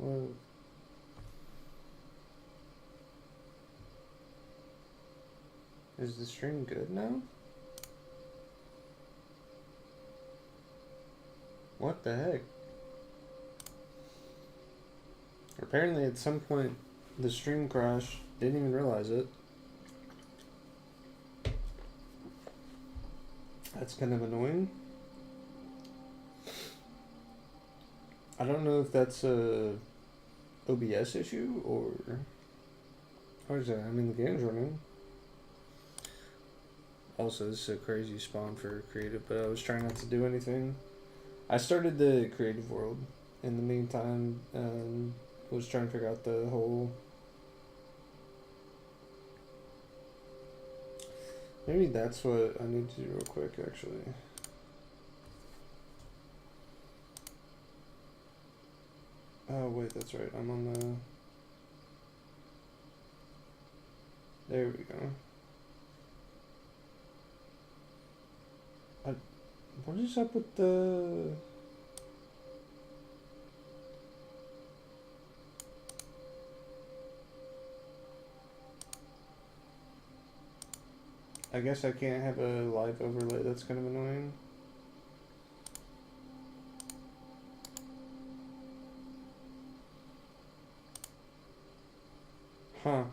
Well, is the stream good now? What the heck? Apparently at some point the stream crashed. Didn't even realize it. That's kind of annoying. I don't know if that's a OBS issue or is that? I mean, the game's running. Also, this is a crazy spawn for creative, but I was trying not to do anything. I started the creative world in the meantime and was trying to figure out the whole... Maybe that's what I need to do real quick, actually. Oh, wait, that's right. I'm on the... There we go. What is up with the... I guess I can't have a live overlay. That's kind of annoying. Huh.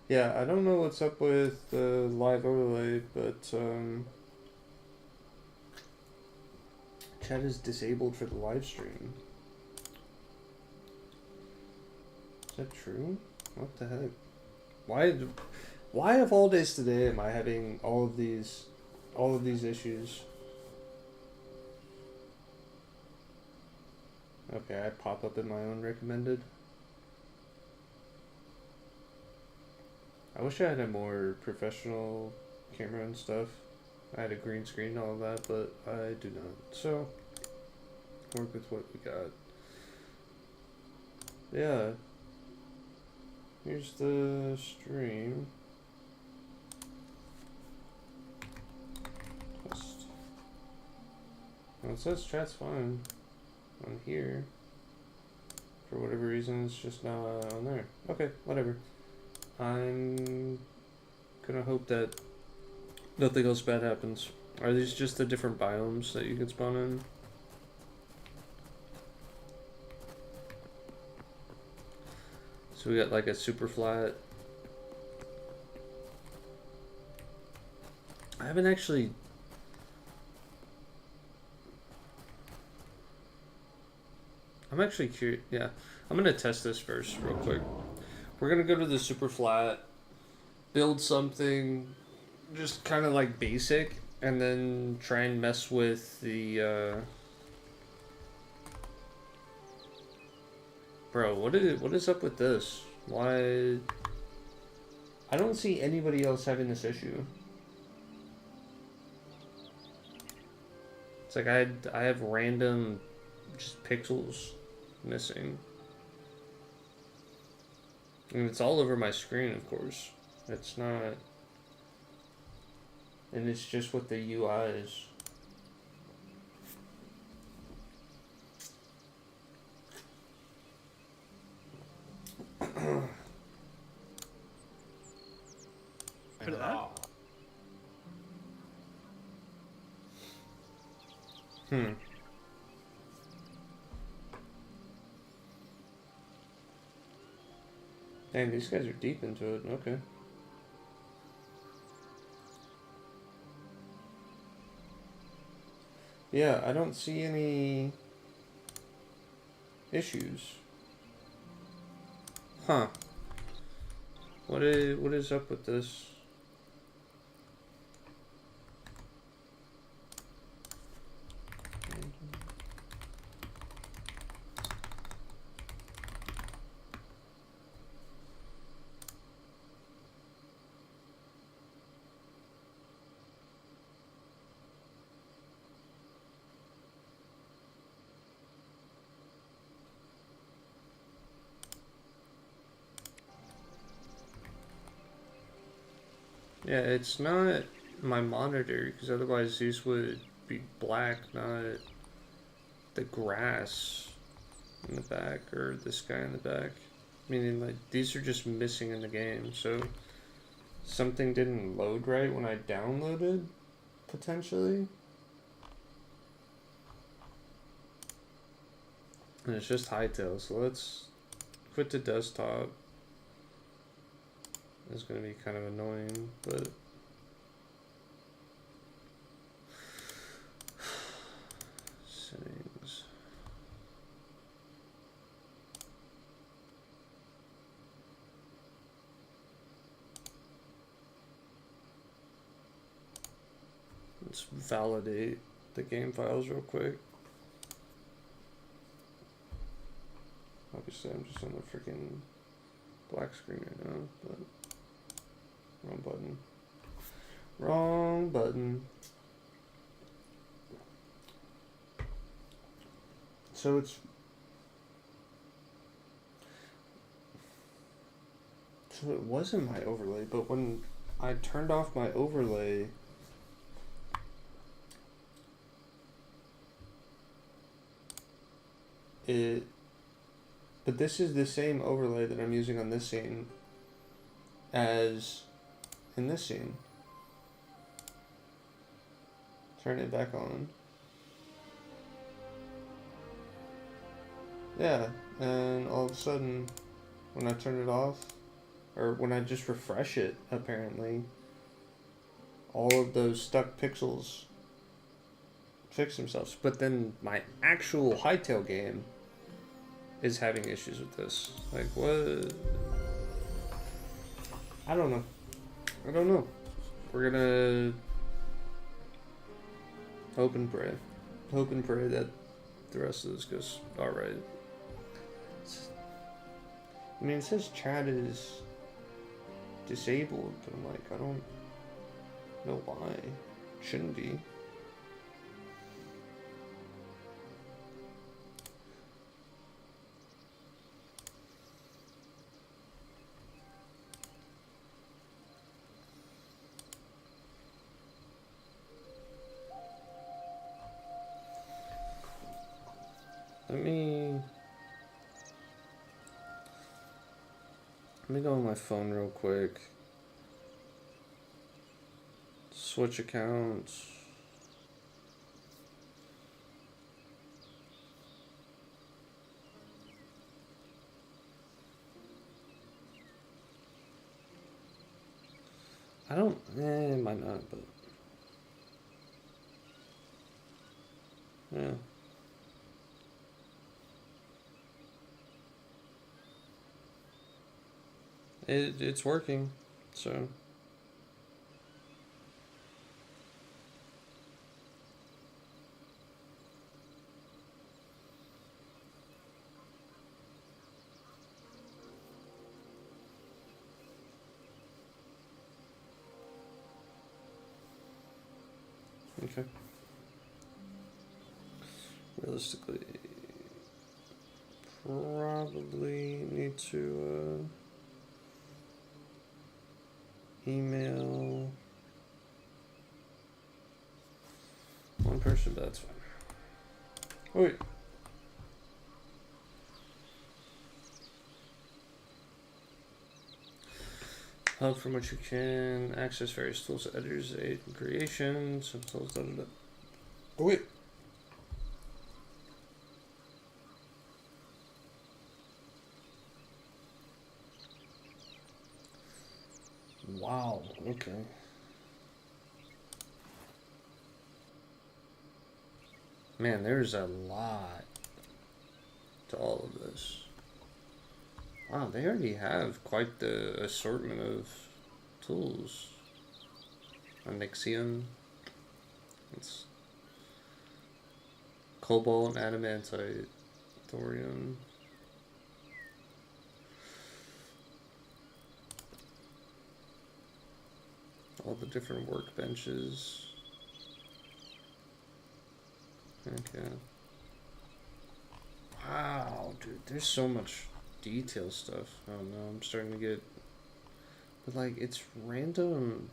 Yeah, I don't know what's up with the live overlay, but chat is disabled for the live stream. Is that true? What the heck? Why of all days today am I having all of these issues? Okay, I pop up in my own recommended. I wish I had a more professional camera and stuff. I had a green screen and all of that, but I do not. So, work with what we got. Yeah. Here's the stream. Just... Well, it says chat's fine on here. For whatever reason, it's just not on there. Okay, whatever. I'm gonna hope that nothing else bad happens. Are these just the different biomes that you can spawn in? So we got like a super flat. I haven't actually... I'm actually curious. Yeah, I'm gonna test this first real quick. We're gonna go to the super flat, build something just kind of like basic, and then try and mess with the Bro, what is up with this? Why? I don't see anybody else having this issue. It's like I have random just pixels missing. And it's all over my screen, of course. It's not... And it's just what the UI is. For that? Dang, these guys are deep into it. Okay. Yeah, I don't see any issues. Huh. What is up with this? Yeah, it's not my monitor, because otherwise these would be black, not the grass. in the back, or this guy in the back. Meaning, like, these are just missing in the game, so something didn't load right when I downloaded, potentially. And it's just Hytale, so let's quit the desktop. It's gonna be kind of annoying, but settings. Let's validate the game files real quick. Obviously, I'm just on the freaking black screen right now, but wrong button. Wrong button. So it wasn't my overlay, but when I turned off my overlay, but this is the same overlay that I'm using on this scene as in this scene. Turn it back on. Yeah, and all of a sudden, when I turn it off, or when I just refresh it, apparently, all of those stuck pixels fix themselves. But then my actual Hytale game is having issues with this. Like, what? I don't know. I don't know. We're gonna hope and pray. Hope and pray that the rest of this goes alright. I mean, it says chat is disabled, but I'm like, I don't know why. It shouldn't be. Let me go on my phone real quick. Switch accounts. I don't, it might not, but yeah. It's working, so. Okay. Realistically, probably need to email one person, but that's fine. Oh, wait. Hub from which you can access various tools, editors, aid in creation, some tools, da da da. Oh, wait. Wow, okay. Man, there's a lot to all of this. Wow, they already have quite the assortment of tools. Onyxium. It's cobalt, adamantite, thorium. All the different workbenches. Okay. Wow, dude, there's so much detail stuff. I don't know, I'm starting to get, but like, it's random.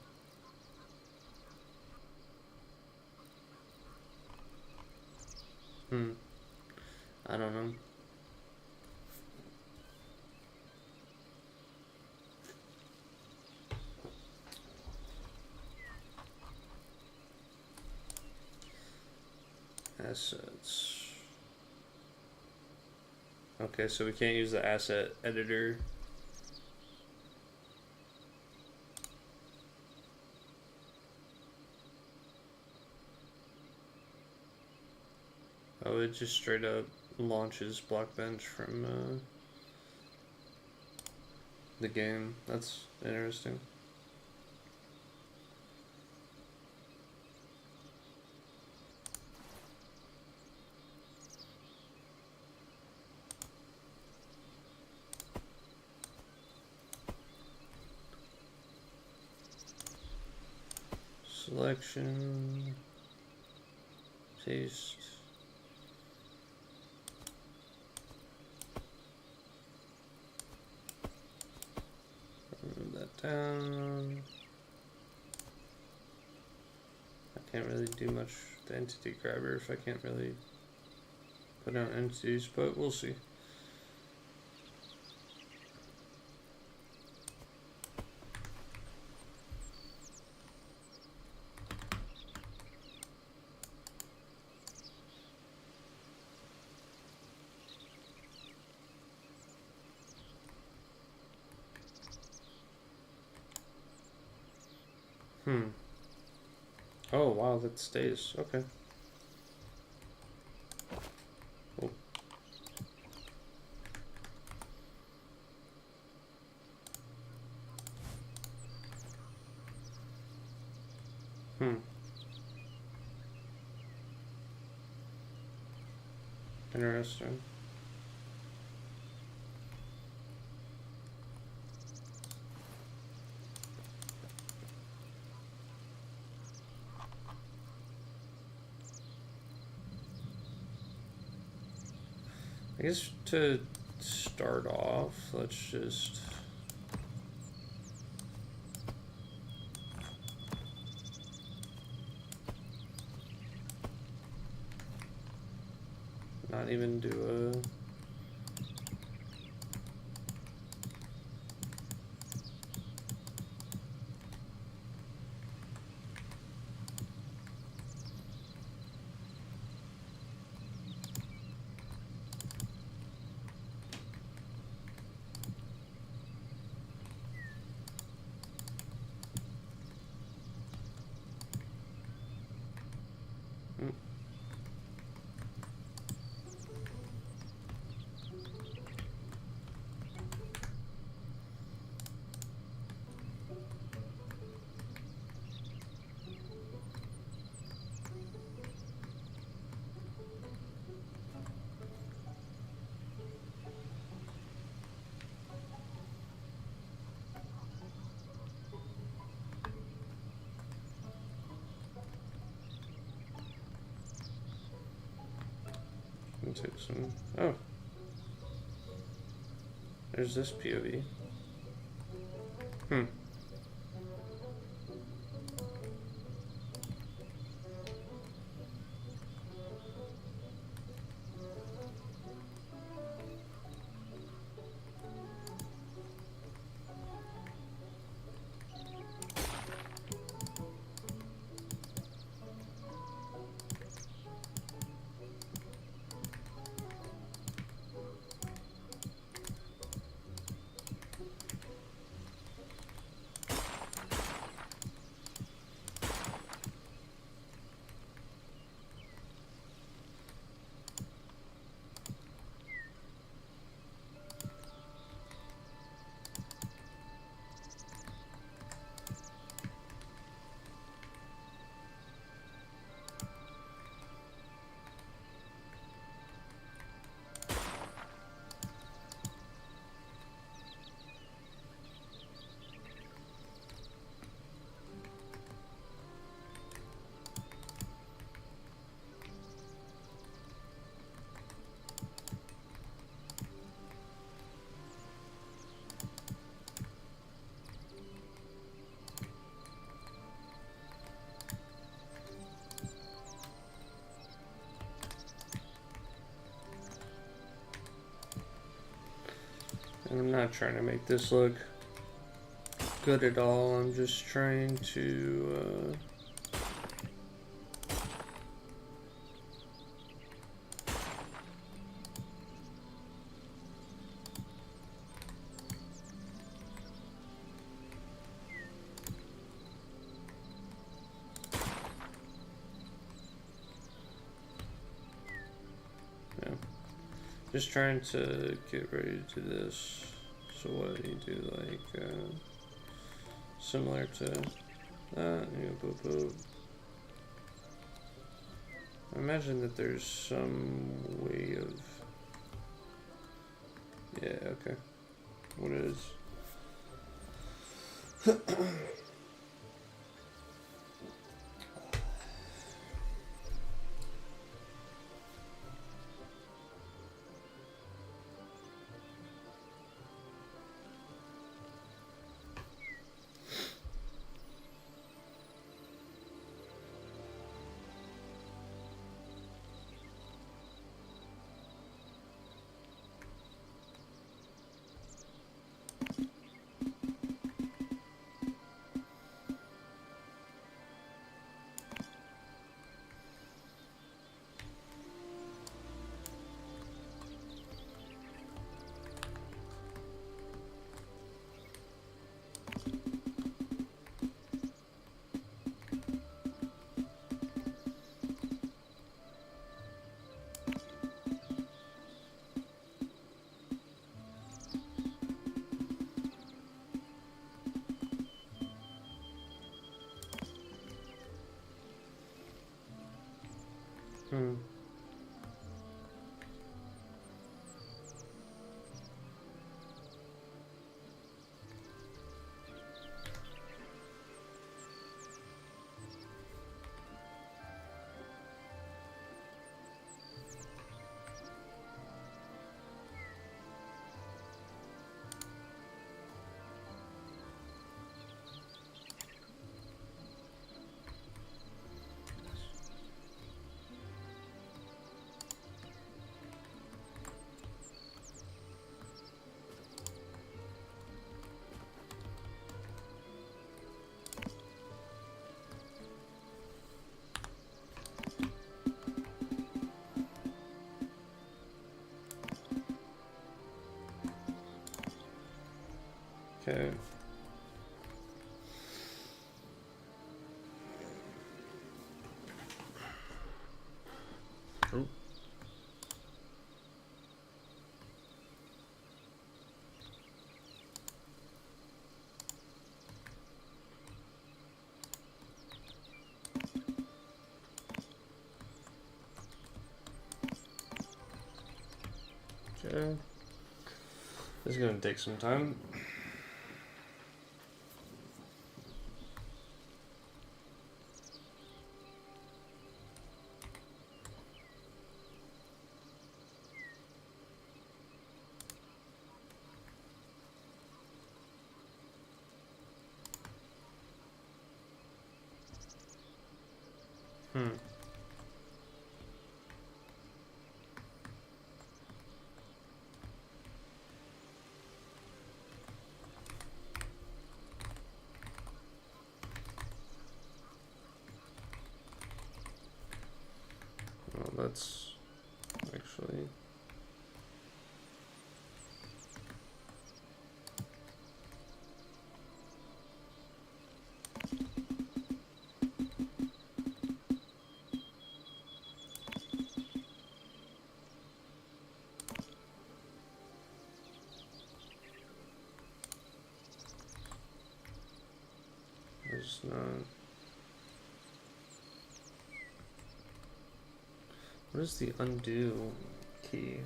I don't know. Assets. Okay, so we can't use the asset editor. Oh, it just straight up launches Blockbench from the game. That's interesting. Selection, paste. Move that down. I can't really do much with the entity grabber if I can't really put out entities, but we'll see. Oh wow, that stays. Okay. Cool. Interesting. I guess to start off, let's just not even do a take some. Oh, there's this POV. And I'm not trying to make this look good at all. I'm just trying to Just trying to get ready to do this. So what do you do, like, similar to that, you go boop boop. I imagine that there's some way of, yeah, okay, what is? Okay. Oh. Okay. This is gonna take some time. Well, that's actually... It's not... What is the undo key?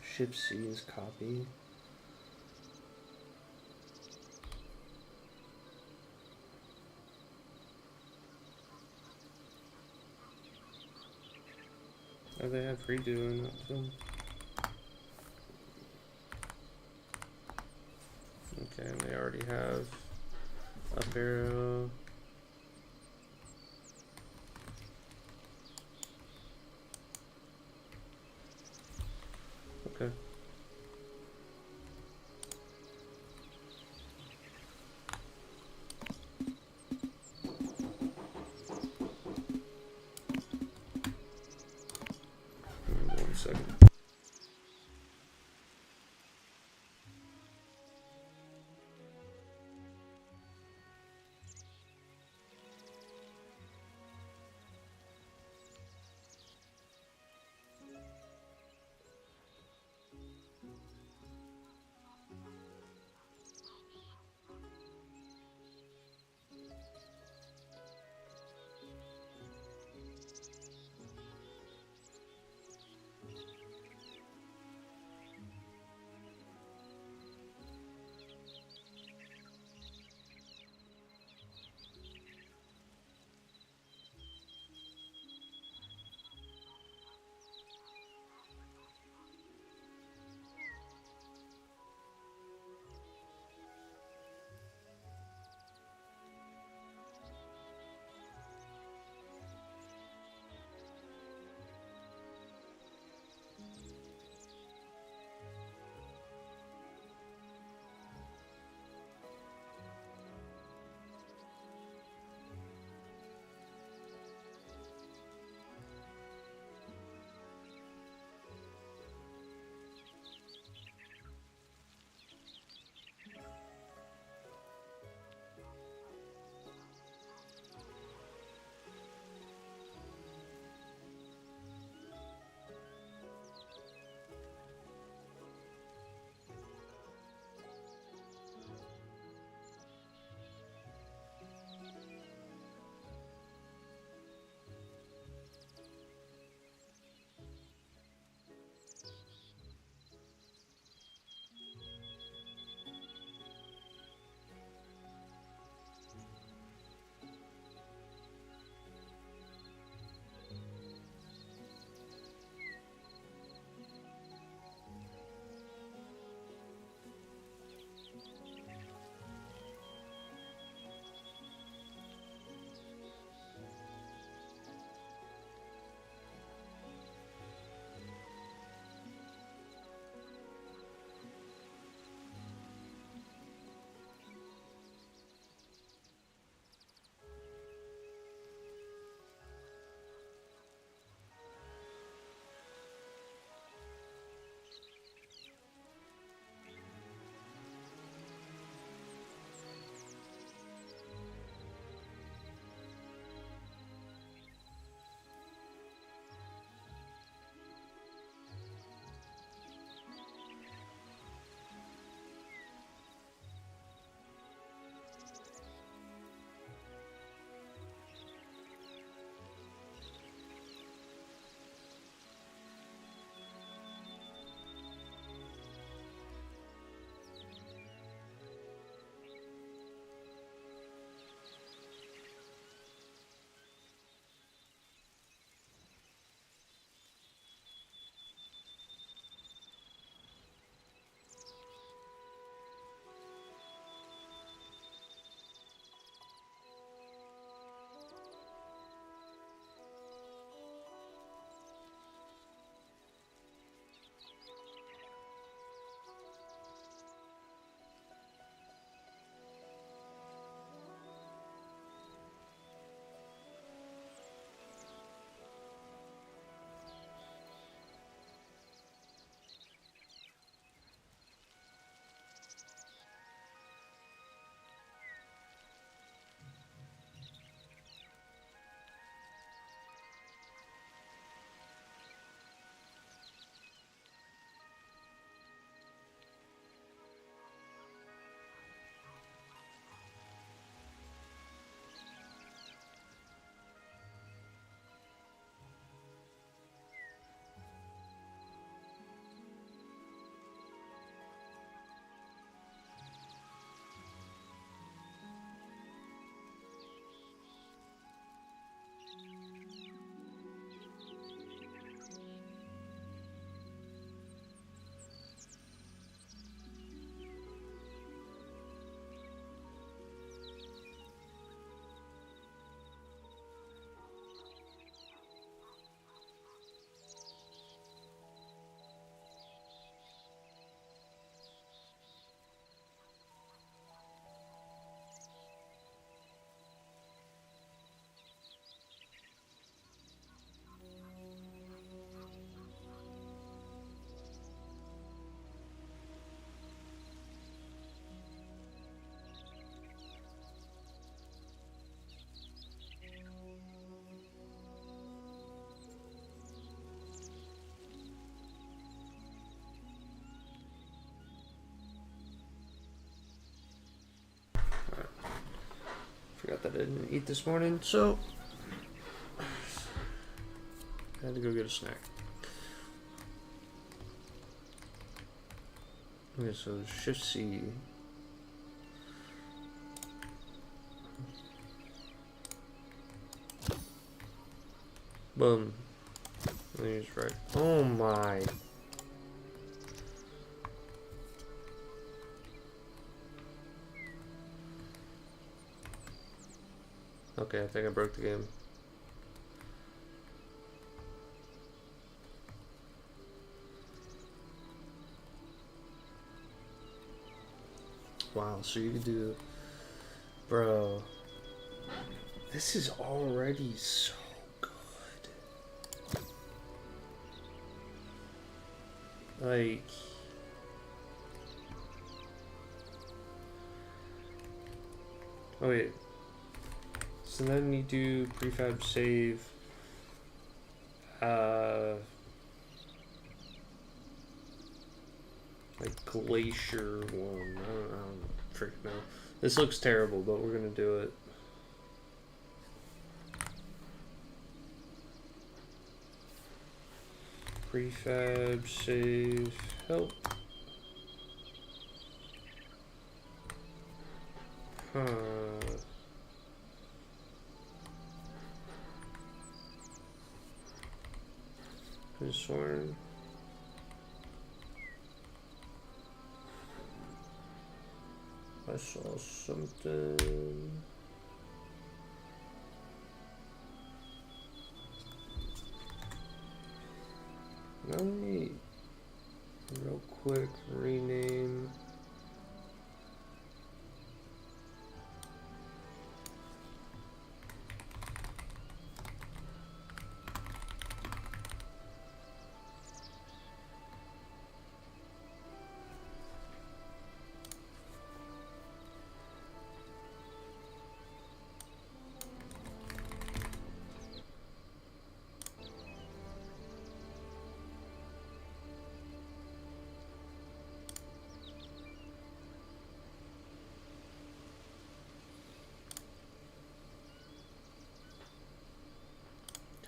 Shift C is copy. Oh, they have redo in that too. Okay, and they already have up arrow. Okay. One second. that I didn't eat this morning, so I had to go get a snack. Okay, so Shift C. Boom. He's right. Oh my. Okay, I think I broke the game. Wow, so you could do... Bro. This is already so good. Like... Oh wait. So then you do prefab save. Like Glacier 1. I don't freaking know. This looks terrible, but we're gonna do it. Prefab save help. Huh. This one. I saw something. Let me real quick rename.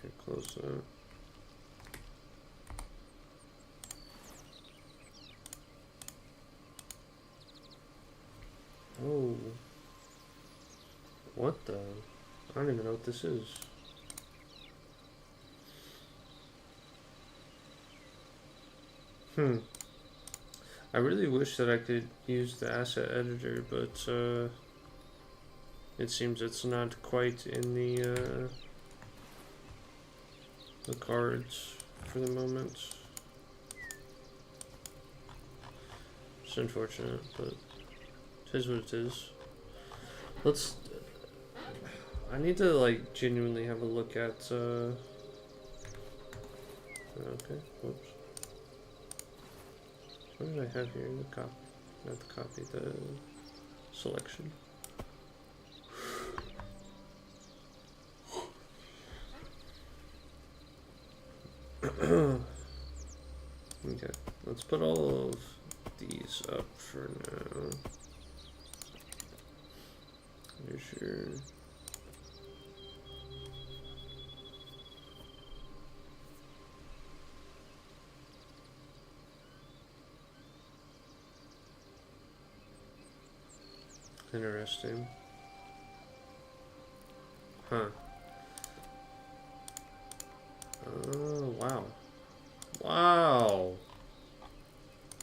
Okay, close that. Oh. What the? I don't even know what this is. I really wish that I could use the asset editor, but it seems it's not quite in the cards for the moment. It's unfortunate, but it is what it is. Let's... I need to, like, genuinely have a look at, okay, whoops. What did I have here? The copy. Not the copy, the selection. Okay, let's put all of these up for now. There's your... Interesting. Huh. Oh, wow. Wow.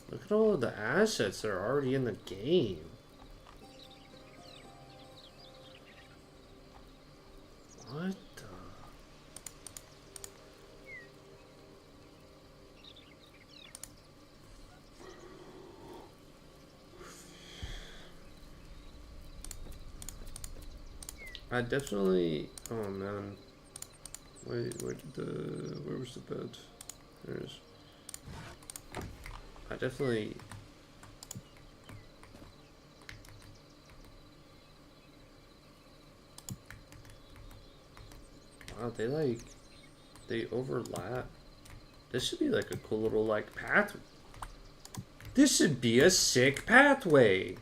Look at all of the assets that are already in the game. What the? I definitely... Oh, man. Wait, where was the bed? There it is. I definitely... Wow, they overlap. This should be like a cool little, like, path. This should be a sick pathway.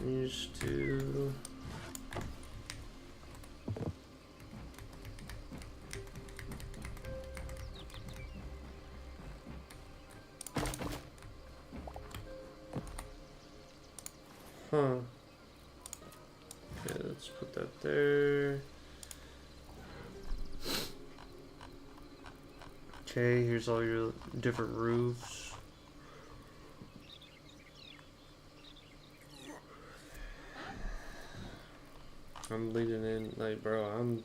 used to. Huh. Okay, let's put that there. Okay, here's all your different roofs. I'm leading in, like, bro, I'm...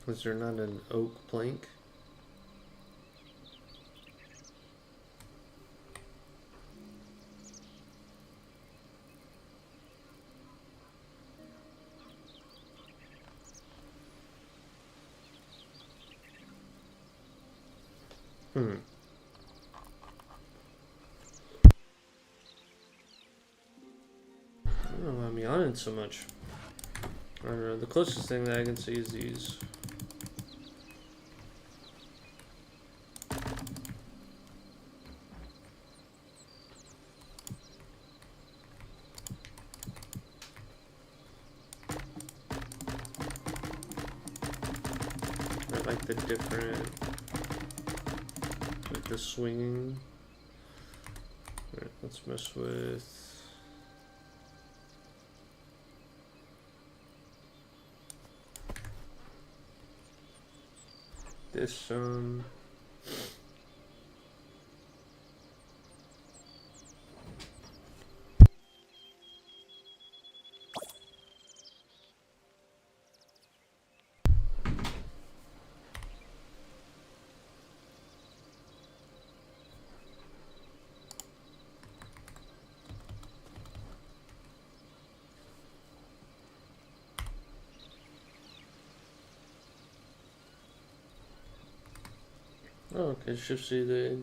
Was there not an oak plank? Hmm. I don't know why I'm yawning so much. I don't know, the closest thing that I can see is these. I like the different, like the swinging. Alright, let's mess with this. Oh, okay, Shift C, they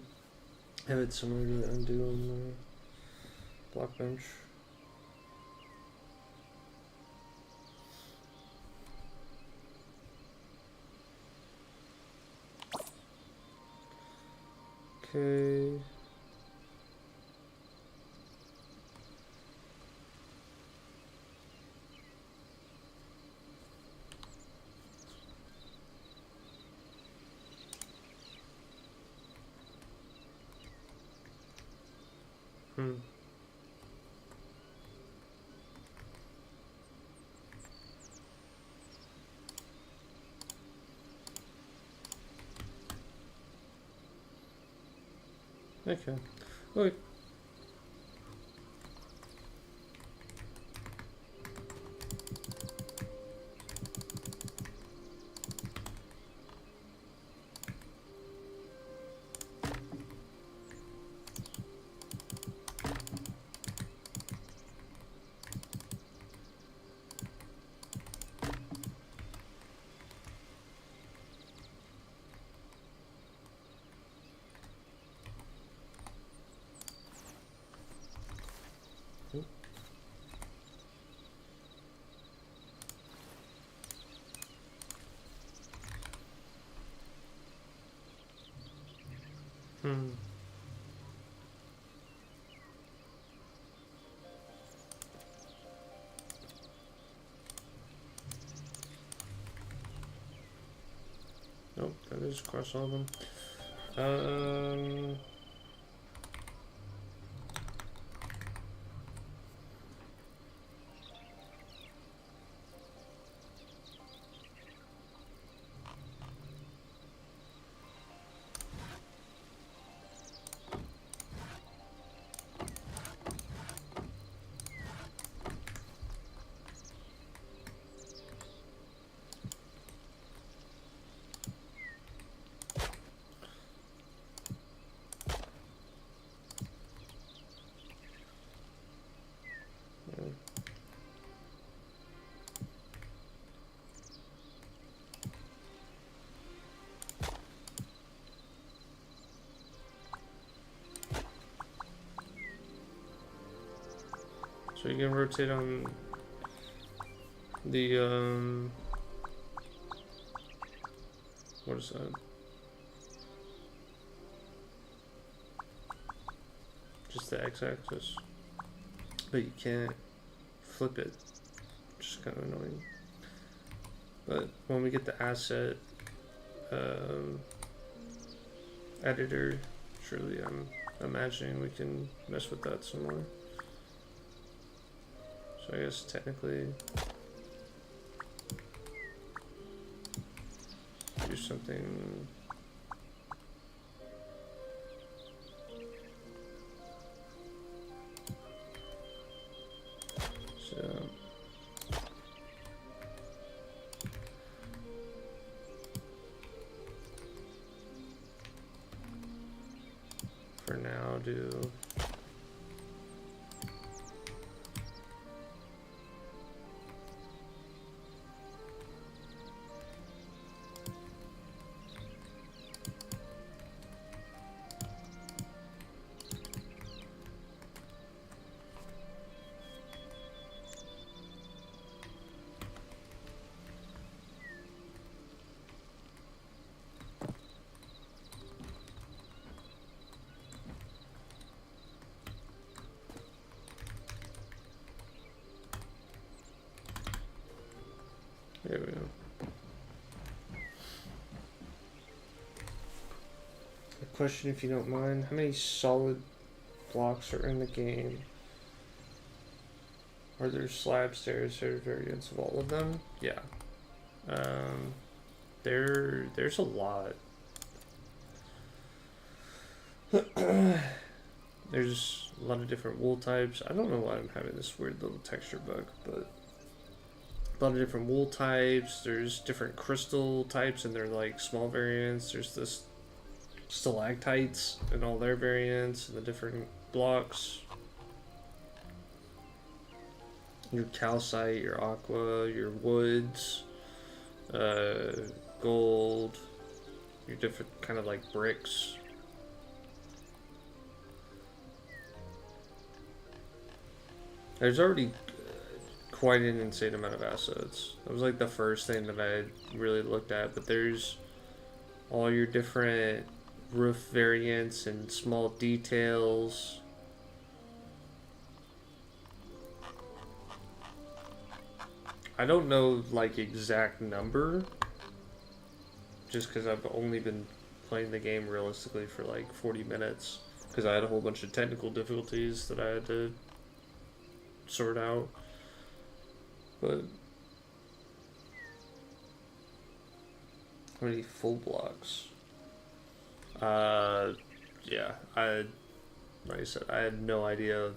have it similar to the undo on the block bench. Okay. Hmm. Okay. Okay. Hmm. Nope, that is across all of them. Um. So you can rotate on the, what is that? Just the x-axis. But you can't flip it, which is kind of annoying. But when we get the asset editor, surely I'm imagining we can mess with that some more. So I guess technically do something. So for now, do there we go. A question, if you don't mind, how many solid blocks are in the game? Are there slab stairs or variants of all of them? Yeah. There's a lot. There's a lot of different wool types. I don't know why I'm having this weird little texture bug, but a lot of different wool types. There's different crystal types and they're like small variants. There's this stalactites and all their variants and the different blocks. Your calcite, your aqua, your woods, gold, your different kind of like bricks. There's already quite an insane amount of assets. That was like the first thing that I really looked at, but there's all your different roof variants and small details. I don't know like exact number, just because I've only been playing the game realistically for like 40 minutes, because I had a whole bunch of technical difficulties that I had to sort out. But how many full blocks? Yeah, like I said, I had no idea,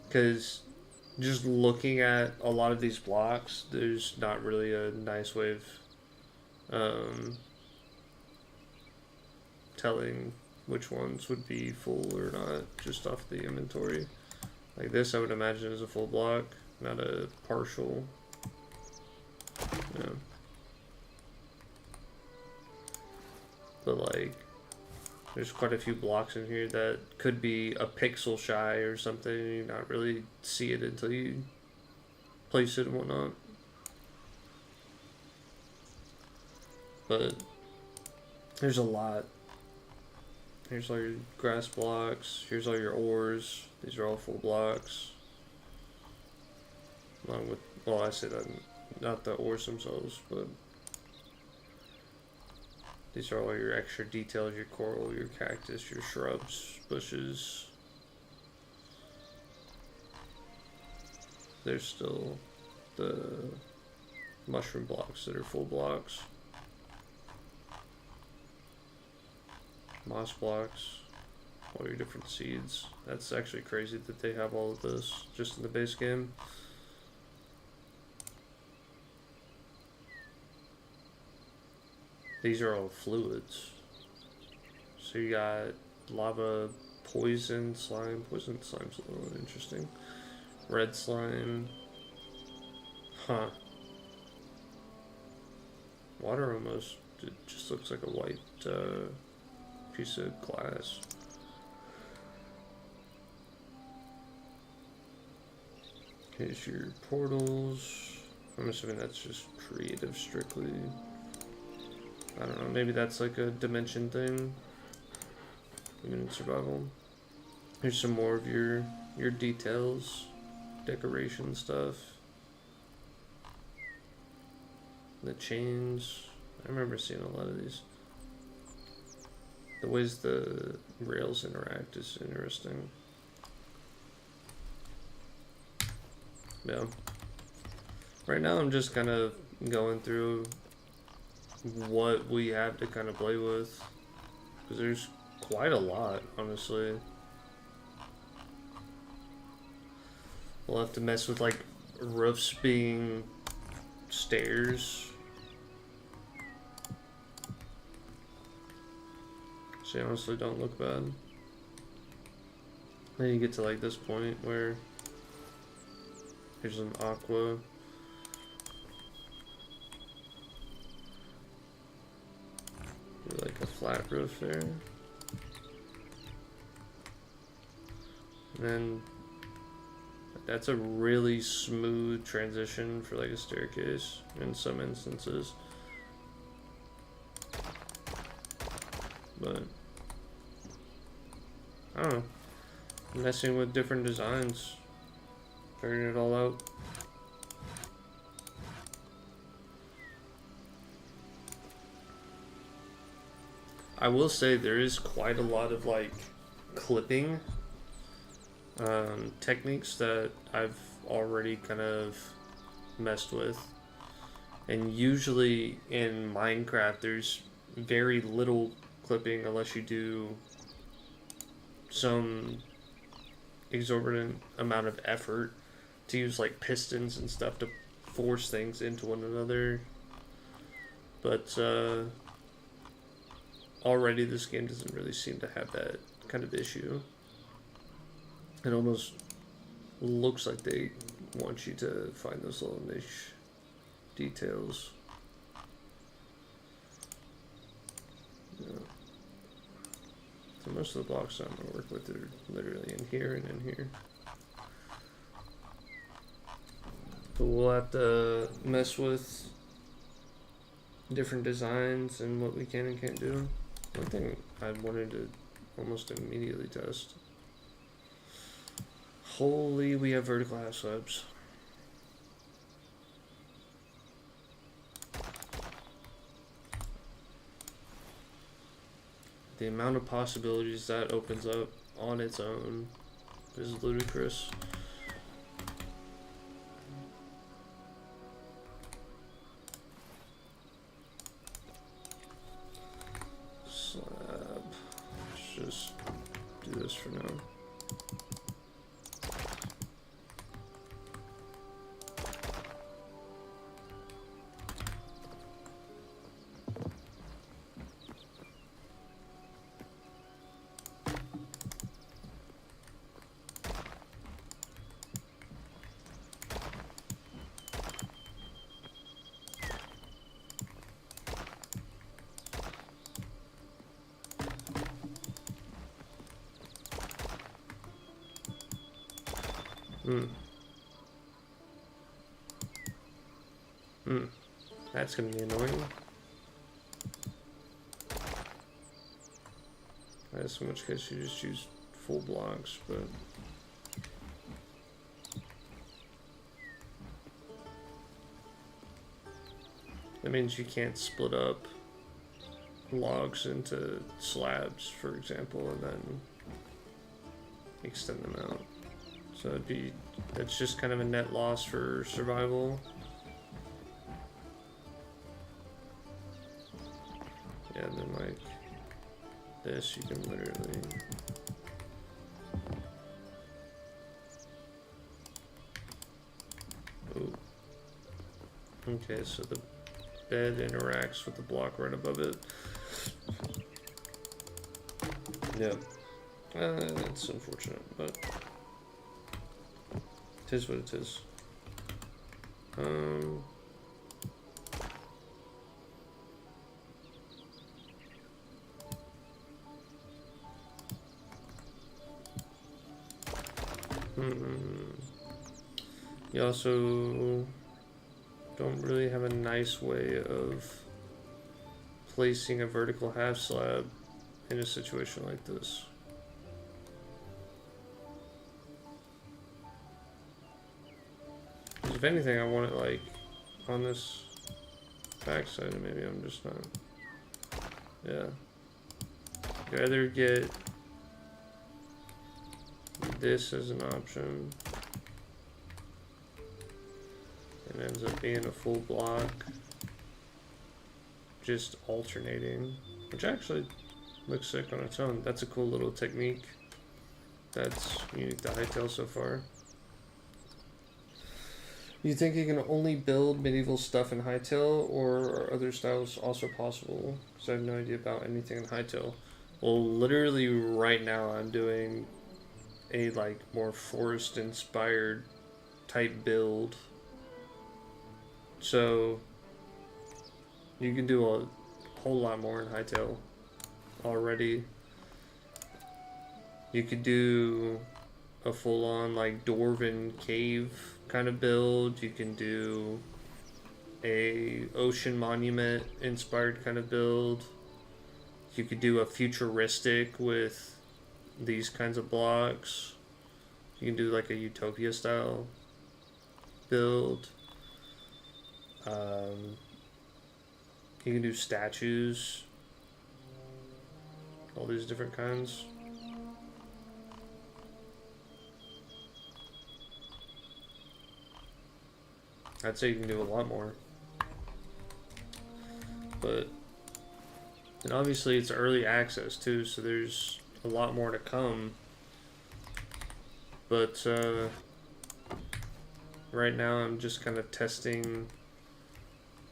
because just looking at a lot of these blocks, there's not really a nice way of telling which ones would be full or not just off the inventory. Like this, I would imagine is a full block, not a partial. Yeah. But like, there's quite a few blocks in here that could be a pixel shy or something. You not really see it until you place it and whatnot. But there's a lot. Here's all your grass blocks. Here's all your ores. These are all full blocks. Along with, well, I say that, not the ores themselves, but These are all your extra details, your coral, your cactus, your shrubs, bushes. There's still the mushroom blocks that are full blocks. Moss blocks, all your different seeds. That's actually crazy that they have all of this just in the base game. These are all fluids. So you got lava, poison slime. Poison slime's a little interesting. Red slime. Huh. Water almost, it just looks like a white piece of glass. Here's your portals. I'm assuming that's just creative strictly. I don't know, maybe that's like a dimension thing. Even in survival. Here's some more of your details, decoration stuff. The chains. I remember seeing a lot of these. The ways the rails interact is interesting. Yeah. Right now I'm just kind of going through what we have to kind of play with. Because there's quite a lot, honestly. We'll have to mess with like roofs being stairs. They honestly don't look bad. Then you get to like this point where here's an aqua. Like a flat roof there. And then that's a really smooth transition for like a staircase in some instances. But I don't know. Messing with different designs, figuring it all out. I will say there is quite a lot of like clipping techniques that I've already kind of messed with, and usually in Minecraft there's very little clipping unless you do some exorbitant amount of effort to use like pistons and stuff to force things into one another. But already this game doesn't really seem to have that kind of issue. It almost looks like they want you to find those little niche details. Yeah. So most of the blocks I'm going to work with are literally in here and in here. But we'll have to mess with different designs and what we can and can't do. One thing I wanted to almost immediately test. Holy, we have vertical half slabs. The amount of possibilities that opens up on its own is ludicrous. Slab. Let's just do this for now. That's gonna be annoying. I guess in which case you just use full blocks, but that means you can't split up logs into slabs, for example, and then extend them out. So that's just kind of a net loss for survival. Yeah, and then like this, you can literally. Oh. Okay, so the bed interacts with the block right above it. Yeah. That's unfortunate, but it is what it is. You also don't really have a nice way of placing a vertical half slab in a situation like this. If anything, I want it like on this backside, and maybe I'm just not. Yeah. You either get this as an option. It ends up being a full block, just alternating, which actually looks sick on its own. That's a cool little technique that's unique to Hytale so far. You think you can only build medieval stuff in Hytale, or are other styles also possible? Because I have no idea about anything in Hytale. Well, literally right now I'm doing a like more forest inspired type build. So you can do a whole lot more in Hytale already. You could do a full-on like dwarven cave kind of build. You can do a ocean monument inspired kind of build. You could do a futuristic with these kinds of blocks. You can do like a utopia style build. You can do statues, all these different kinds. I'd say you can do a lot more. But, and obviously it's early access too, so there's a lot more to come. But right now I'm just kind of testing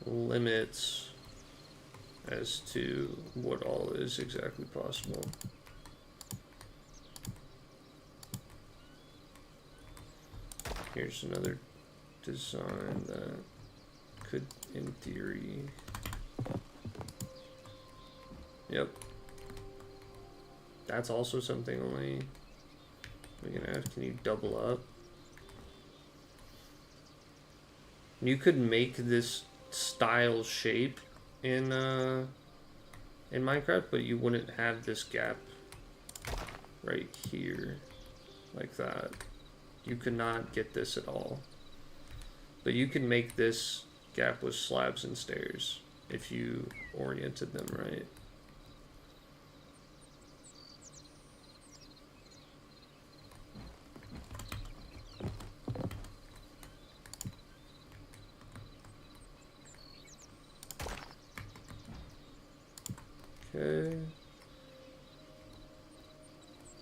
limits as to what all is exactly possible. Here's another design that could, in theory, yep, that's also something only we can add. Can you double up? You could make this style shape in Minecraft, but you wouldn't have this gap right here like that. You could not get this at all. But you can make this gap with slabs and stairs if you oriented them right. Okay.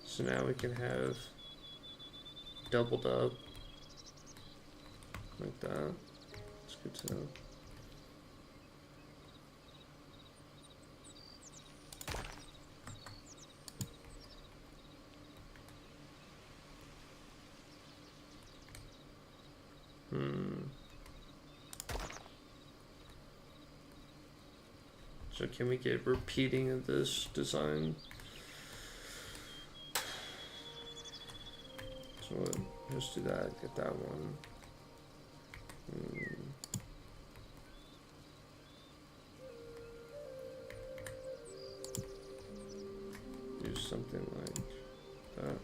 So now we can have doubled up like that. It's good to know. So can we get repeating of this design? So let's do that, get that one. Do something like that.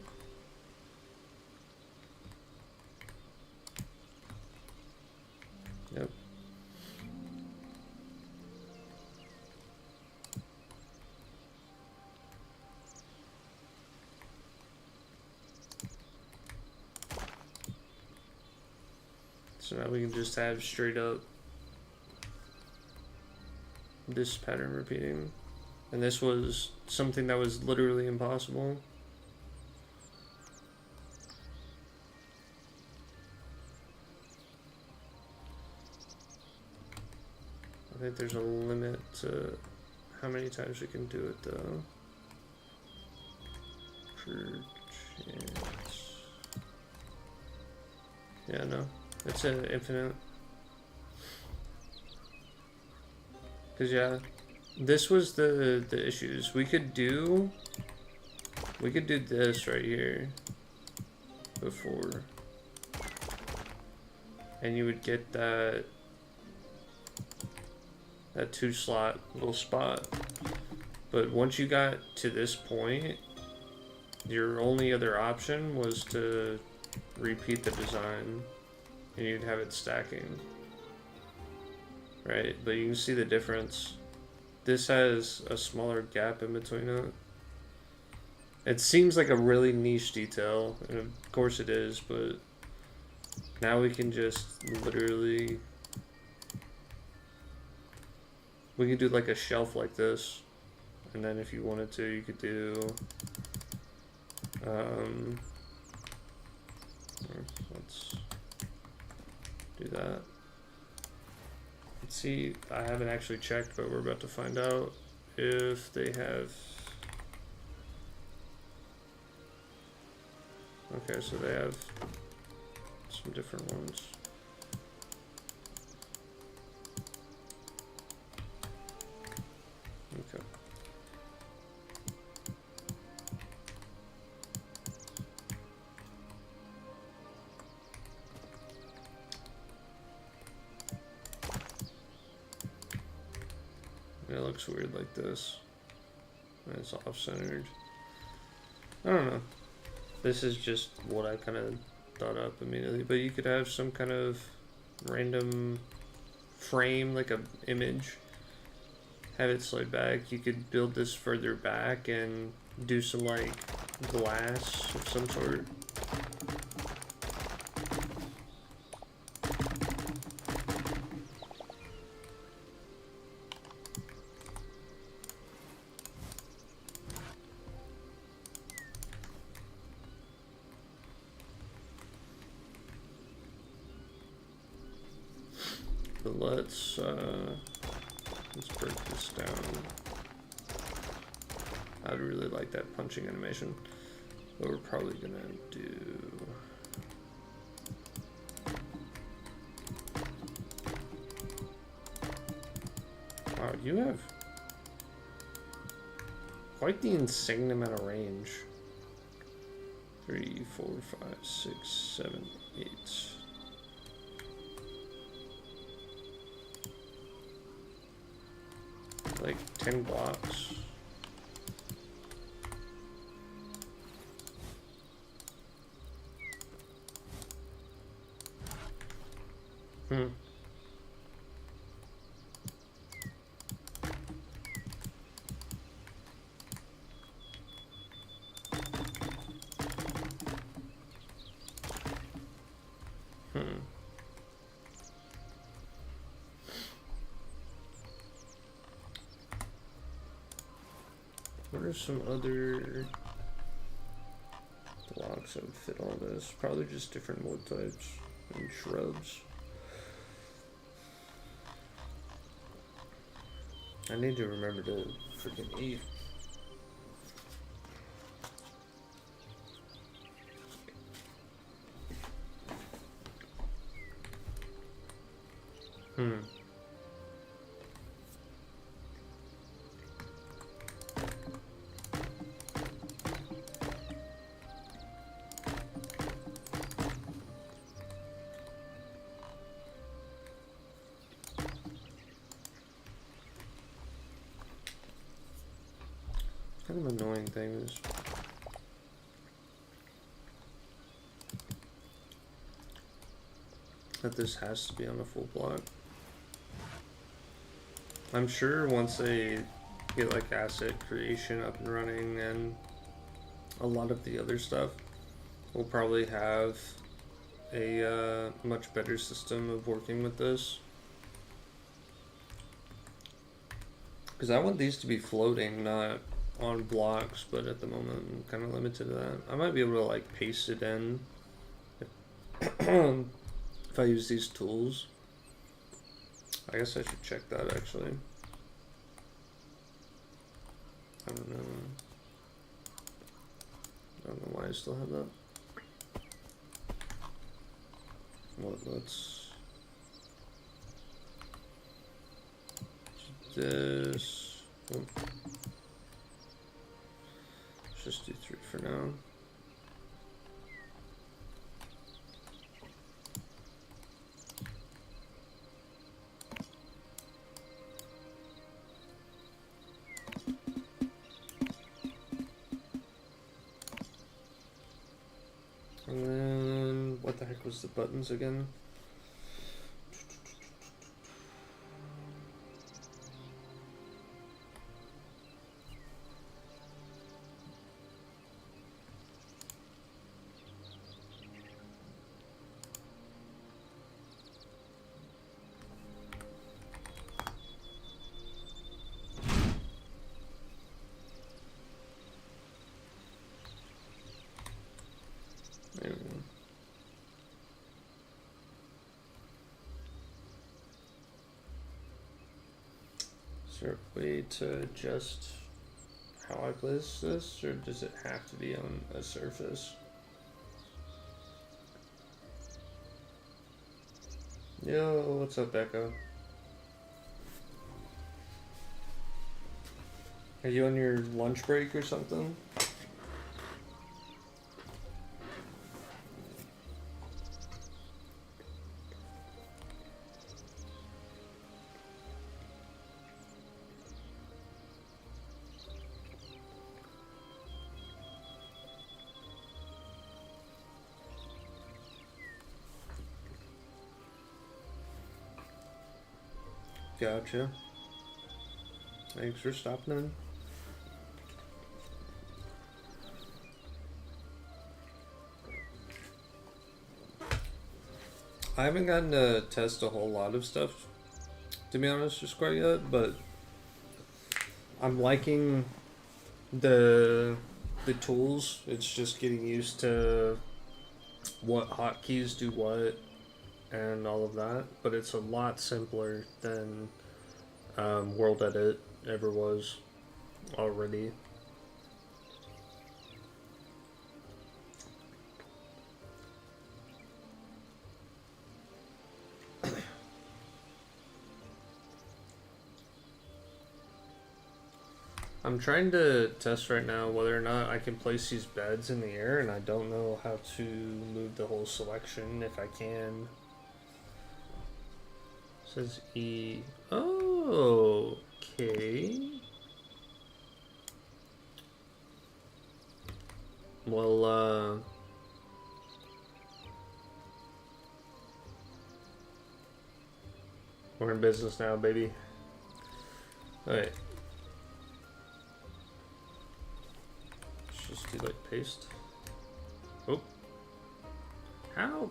Yep. So now we can just have straight up this pattern repeating. And this was something that was literally impossible. I think there's a limit to how many times we can do it though. Per chance. Yeah, no. It's infinite. Cause yeah, this was the issues. We could do this right here before. And you would get that 2-slot little spot. But once you got to this point, your only other option was to repeat the design and you'd have it stacking. Right, but you can see the difference. This has a smaller gap in between it. It seems like a really niche detail, and of course it is, but now we can just literally... We could do like a shelf like this, and then if you wanted to, you could do... let's do that. Let's see, I haven't actually checked, but we're about to find out if they have... Okay, so they have some different ones. Okay. Yeah, it looks weird like this. And it's off-centered. I don't know. This is just what I kind of thought up immediately. But you could have some kind of random frame, like a image. Have it slide back. You could build this further back and do some like glass of some sort. But let's break this down. I'd really like that punching animation. What we're probably gonna do... Wow, you have quite the insane amount of range. 3, 4, 5, 6, 7, 8. Like 10 blocks. Hmm. What are some other blocks that would fit all this? Probably just different wood types and shrubs. I need to remember to freaking eat. Kind of annoying thing is that this has to be on a full block. I'm sure once they get like asset creation up and running and a lot of the other stuff, we'll probably have a much better system of working with this. Because I want these to be floating, not on blocks, but at the moment I'm kind of limited to that. I might be able to like paste it in if I use these tools. I guess I should check that actually. I don't know. I don't know why I still have that. Let's do this. Oh. Let's just do 3 for now. And then, what the heck was the buttons again? There we go. Is there a way to adjust how I place this, or does it have to be on a surface? Yo, what's up, Echo? Are you on your lunch break or something? Gotcha. Thanks for stopping in. I haven't gotten to test a whole lot of stuff, to be honest, just quite yet, but I'm liking the tools. It's just getting used to what hotkeys do what and all of that, but it's a lot simpler than World Edit ever was already. I'm trying to test right now whether or not I can place these beds in the air, and I don't know how to move the whole selection if I can. It says E. Oh, okay. Well, we're in business now, baby. Alright. Let's just do like paste. Oh. How?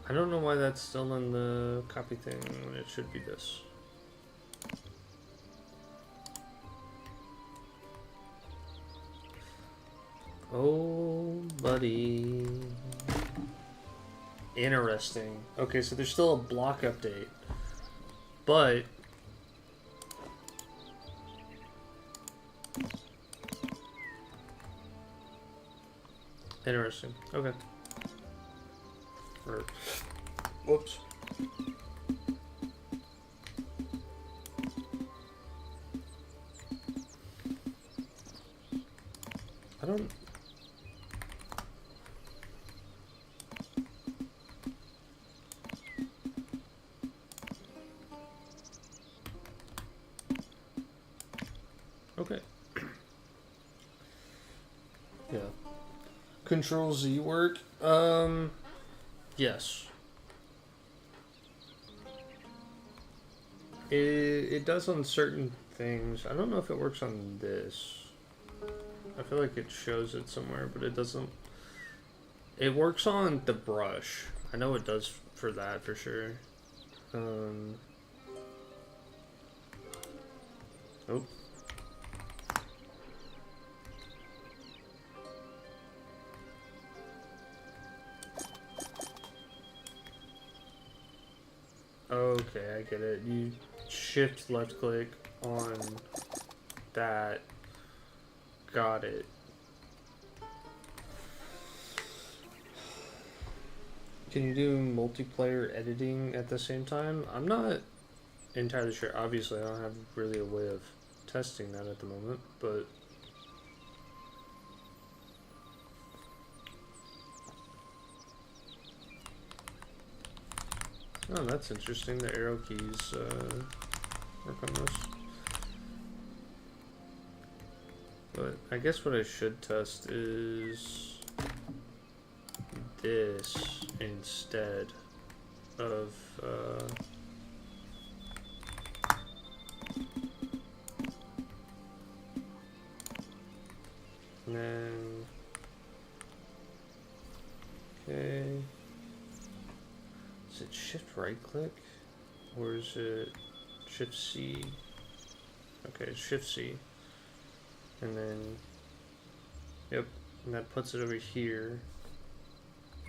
I don't know why that's still in the copy thing when it should be this. Oh, buddy. Interesting. Okay, so there's still a block update, but interesting. Okay. Or, whoops. I don't. Okay. Yeah. Control Z work? Yes. It does on certain things. I don't know if it works on this. I feel like it shows it somewhere, but it doesn't. It works on the brush. I know it does for that for sure. Oh. Okay, I get it. You shift left click on that. Got it. Can you do multiplayer editing at the same time? I'm not entirely sure. Obviously, I don't have really a way of testing that at the moment, but oh, that's interesting. The arrow keys work on this. But I guess what I should test is this instead of and then okay, is it shift right click or is it shift C? Okay, shift C, and then yep, and that puts it over here.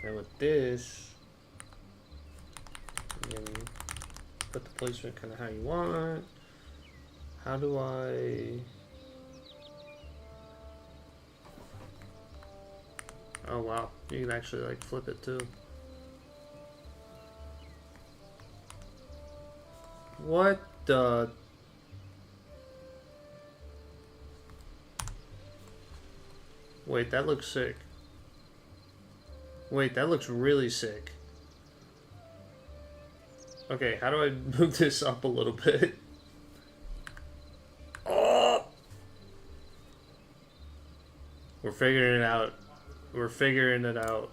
And with this, you can put the placement kind of how you want. How do I? Oh wow, you can actually like flip it too. What the? Wait, that looks sick. Wait, that looks really sick. Okay, how do I move this up a little bit? Oh! We're figuring it out. We're figuring it out.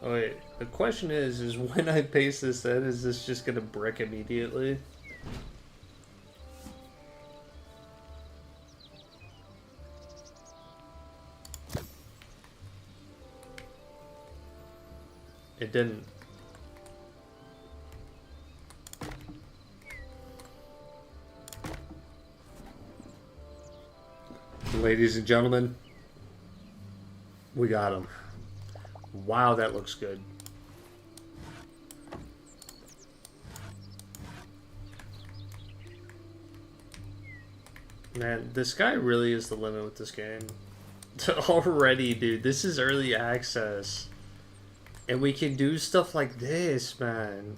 Oh wait, the question is when I paste this in, is this just gonna brick immediately? It didn't. Ladies and gentlemen, we got him. Wow, that looks good. Man, this guy really is the limit with this game. Already, dude, this is early access. And we can do stuff like this, man.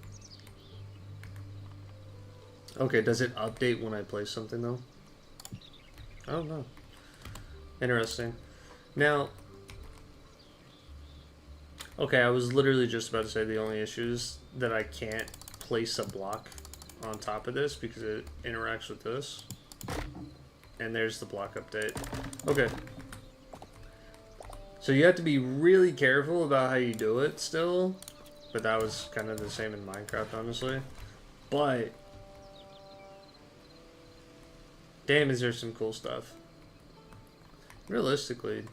Okay, does it update when I play something, though? I don't know. Interesting. Now... Okay, I was literally just about to say the only issue is that I can't place a block on top of this because it interacts with this. And there's the block update. Okay. So you have to be really careful about how you do it still. But that was kind of the same in Minecraft, honestly. But... damn, is there some cool stuff. Realistically...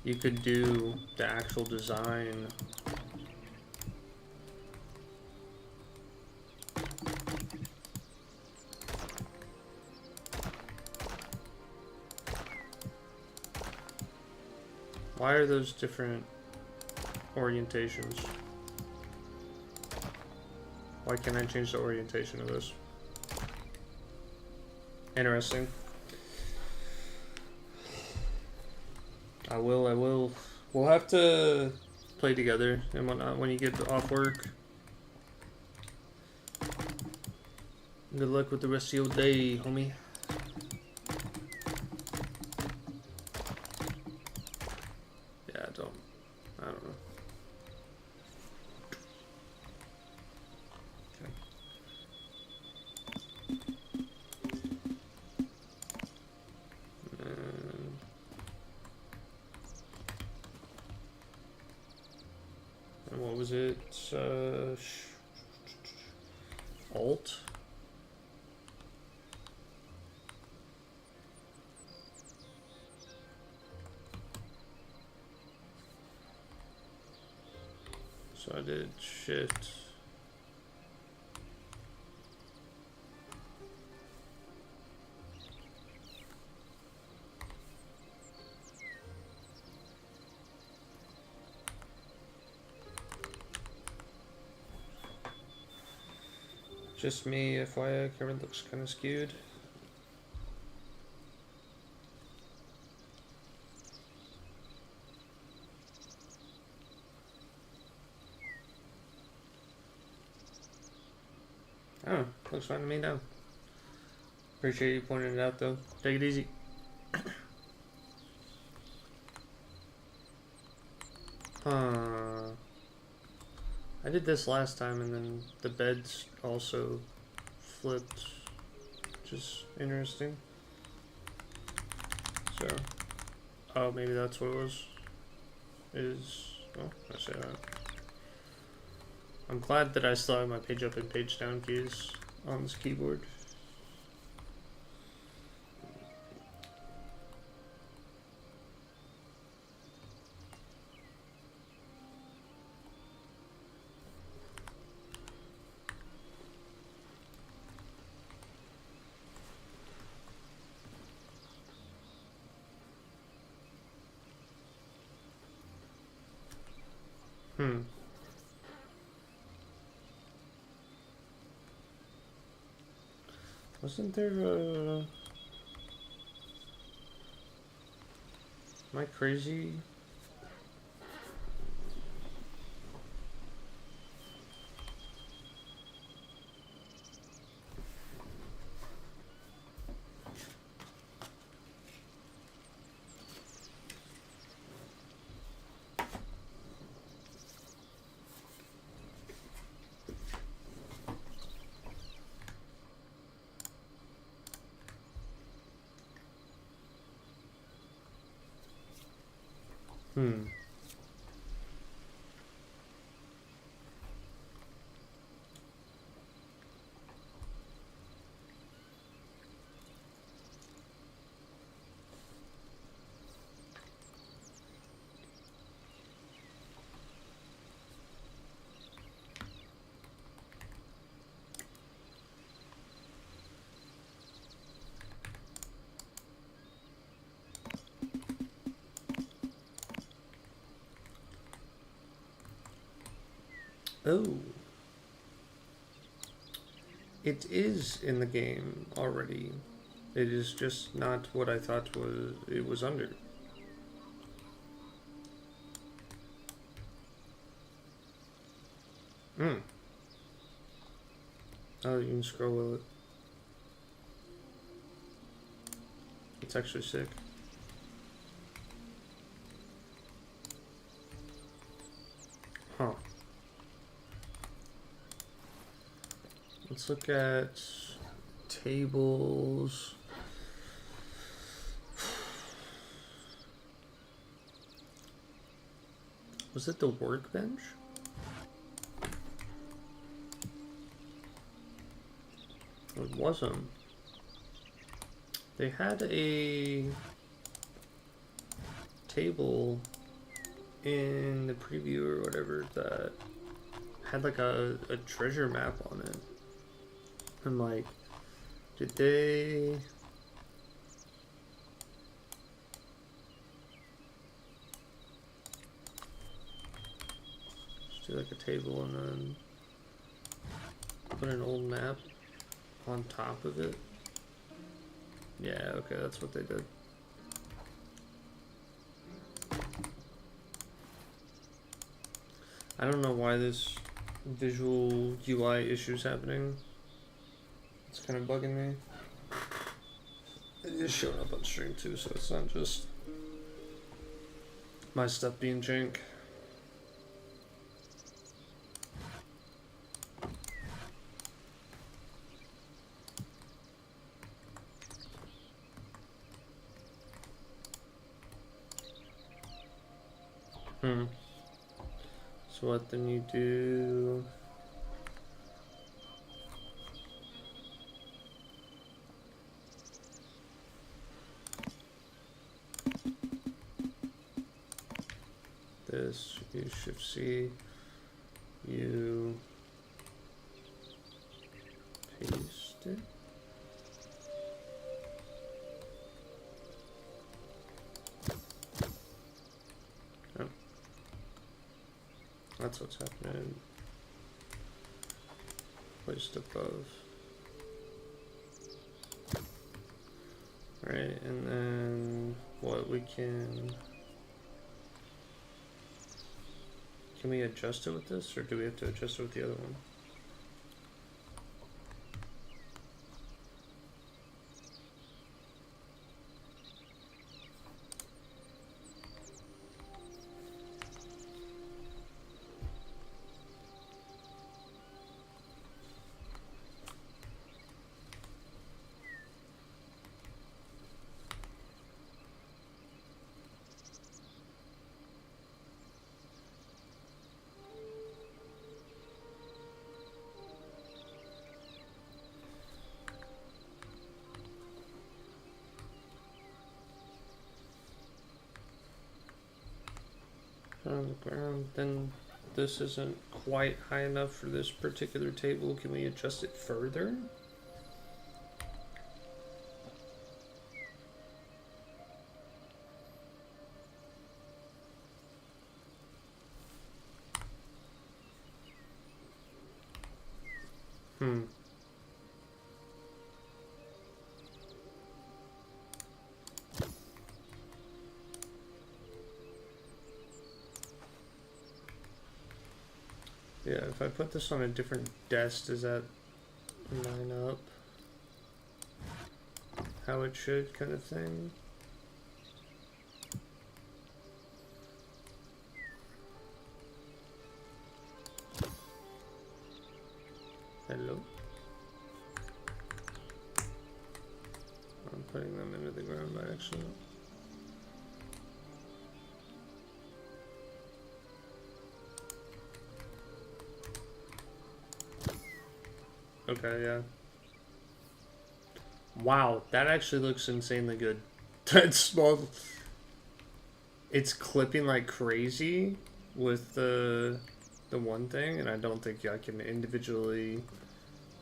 you could do the actual design. Why are those different orientations? Why can't I change the orientation of this? Interesting. I will. We'll have to play together and whatnot when you get off work. Good luck with the rest of your day, homie. Yeah, I don't know. And what was it? Alt. So I did shift. Just me, FYI, camera looks kind of skewed. Oh, looks fine to me now. Appreciate you pointing it out though. Take it easy. Huh. I did this last time and then the beds also flipped, which is interesting. So, oh, maybe that's what it was. Well, I say that. I'm glad that I still have my page up and page down keys on this keyboard. Wasn't there a... Am I crazy? Oh. It is in the game already. It is just not what I thought it was under. Oh, you can scroll with it. It's actually sick. Huh. Let's look at tables. Was it the workbench? It wasn't. They had a table in the preview or whatever that had like a treasure map on it. I'm like, did they... Just do like a table and then put an old map on top of it? Yeah, okay, that's what they did. I don't know why this visual UI issue's happening. It's kind of bugging me. It is showing up on stream too, so it's not just my stuff being jank. So what then you do... this. Use Shift C. You paste it. Oh. That's what's happening. Placed above. Right, and then what we can we adjust it with this, or do we have to adjust it with the other one? On the ground, then this isn't quite high enough for this particular table. Can we adjust it further? Yeah, if I put this on a different desk, does that line up how it should, kind of thing? Hello? I'm putting them into the ground by accident. Okay, yeah. Wow, that actually looks insanely good. That's small. It's clipping like crazy with the one thing, and I don't think I can individually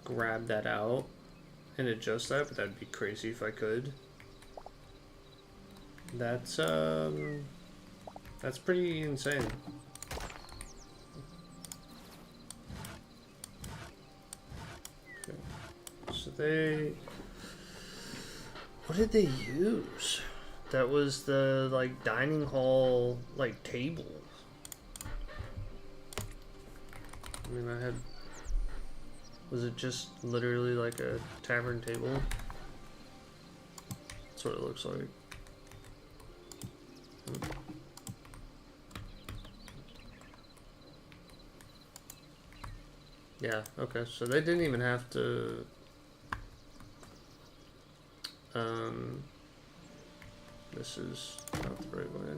grab that out and adjust that, but that'd be crazy if I could. That's pretty insane. So what did they use? That was the, like, dining hall, like, table. I mean, was it just literally like a tavern table? That's what it looks like. Yeah, okay, so they didn't even have to this is not the right way.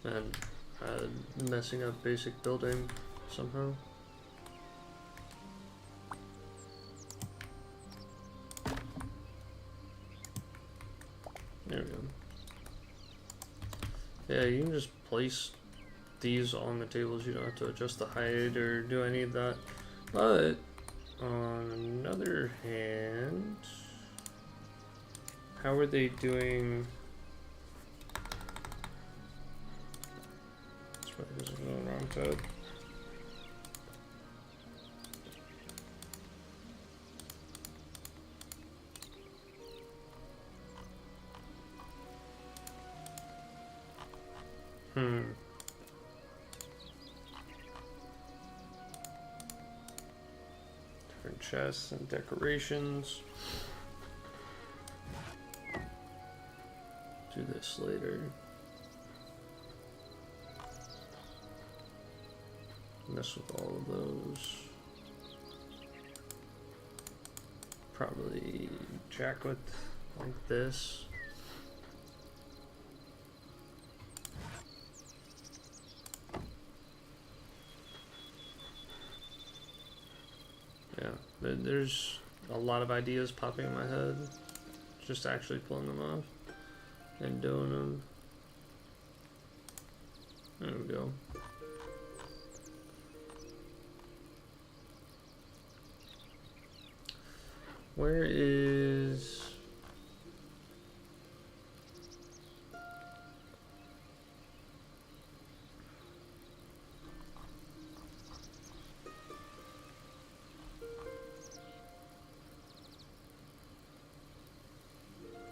And messing up basic building somehow. There we go. Yeah, you can just place these on the tables. You don't have to adjust the height or do any of that. But on another hand, how are they doing? That's probably because I'm on the wrong tab. Different chests and decorations. Do this later. Mess with all of those. Probably jack with like this. Yeah, there's a lot of ideas popping in my head. Just actually pulling them off. and doing them. There we go. Where is...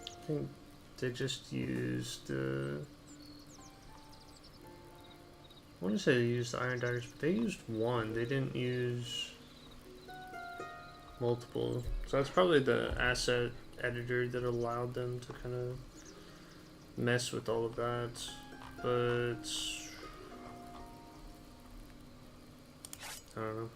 I think they just used I want to say they used the iron daggers, but they used one. They didn't use multiple. So that's probably the asset editor that allowed them to kind of mess with all of that. But I don't know.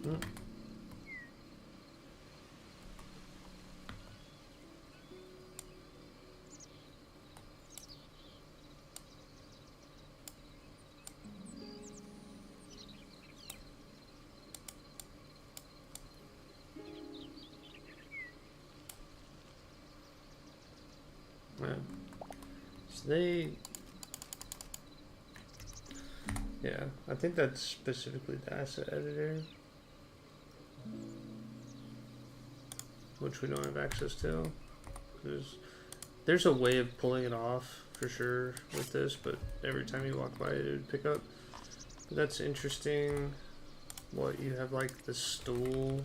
Yeah. So they... Yeah, I think that's specifically the asset editor, which we don't have access to. There's a way of pulling it off for sure with this, but every time you walk by it would pick up. But that's interesting. What, you have like the stool.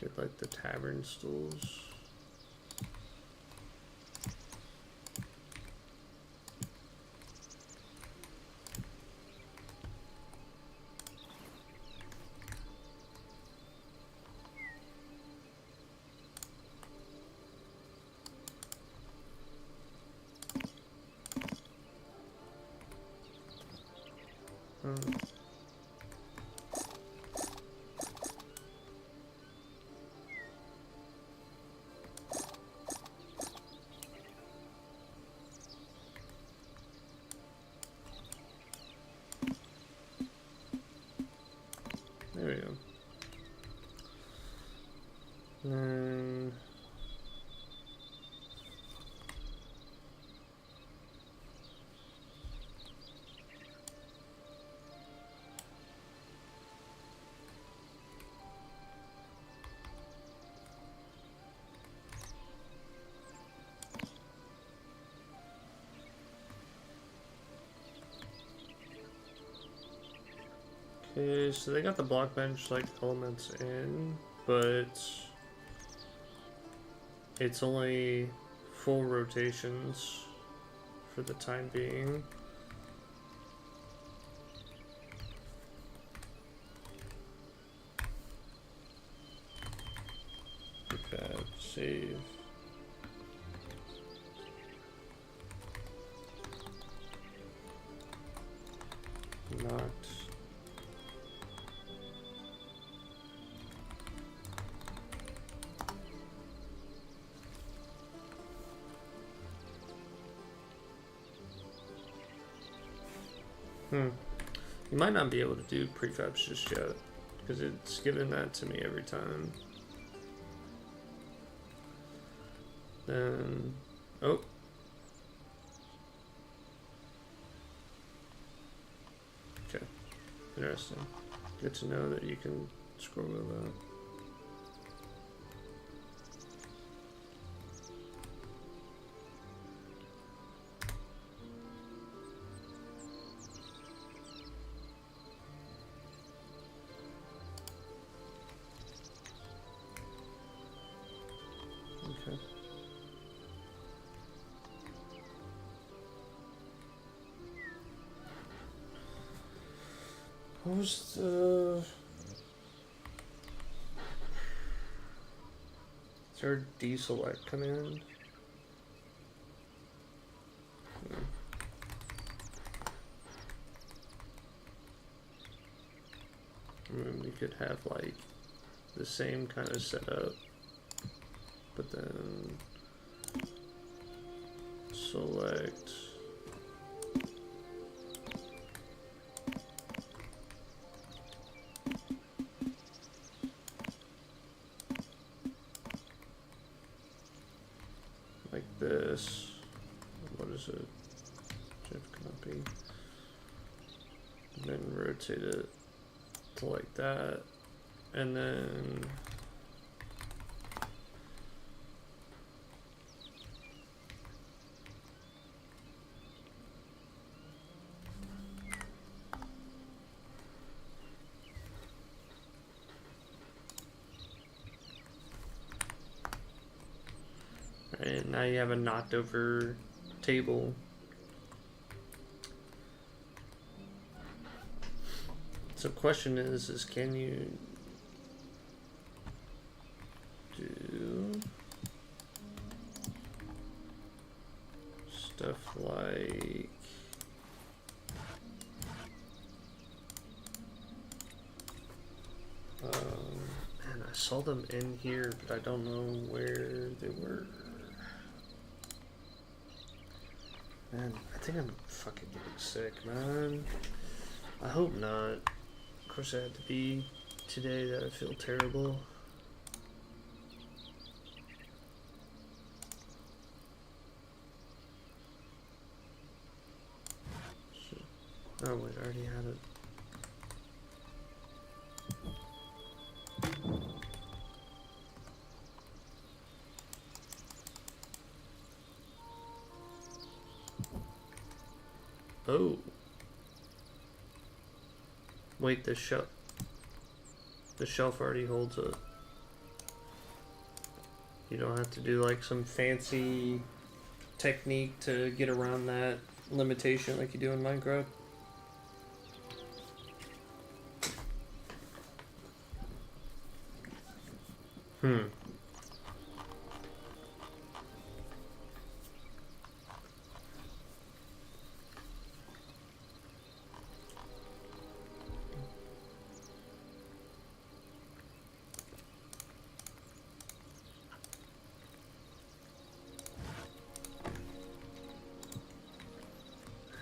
Did like the tavern stools. There we go. Okay, so they got the block bench like elements in, but it's only full rotations for the time being. Prefab, save. Not. You might not be able to do prefabs just yet, because it's given that to me every time. Then, oh. Okay, interesting. Good to know that you can scroll wheel that. What was the... Is there a deselect command? I mean, we could have like the same kind of setup, but then select like this. What is it? Shift copy. And then rotate it to like that, and then and now you have a knocked over table. So question is can you do stuff like man, I saw them in here, but I don't know where they were. Man, I think I'm fucking getting sick, man. I hope not. Of course, it had to be today that I feel terrible. Shit. Oh wait, I already had it. Oh. Wait, the shelf already holds it. You don't have to do like some fancy technique to get around that limitation like you do in Minecraft.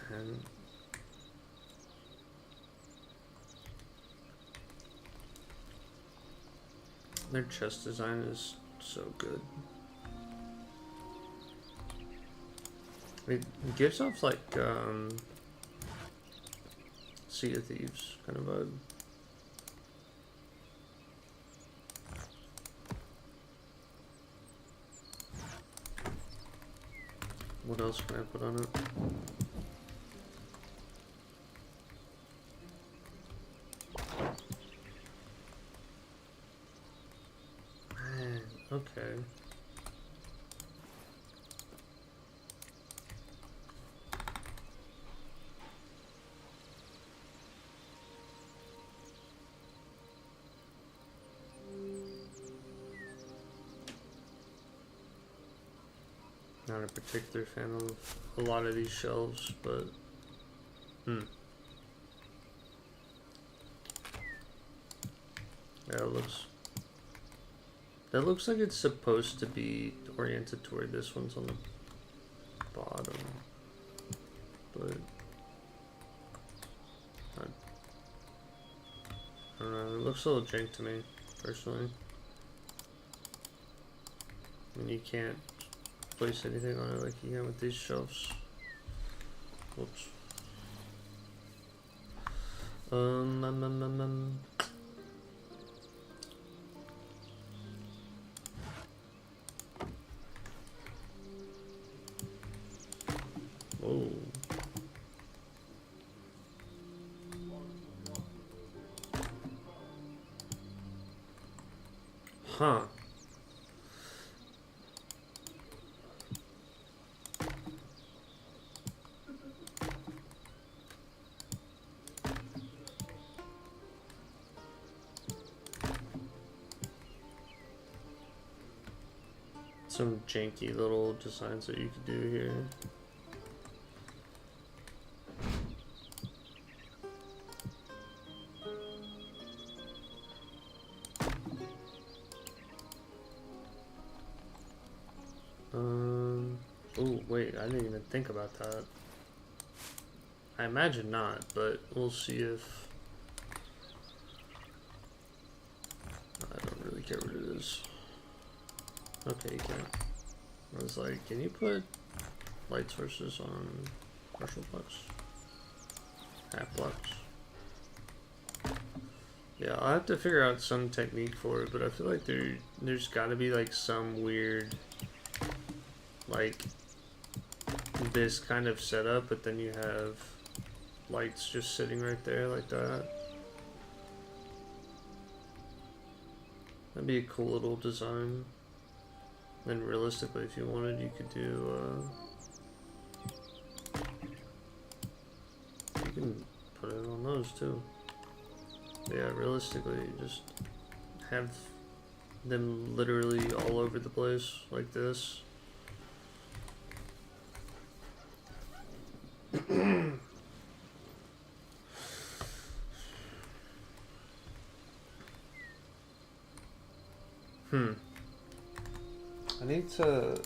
And their chest design is so good. It gives off like Sea of Thieves kind of vibe. What else can I put on it? Man, okay. Not a particular fan of a lot of these shelves, but yeah, that looks like it's supposed to be oriented toward this one's on the bottom, but I don't know, it looks a little jank to me personally. And you can't place anything on it like you can with these shelves. Whoops. Oh. Huh. some janky little designs that you could do here. Oh wait, I didn't even think about that. I imagine not, but we'll see if... I don't really care what it is. Okay, you can't. I was like, can you put light sources on partial blocks? Half blocks? Yeah, I'll have to figure out some technique for it, but I feel like there's gotta be like some weird, like, this kind of setup, but then you have lights just sitting right there like that. That'd be a cool little design. Then realistically, if you wanted, you could do, you can put it on those too. Yeah, realistically, just have them literally all over the place like this. I need to...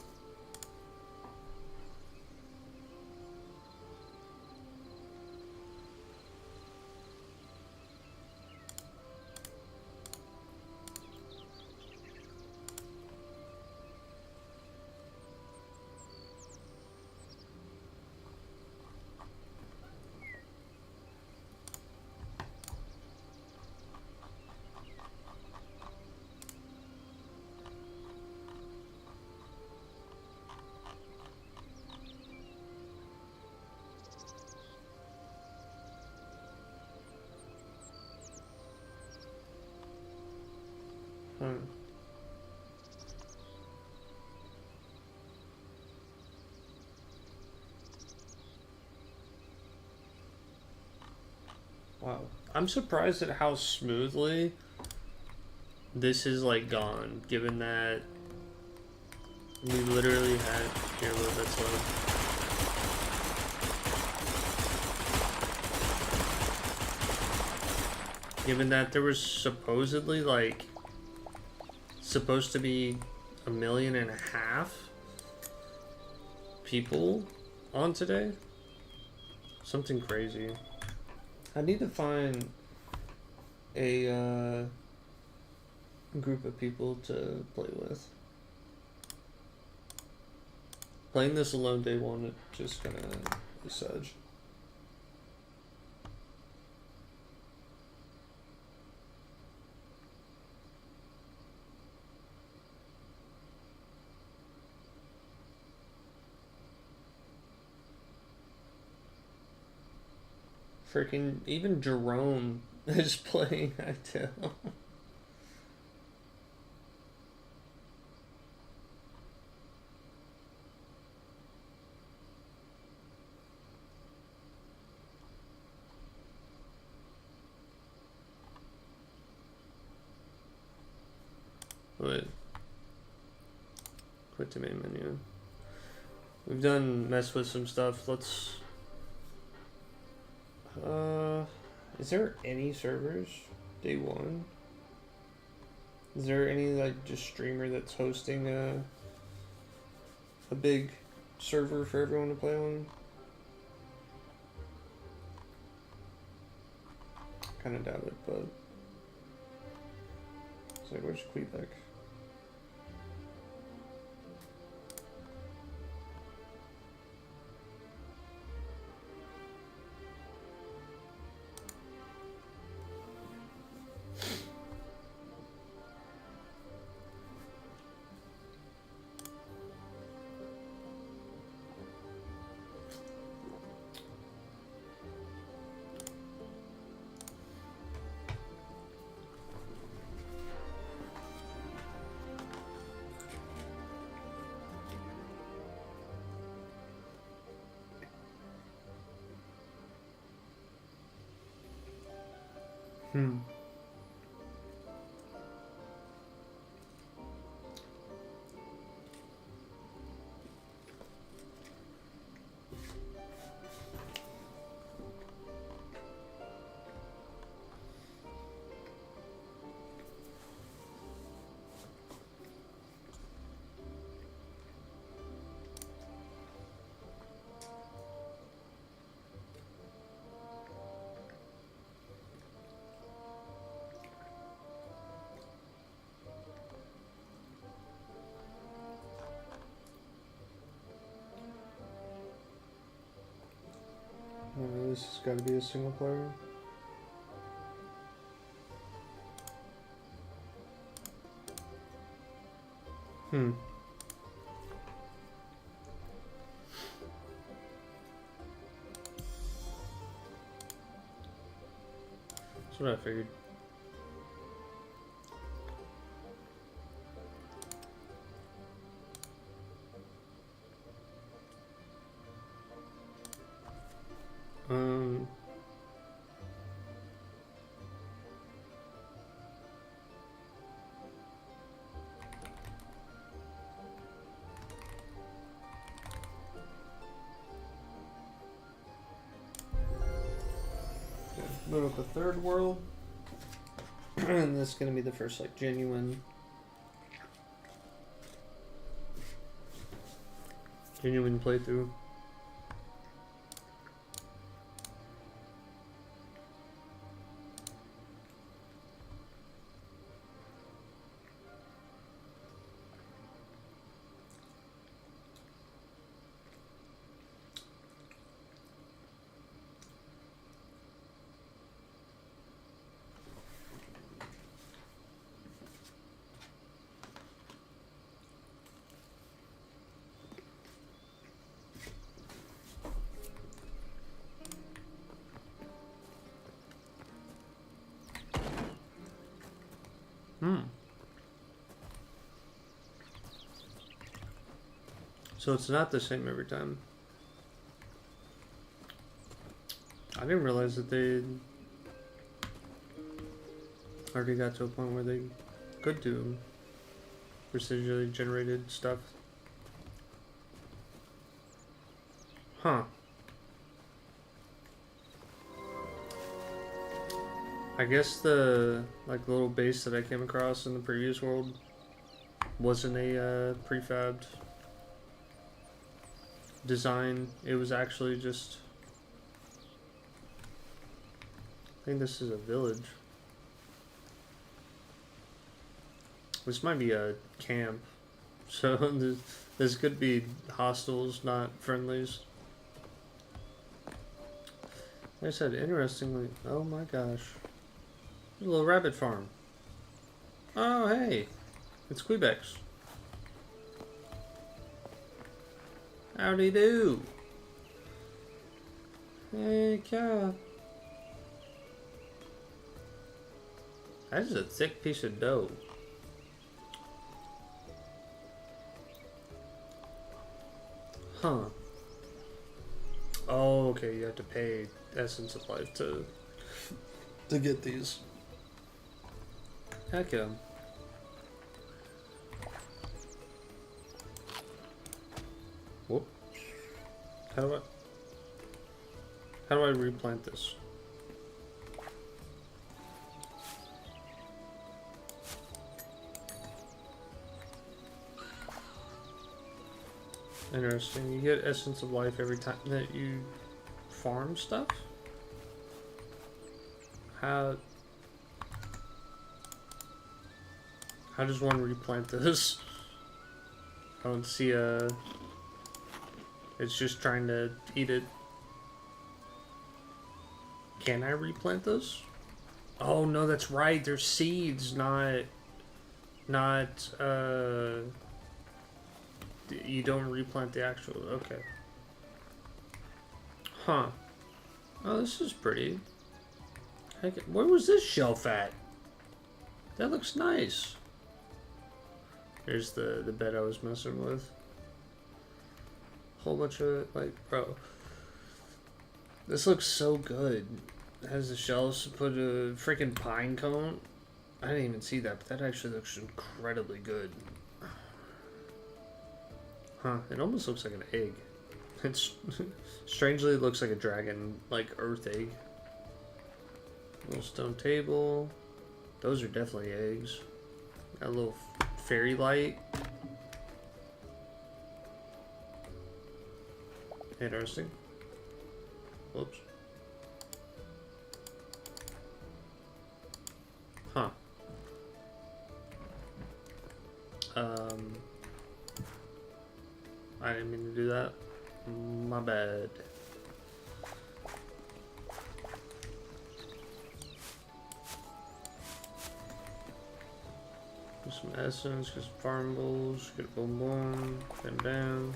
Wow. I'm surprised at how smoothly this is like gone, given that we literally had... Here, look, that's low. Given that there was supposedly like supposed to be 1.5 million people on today. Something crazy. I need to find a group of people to play with. Playing this alone day one, it's just gonna be such. Freaking even Jerome is playing Hytale. Wait. Quit to main menu. We've done mess with some stuff. Let's... is there any servers? Day one? Is there any like just streamer that's hosting a big server for everyone to play on? Kinda doubt it, but it's like, where's Quebec? gotta be a single player. Hmm. That's what I figured. Um. Load up the third world. And this is gonna be the first like genuine playthrough. So it's not the same every time. I didn't realize that they already got to a point where they could do procedurally generated stuff. Huh. I guess the little base that I came across in the previous world wasn't a prefabbed design. It was actually just, I think this is a village. This might be a camp, so this could be hostiles, not friendlies. Like I said, interestingly, oh my gosh, there's a little rabbit farm. Oh hey, it's Quebex. Howdy do. Hey cow. That is a thick piece of dough. Huh. Oh, okay, you have to pay Essence of Life to get these. Heck yeah. Whoop. How do I replant this? Interesting. You get Essence of Life every time that you farm stuff? How does one replant this? I don't see a... It's just trying to eat it. Can I replant this? Oh no, that's right. They're seeds, not you don't replant the actual, okay. Huh. Oh, this is pretty. Where was this shelf at? That looks nice. Here's the bed I was messing with. Whole bunch of, like, bro. This looks so good. It has the shelves to put a freaking pine cone. I didn't even see that, but that actually looks incredibly good. Huh, it almost looks like an egg. It's strangely it looks like a dragon, like earth egg. Little stone table. Those are definitely eggs. Got a little fairy light. Interesting. Whoops. Huh. I didn't mean to do that. My bad. Get some essence, get some farmables, get a boom boom, then down.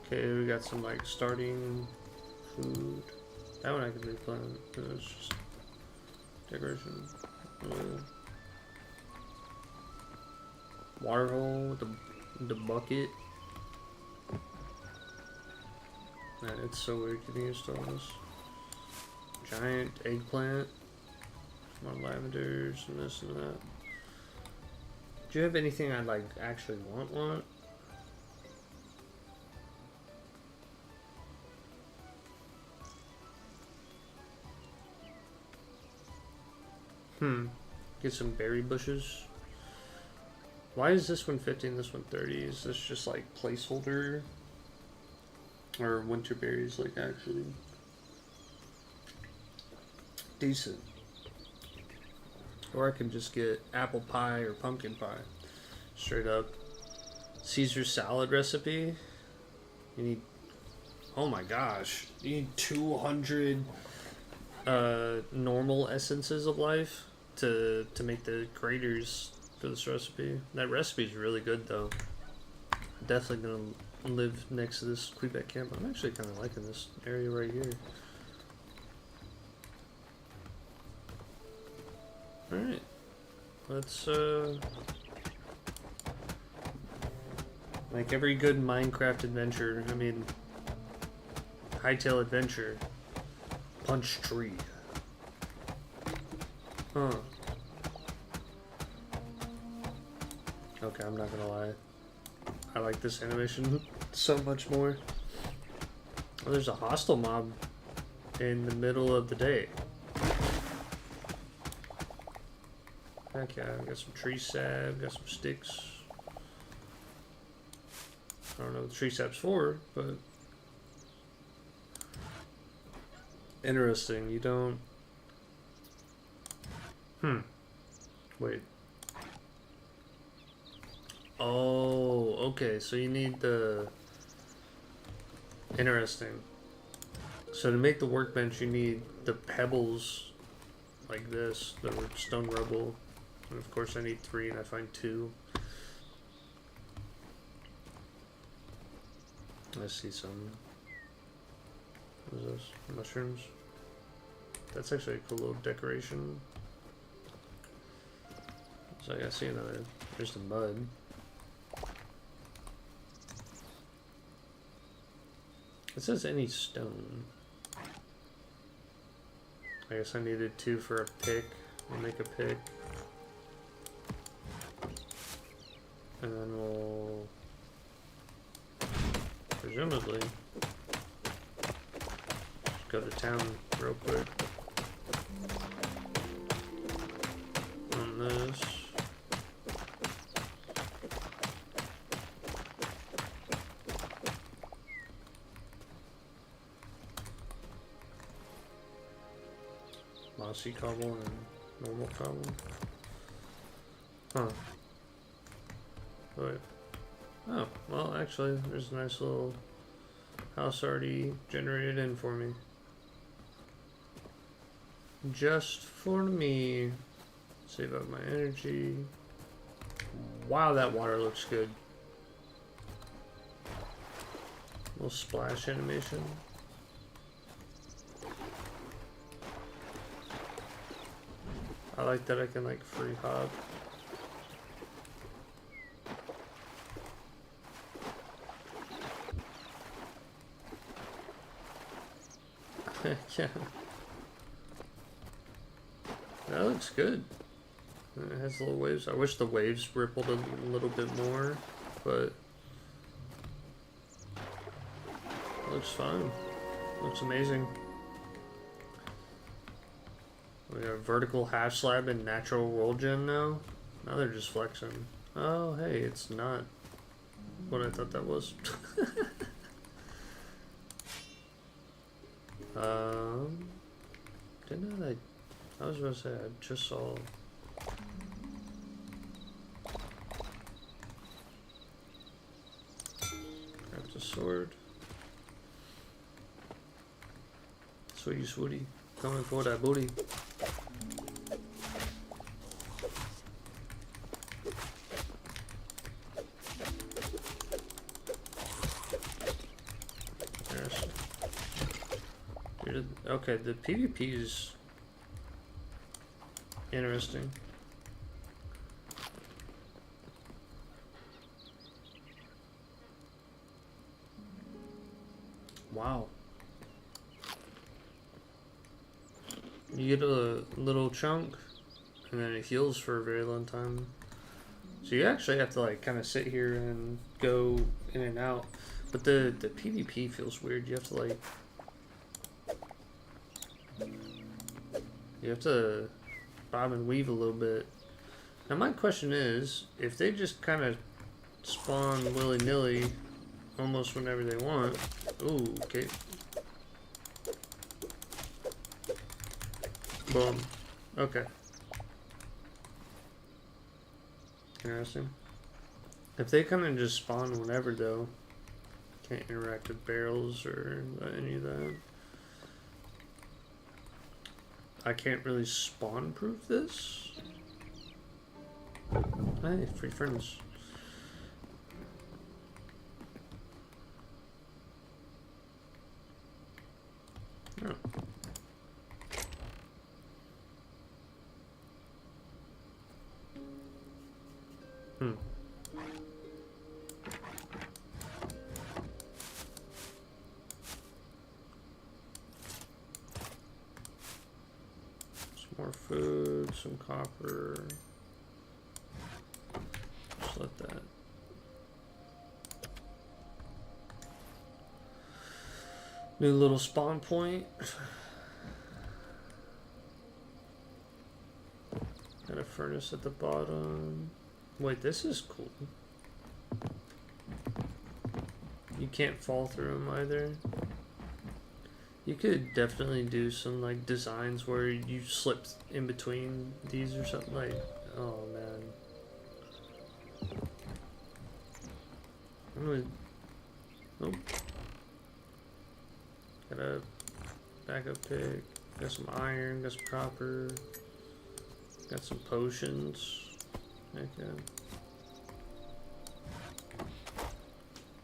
Okay, we got some like starting food. That one I can replant because it's just decoration. Water hole with the bucket. Man, it's so weird getting used to all this. Giant eggplant. More lavenders and this and that. Do you have anything I like actually want? Get some berry bushes. Why is this one 50 and this one 30? Is this just like placeholder? Or winter berries like actually decent? Or I can just get apple pie or pumpkin pie. Straight up. Caesar salad recipe. You need, oh my gosh, you need 200 normal essences of life to make the graters for this recipe. That recipe is really good though. Definitely gonna live next to this Quebec camp. I'm actually kind of liking this area right here. Alright, let's like every good Minecraft adventure, I mean Hytale adventure, punch tree. Huh. Okay, I'm not gonna lie. I like this animation so much more. Oh, there's a hostile mob in the middle of the day. Heck yeah, I got some tree sap, got some sticks. I don't know what the tree sap's for, but interesting. You don't. Wait. Oh, okay. So you need the. Interesting. So to make the workbench, you need the pebbles like this, the stone rubble. And of course, I need 3, and I find 2. I see some. What is this? Mushrooms. That's actually a cool little decoration. So I see another. There's the mud. It says any stone. I guess I needed 2 for a pick. We'll make a pick. And then we'll presumably go to town real quick on this. Mossy cobble and normal cobble. Huh. Wait. Oh, well, actually, there's a nice little house already generated in for me. Just for me. Save up my energy. Wow, that water looks good. Little splash animation. I like that I can like free hop. Yeah. That looks good. It has little waves. I wish the waves rippled a little bit more, but it looks fine. Looks amazing. We got a vertical half slab and natural roll gen now. Now they're just flexing. Oh, hey, it's not what I thought that was. Didn't I was gonna say I just saw. Grab the sword. Sweetie, sweetie, coming for that booty. Okay, the PvP is interesting. Wow. You get a little chunk, and then it heals for a very long time. So you actually have to like kind of sit here and go in and out. But the PvP feels weird. You have to like... You have to bob and weave a little bit. Now my question is, if they just kind of spawn willy-nilly almost whenever they want... Ooh, okay. Boom. Okay. Interesting. If they kind of just spawn whenever though, can't interact with barrels or any of that. I can't really spawn proof this. Hey, free friends. Oh. Some more food, some copper. Just let that. New little spawn point. Got a furnace at the bottom. Wait, this is cool. You can't fall through them either. You could definitely do some like designs where you slip in between these or something like. Oh man. I'm gonna. Nope. Got a backup pick. Got some iron. Got some copper. Got some potions. Okay.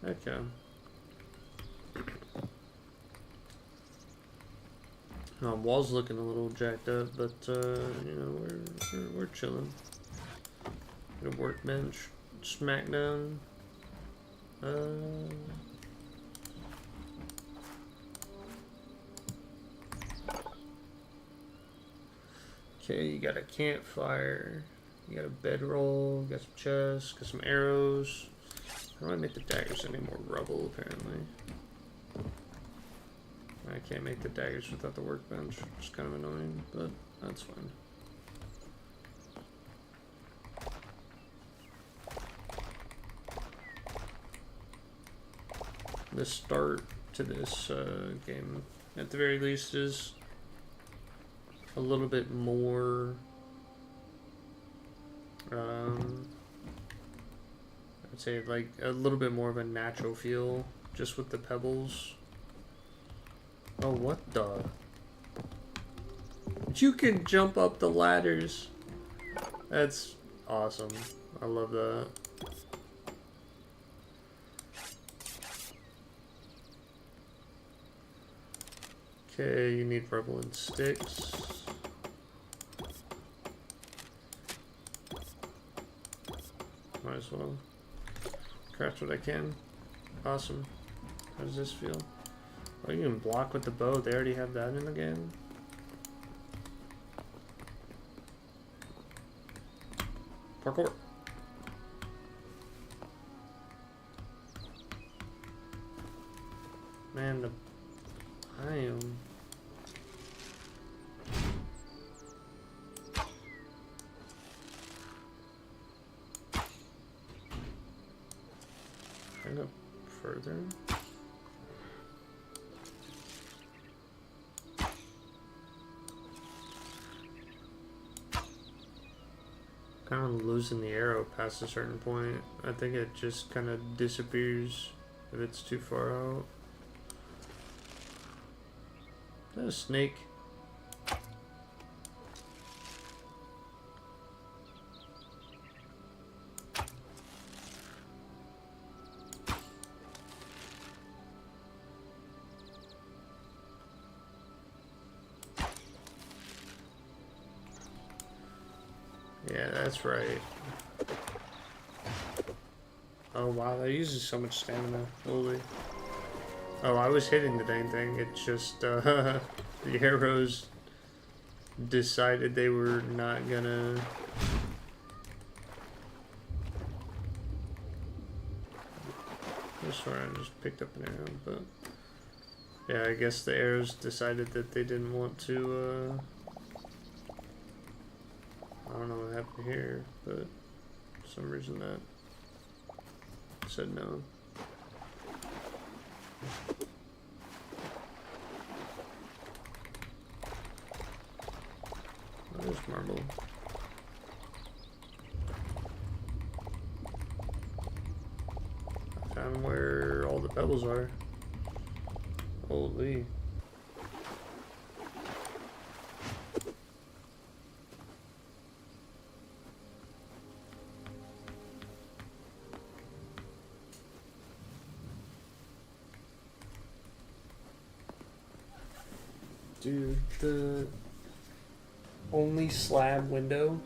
Okay. Wall's looking a little jacked up, but you know we're chilling. Got a workbench, smackdown. Okay, you got a campfire. You got a bedroll. Got some chests. Got some arrows. How do I make the daggers any more rubble? Apparently. I can't make the daggers without the workbench, which is kind of annoying, but that's fine. The start to this game, at the very least, is a little bit more I'd say like a little bit more of a natural feel just with the pebbles. Oh, what the? You can jump up the ladders. That's awesome. I love that. Okay, you need rubble and sticks. Might as well craft what I can. Awesome. How does this feel? Oh, you can block with the bow. They already have that in the game. Parkour. Man, the biome. Can I go further? Kind of losing the arrow past a certain point. I think it just kind of disappears if it's too far out. Is that a snake? Yeah, that's right. Oh wow, that uses so much stamina. Holy. Oh, I was hitting the dang thing. It's just, the arrows decided they were not gonna... I swear I just picked up an arrow, but... Yeah, I guess the arrows decided that they didn't want to, I don't know what happened here, but for some reason that said no. Oh, there's marble. I found where all the pebbles are. Holy. Dude, the only slab window.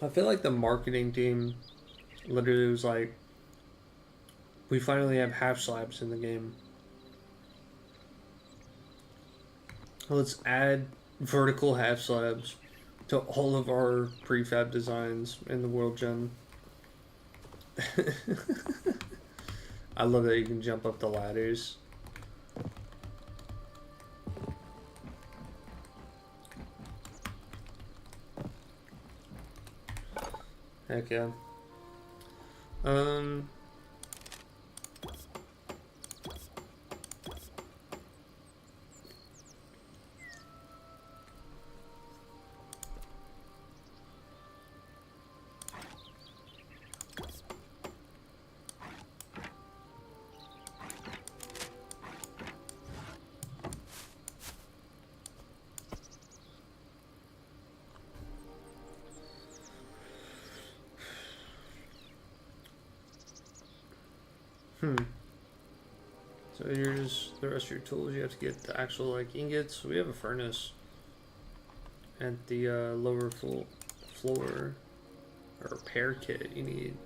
I feel like the marketing team literally was like, we finally have half slabs in the game. Let's add vertical half slabs to all of our prefab designs in the world gen. I love that you can jump up the ladders. Heck yeah. So here's the rest of your tools. You have to get the actual like ingots. We have a furnace at the lower floor. A repair kit. You need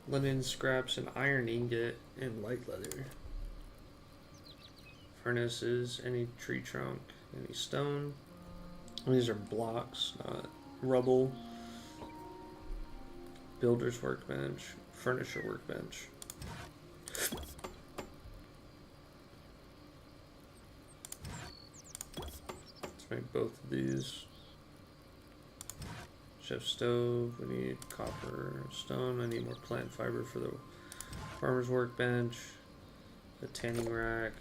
linen scraps, an iron ingot, and light leather. Furnaces, any tree trunk, any stone. These are blocks, not rubble. Builder's workbench, furniture workbench. Let's make both of these. Chef stove, we need copper, stone, I need more plant fiber for the farmer's workbench, the tanning rack.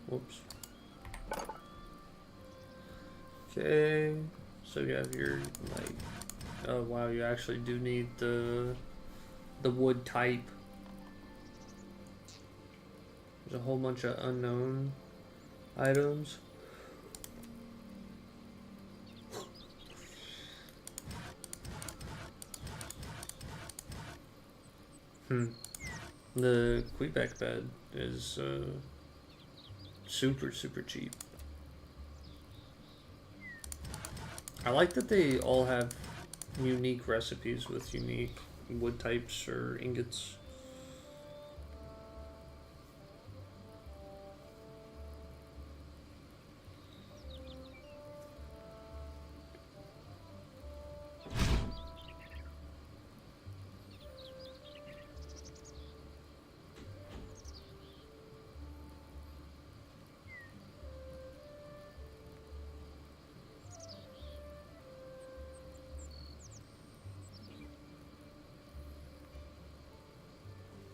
Whoops. Okay, so you have your, like, oh wow, you actually do need the wood type. There's a whole bunch of unknown items. The Quebec bed is super cheap. I like that they all have unique recipes with unique wood types or ingots.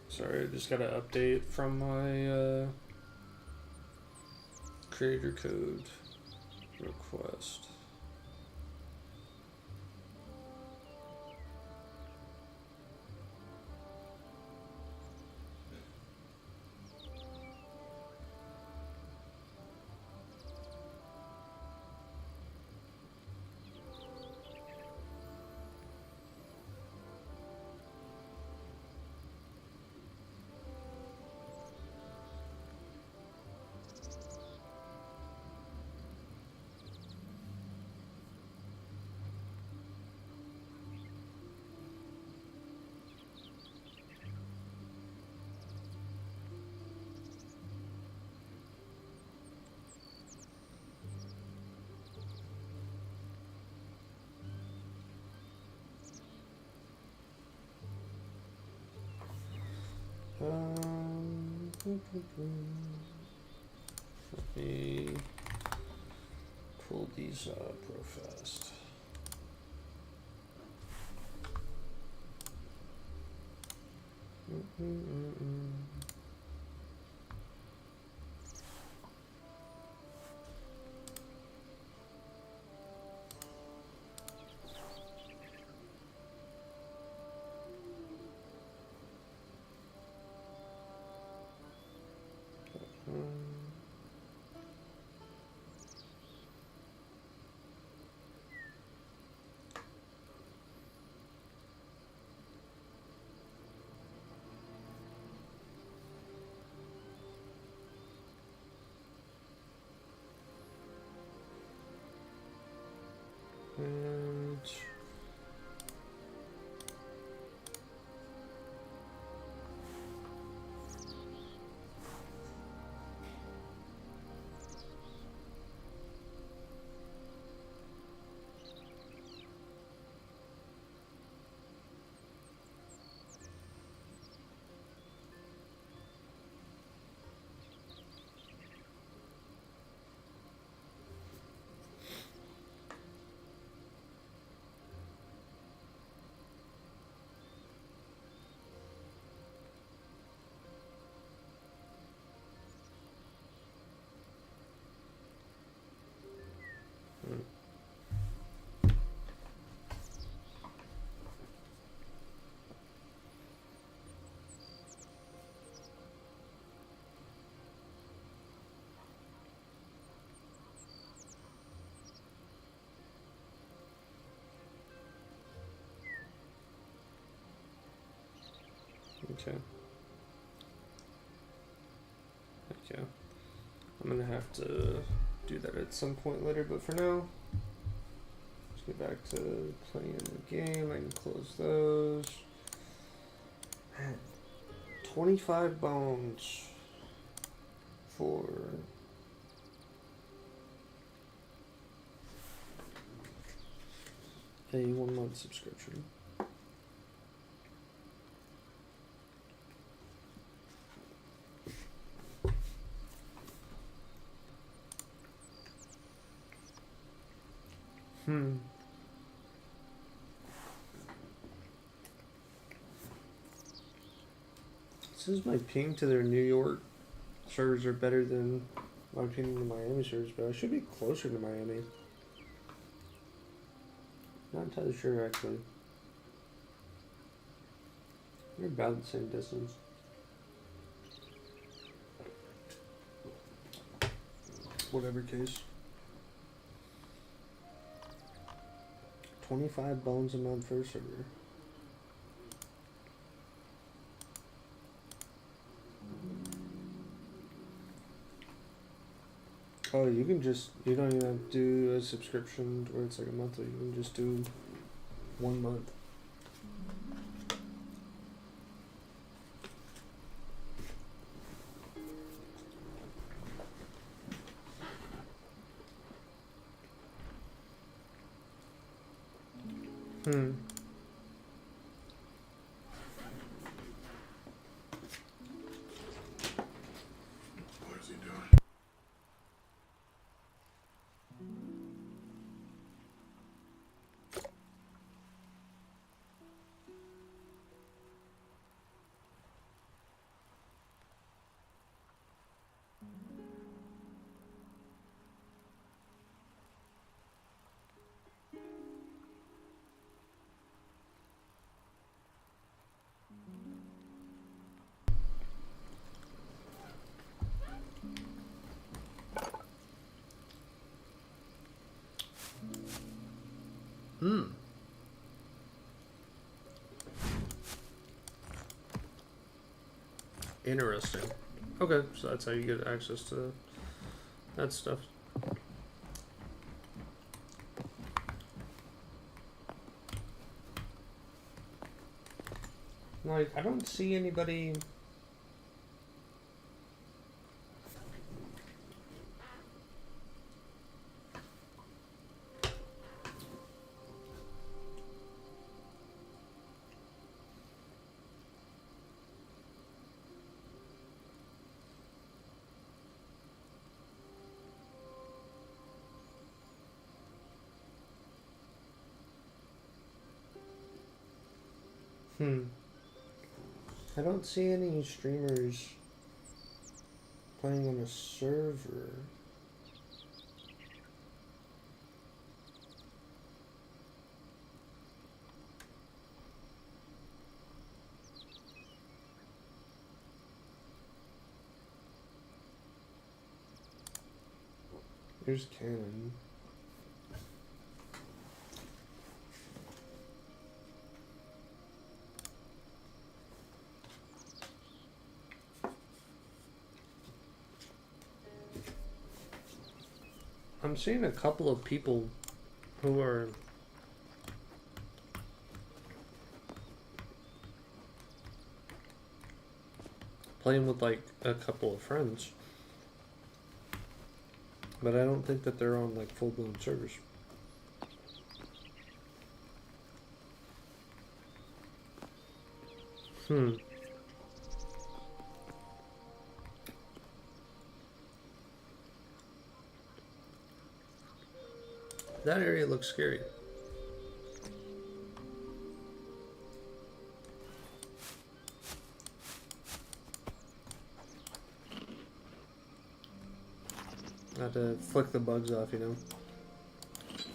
Sorry, I just got an update from my creator code request. Let me pull these up real fast. And okay. Okay. I'm gonna have to do that at some point later, but for now, let's get back to playing the game. I can close those. Man, 25 bones for a 1-month subscription. Says my ping to their New York servers are better than my ping to the Miami servers, but I should be closer to Miami. Not entirely sure actually. They're about the same distance. Whatever case. 25 bones a month for a server. Oh, you can just, you don't even have to do a subscription where it's like a monthly, you can just do 1 month. What is he doing? Interesting. Okay, so that's how you get access to that stuff. Like, I don't see anybody. I don't see any streamers playing on a server. Here's Canon. I'm seeing a couple of people who are playing with like a couple of friends, but I don't think that they're on like full-blown servers. That area looks scary. I had to flick the bugs off, you know.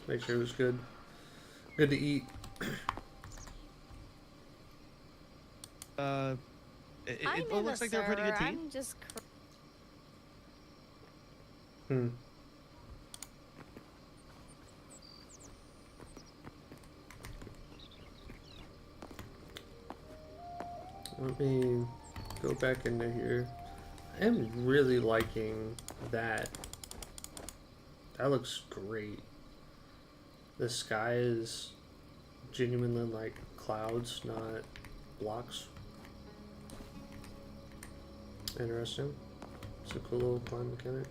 Make sure it was good. Good to eat. It looks like they're a pretty good team. I'm just Let me go back into here. I am really liking that. That looks great. The sky is genuinely like clouds, not blocks. Interesting. It's a cool little climb mechanic.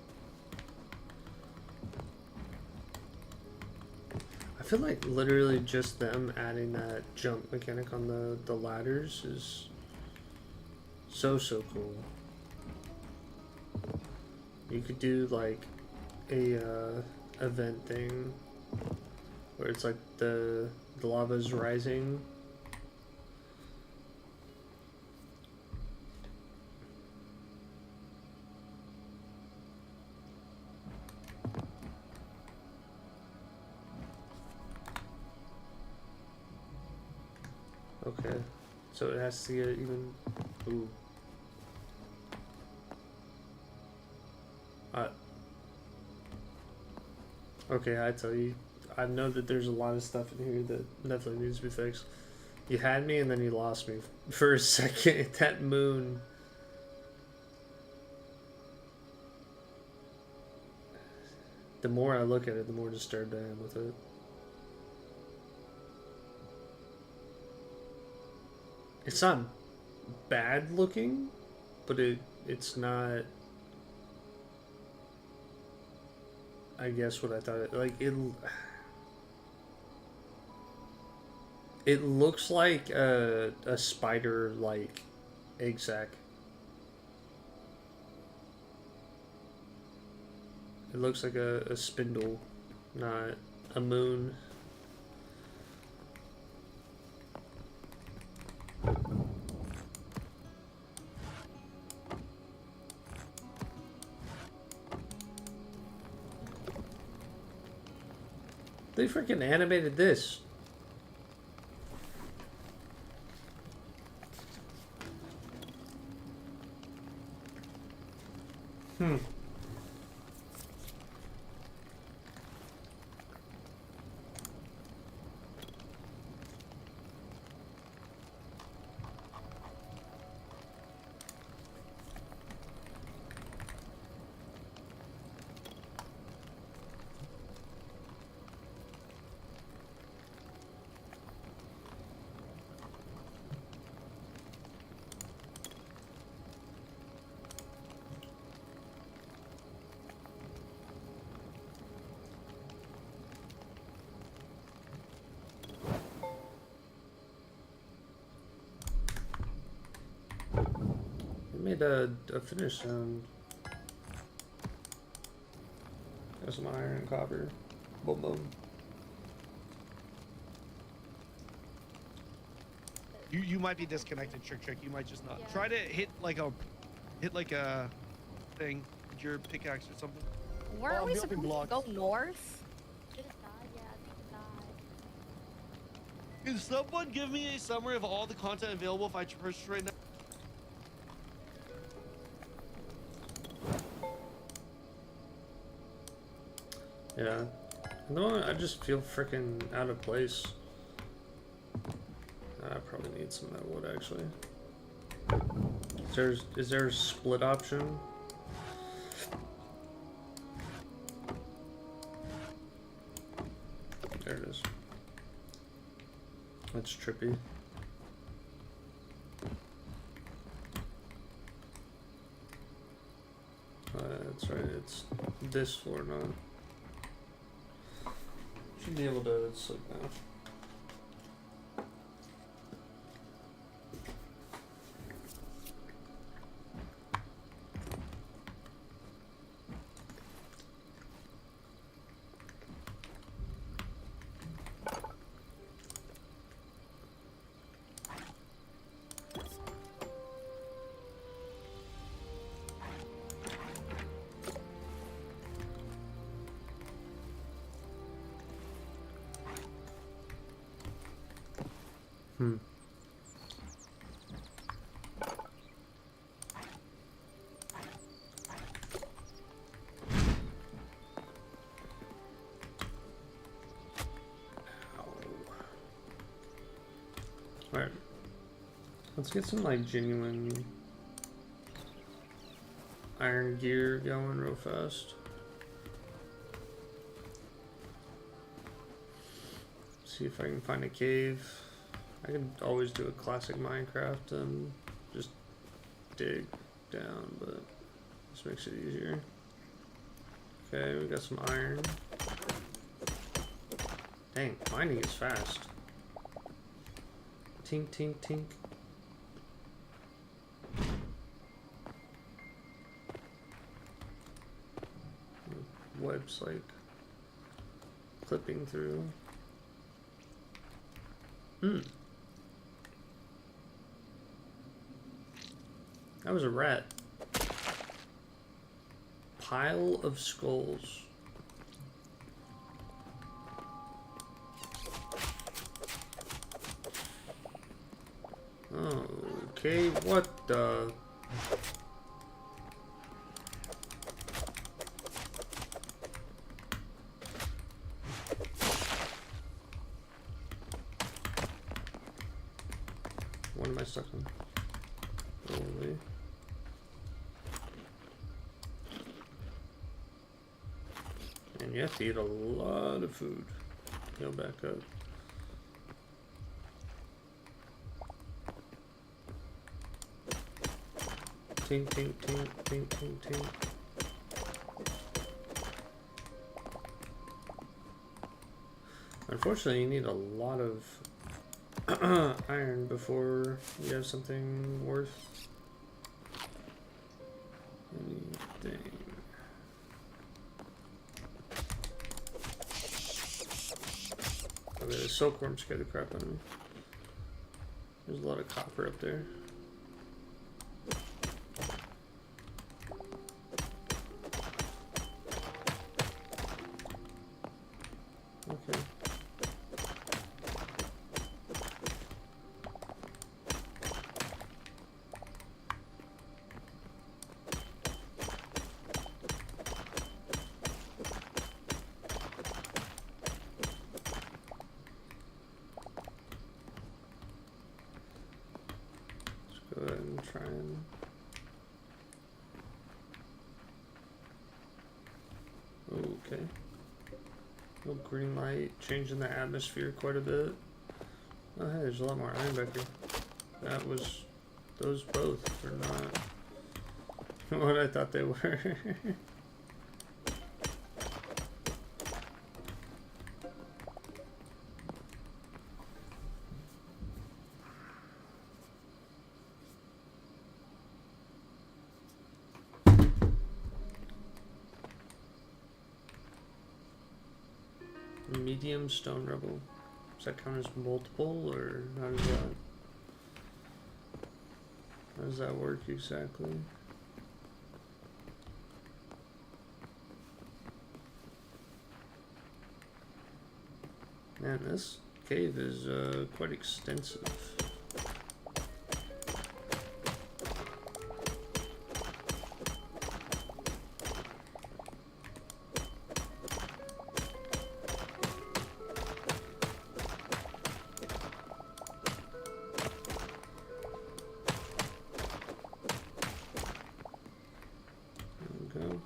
I feel like literally just them adding that jump mechanic on the ladders is so cool. You could do like a event thing where it's like the lava's rising. Okay, so it has to get even. Ooh. Okay, I tell you, I know that there's a lot of stuff in here that definitely needs to be fixed. You had me and then you lost me for a second. That moon. The more I look at it, the more disturbed I am with it. It's not bad looking, but it's not, I guess, what I thought. It looks like a spider, like egg sac. It looks like a spindle, not a moon. They freaking animated this. Made a finish sound. Got some iron and copper. Boom boom. You might be disconnected, Trick. You might just not. Yeah. Try to hit like a thing with your pickaxe or something. Weren't we supposed to go north? Did it die? Yeah, I think it died. Can someone give me a summary of all the content available if I purchase right now? Yeah. At the moment, I just feel freaking out of place. I probably need some of that wood, actually. Is there a split option? There it is. That's trippy. That's right, it's this floor now. Should be able to sleep now. Alright. Let's get some like genuine iron gear going real fast. See if I can find a cave. I can always do a classic Minecraft and just dig down, but this makes it easier. Okay, we got some iron. Dang, mining is fast. Tink, tink, tink. Web's like clipping through. That was a rat. Pile of skulls. Okay, what the? What am I stuck on? Holy. And you have to eat a lot of food. Go back up. Tink, tink, tink, tink, tink, tink. Unfortunately, you need a lot of iron before you have something worth anything. Okay, the silkworm scared the crap out of me. There's a lot of copper up there. Okay. Let's go ahead and try and okay. Little green light, changing the atmosphere quite a bit. Oh hey, there's a lot more iron back here. That was, those both are not what I thought they were. Medium stone rubble. Does that count as multiple, or how does that? How does that work exactly? Man, this cave is quite extensive. There we go.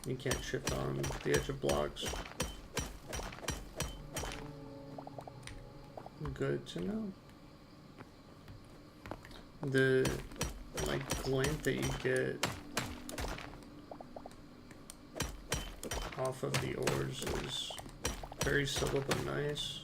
You can't shift on the edge of blocks. Good to know. The glint that you get off of the ores is very subtle but nice.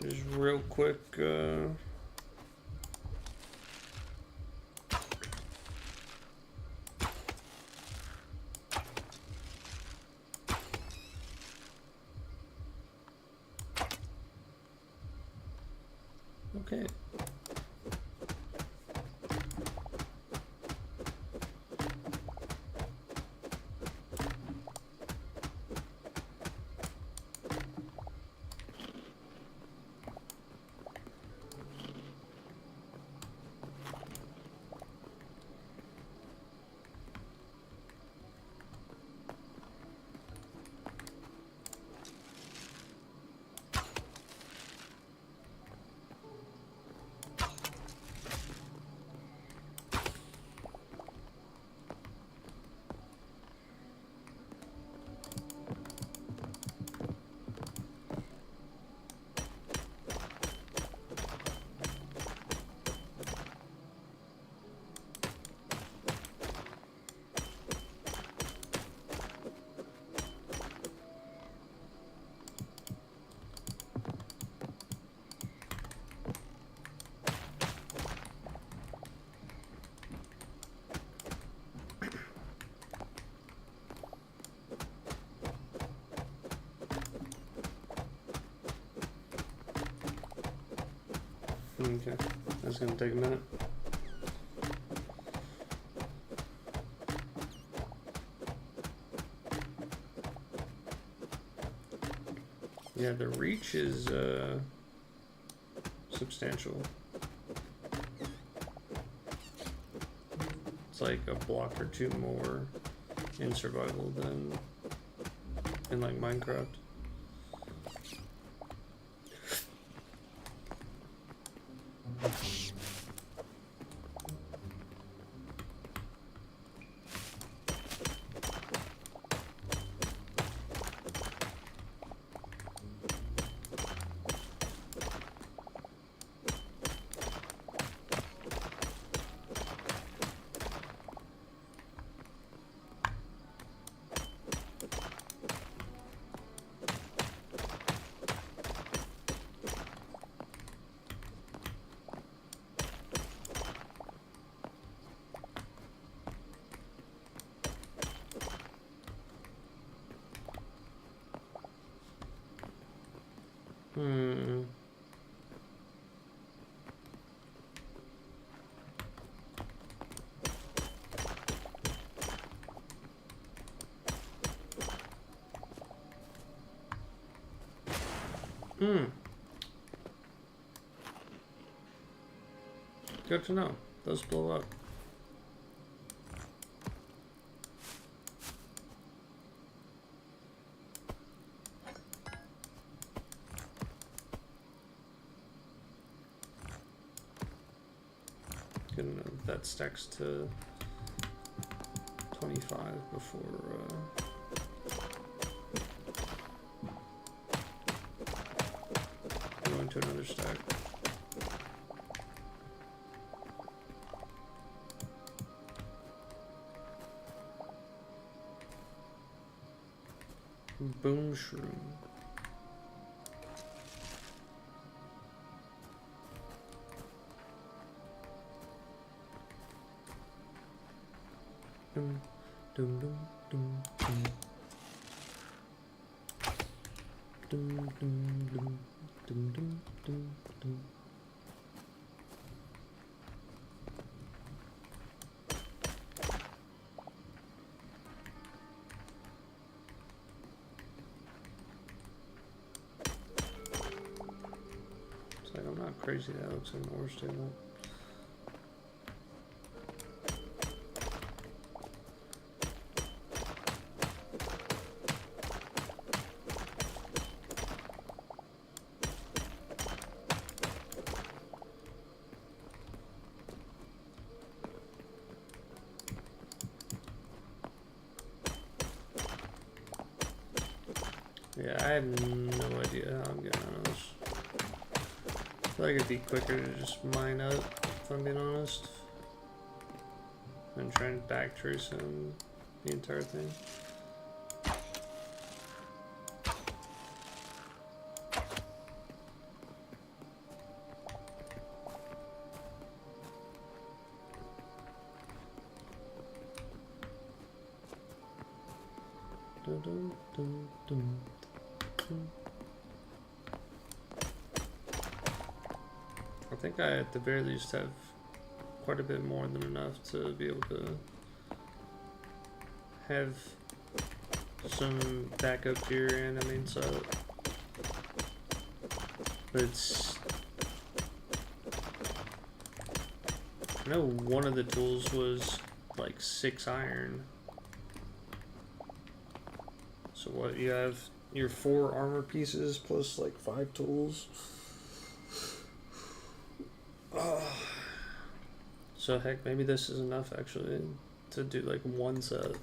Just real quick, okay. Okay, that's gonna take a minute. Yeah, the reach is substantial. It's like a block or two more in survival than in like Minecraft. Hmm. Good to know. Those blow up. Good to know that stacks to 25 before going to another stack. Boom shroom. Dum dum dum dum dum. Dum dum dum dum dum dum dum. It's like I'm not crazy that looks like an ore stable. Yeah, I have no idea how I'm getting on this. I feel like it'd be quicker to just mine up, if I'm being honest, than trying to backtrace the entire thing. Dun, dun, dun, dun. I think I at the very least have quite a bit more than enough to be able to have some backup gear and a main set. But it's, I know one of the tools was like 6 iron. So what, you have your 4 armor pieces plus like 5 tools. So heck, maybe this is enough actually to do like 1 set.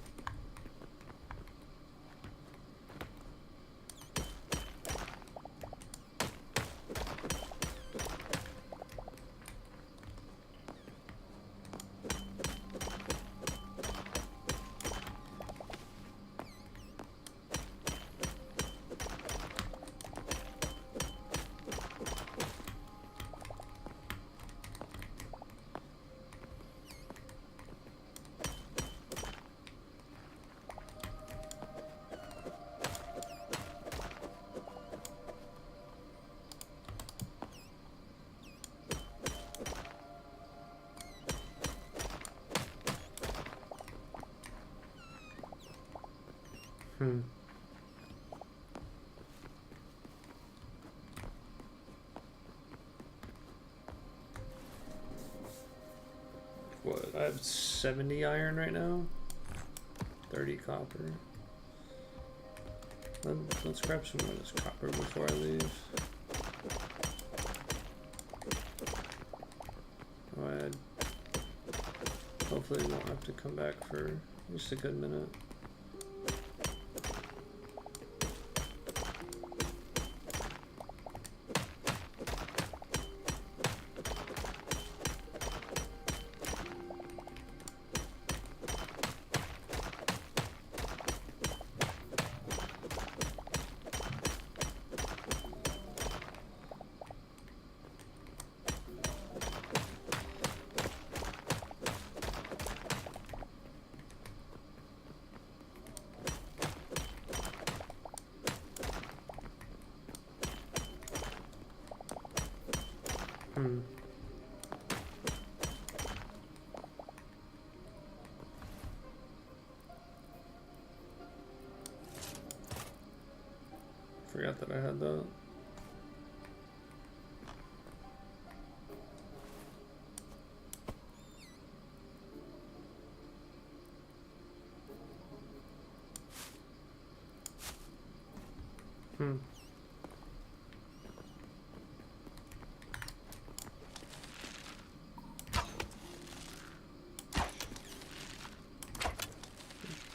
What, I have 70 iron right now? 30 copper. Let's grab some of this copper before I leave. Alright. Hopefully we won't have to come back for just a good minute. Forgot that I had that. Hmm.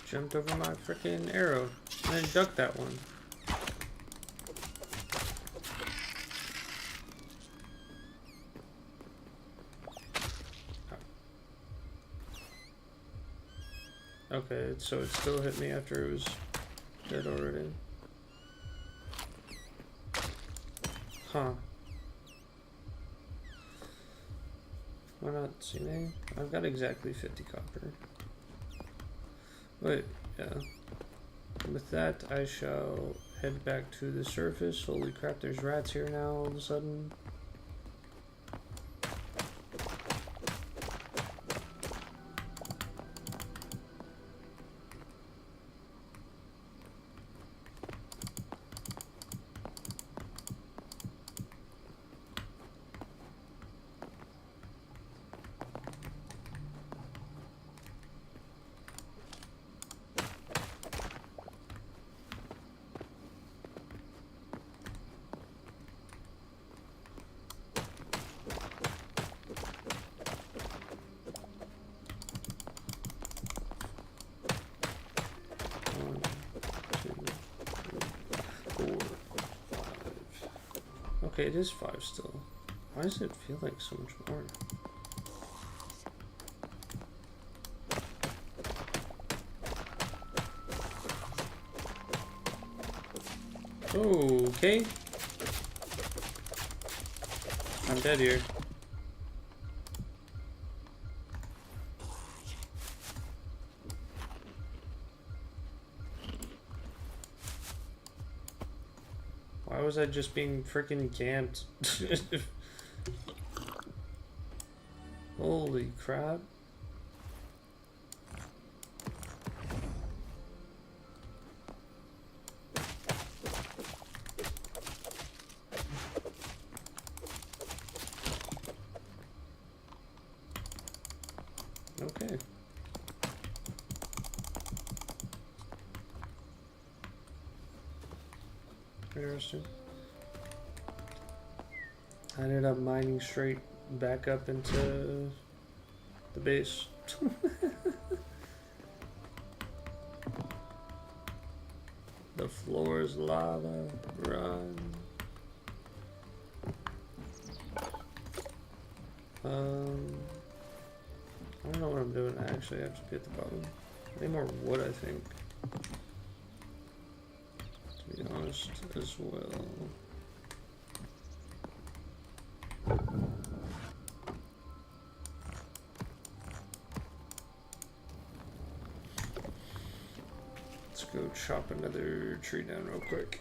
Jumped over my freaking arrow and then ducked that one. Okay, so it still hit me after it was dead already. Huh. Why not see me? I've got exactly 50 copper. Wait, yeah. With that, I shall head back to the surface. Holy crap, there's rats here now all of a sudden. Okay, it is 5 still. Why does it feel like so much more? Okay. I'm dead here. Why was I just being freaking camped? Holy crap. Okay. Interesting. I ended up mining straight back up into the base. The floor is lava. Run. I don't know what I'm doing. I actually have to be at the bottom. I need more wood, I think. To be honest, as well. Let's go chop another tree down real quick.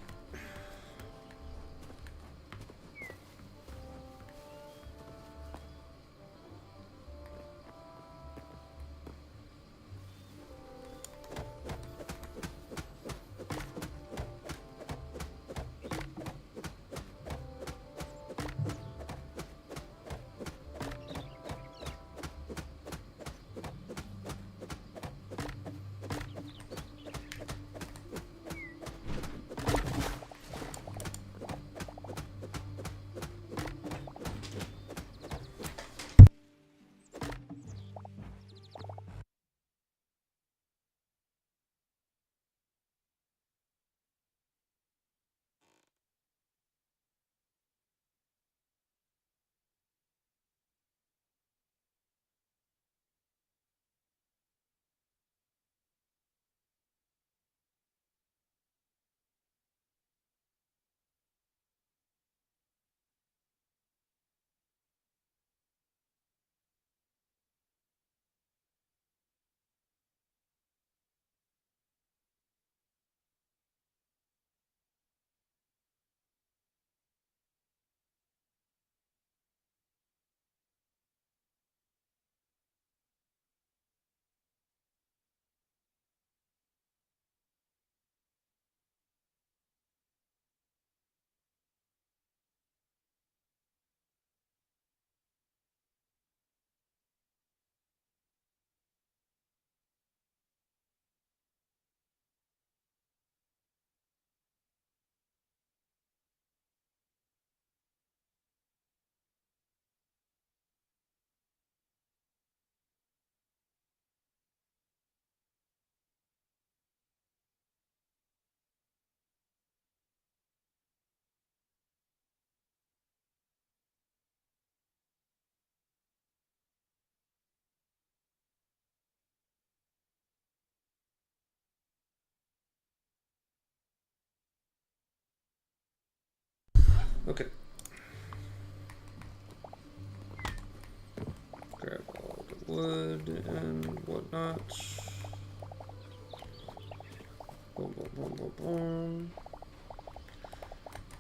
Okay. Grab all the wood and whatnot. Boom, boom, boom, boom, boom.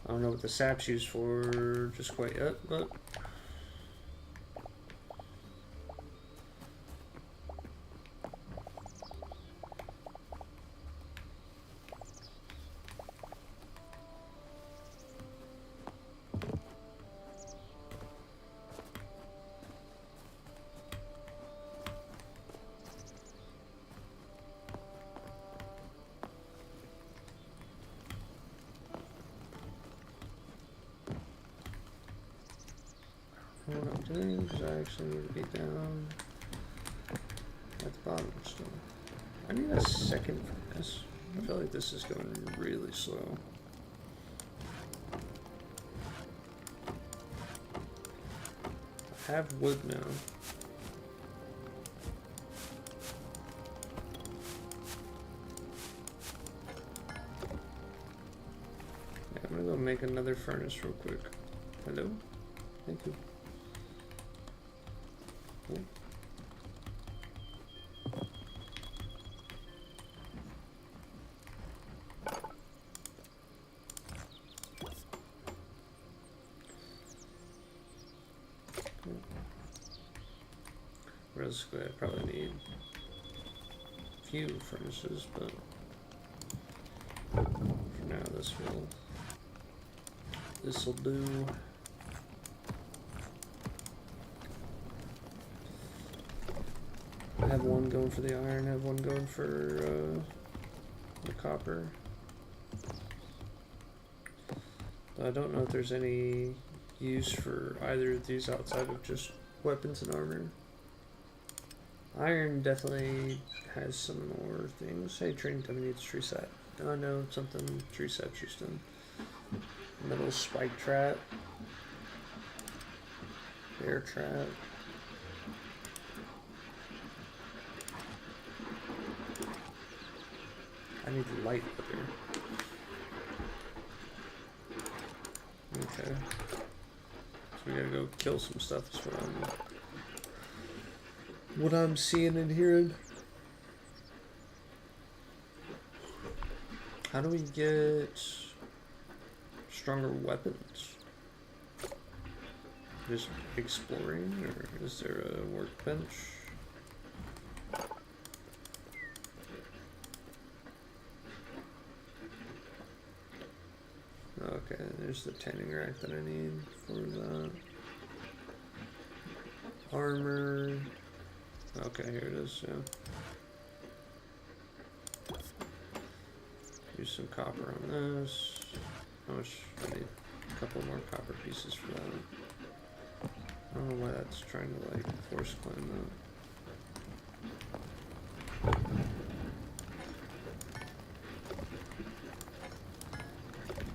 I don't know what the sap's used for just quite yet, but what I'm doing because I actually need to be down at the bottom still. I need a second furnace. I feel like this is going really slow. I have wood now. Yeah, I'm gonna go make another furnace real quick. Hello? Thank you. Cool. Realistically, I probably need a few furnaces, but for now this'll do. I have one going for the iron, I have one going for the copper. Though I don't know if there's any use for either of these outside of just weapons and armor. Iron definitely has some more things. Hey, train dummy needs tree sap. Oh no, something tree sap's just in. Metal spike trap. Bear trap. I need the light up here. Okay. So we gotta go kill some stuff is what I'm seeing and hearing. How do we get stronger weapons? Just exploring, or is there a workbench? Okay, there's the tanning rack that I need for that. Armor. Okay, here it is, yeah. Use some copper on this. How much? I need a couple more copper pieces for that. I don't know why that's trying to like force climb that.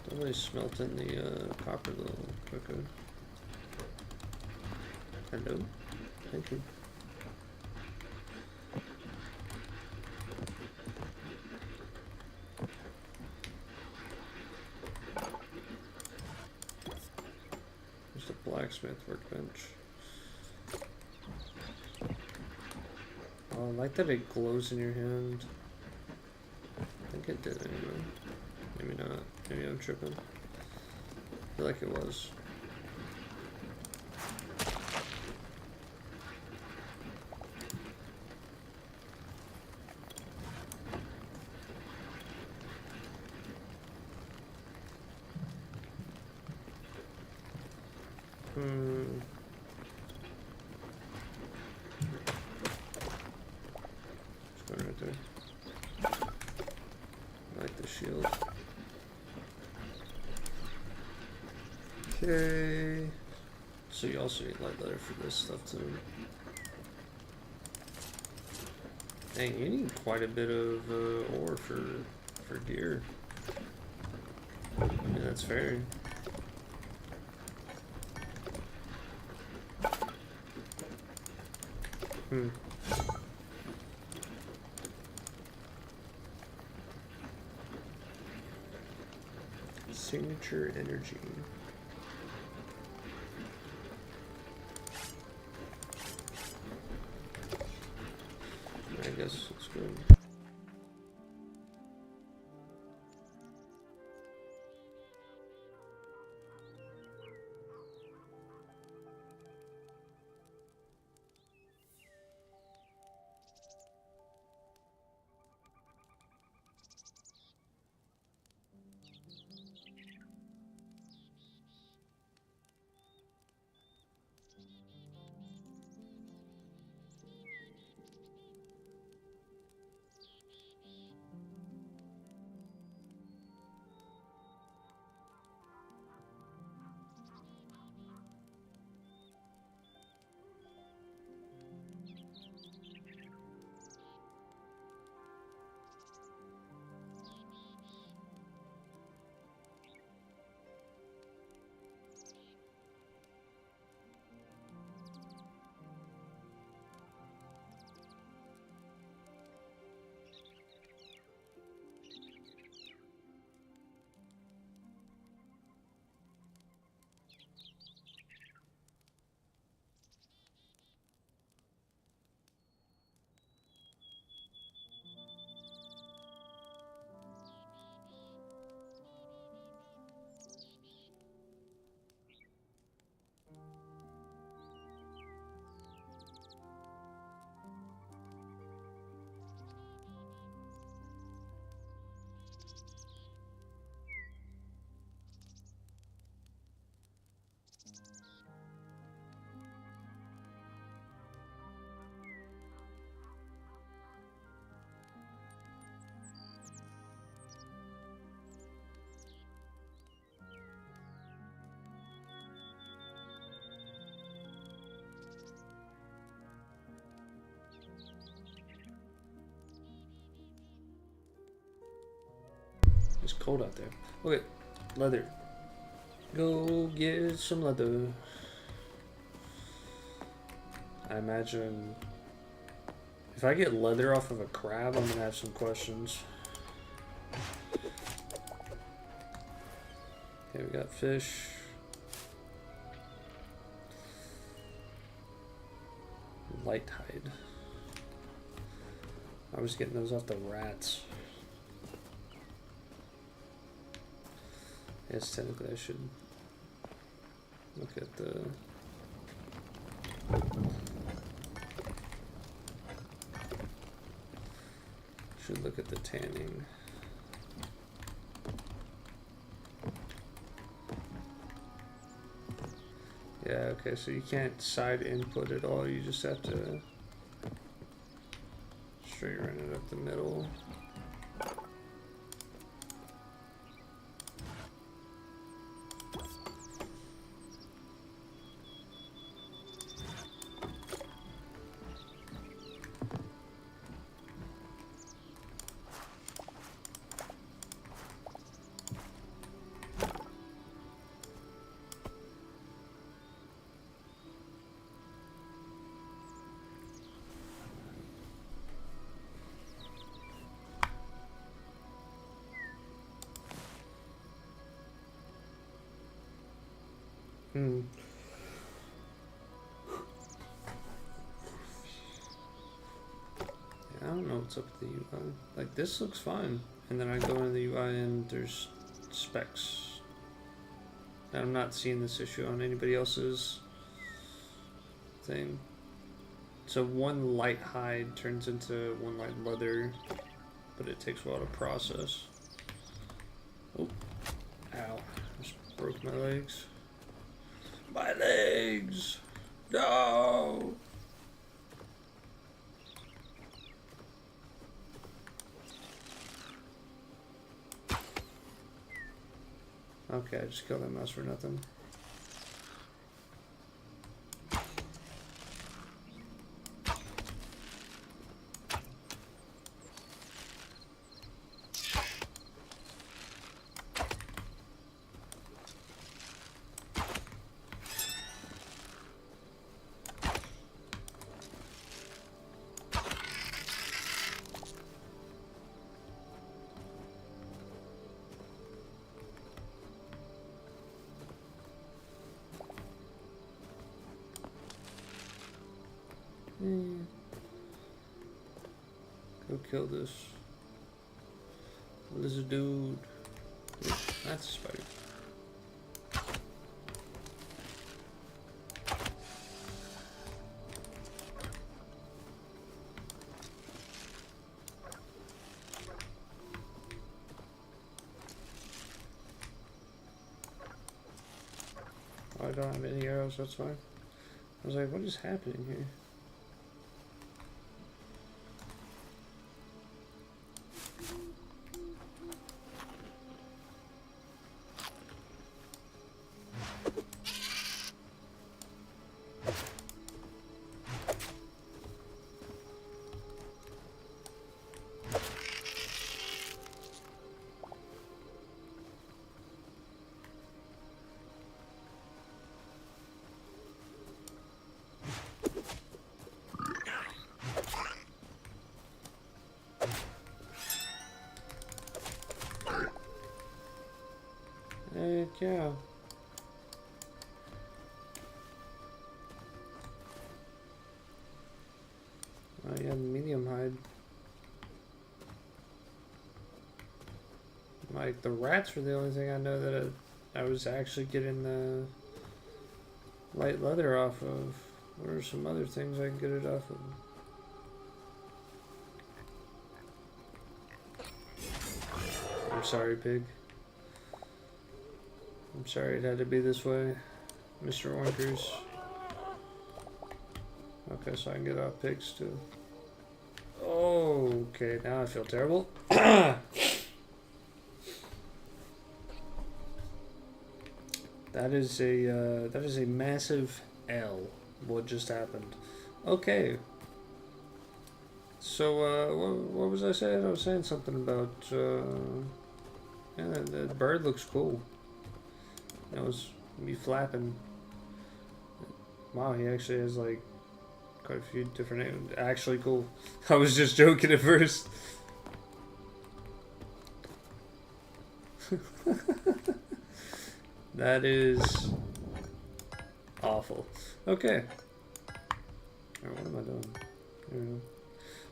Don't really smelt in the copper a little quicker. Hello? Thank you. Blacksmith workbench. Oh, I like that it glows in your hand. I think it did anyway. Maybe not. Maybe I'm tripping. I feel like it was. It's going right there. I like the shield. Okay. So you also need light leather for this stuff too. Dang, you need quite a bit of ore for gear. I mean, that's fair. Signature energy. It's cold out there. Okay, leather. Go get some leather. I imagine if I get leather off of a crab, I'm gonna have some questions. Okay, we got fish. Light hide. I was getting those off the rats. Yes, technically I should look at the... Should look at the tanning. Yeah, okay, so you can't side input at all, you just have to straight run it up the middle. Yeah, I don't know what's up with the UI. Like, this looks fine. And then I go into the UI and there's specs. And I'm not seeing this issue on anybody else's thing. So one light hide turns into one light leather, but it takes a while to process. Oh, ow, just broke my legs. My legs! No! Okay, I just killed that mouse for nothing. Go kill this lizard dude. That's a spider. Oh, I don't have any arrows, that's fine. I was like, what is happening here? Heck yeah. Oh yeah, medium hide. Like, the rats were the only thing I know that I was actually getting the light leather off of. What are some other things I can get it off of? I'm sorry, pig. I'm sorry it had to be this way, Mr. Lurkers. Okay, so I can get off pigs too. Oh, okay, now I feel terrible. That is a massive L. What just happened? Okay. So what was I saying? I was saying something about Yeah, the bird looks cool. That was me flapping. Wow, he actually has like quite a few different names. Actually cool. I was just joking at first. That is awful. Okay. Alright, what am I doing? There we go.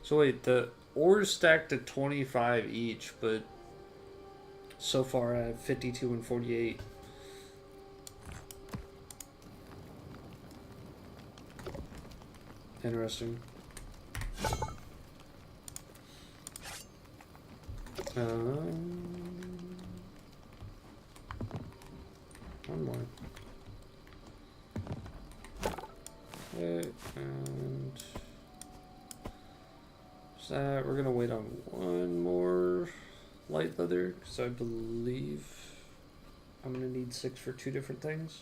So wait, the ores stacked to 25 each, but so far I have 52 and 48. Interesting. One more. Okay, and that we're gonna wait on one more light leather because I believe I'm gonna need 6 for 2 different things.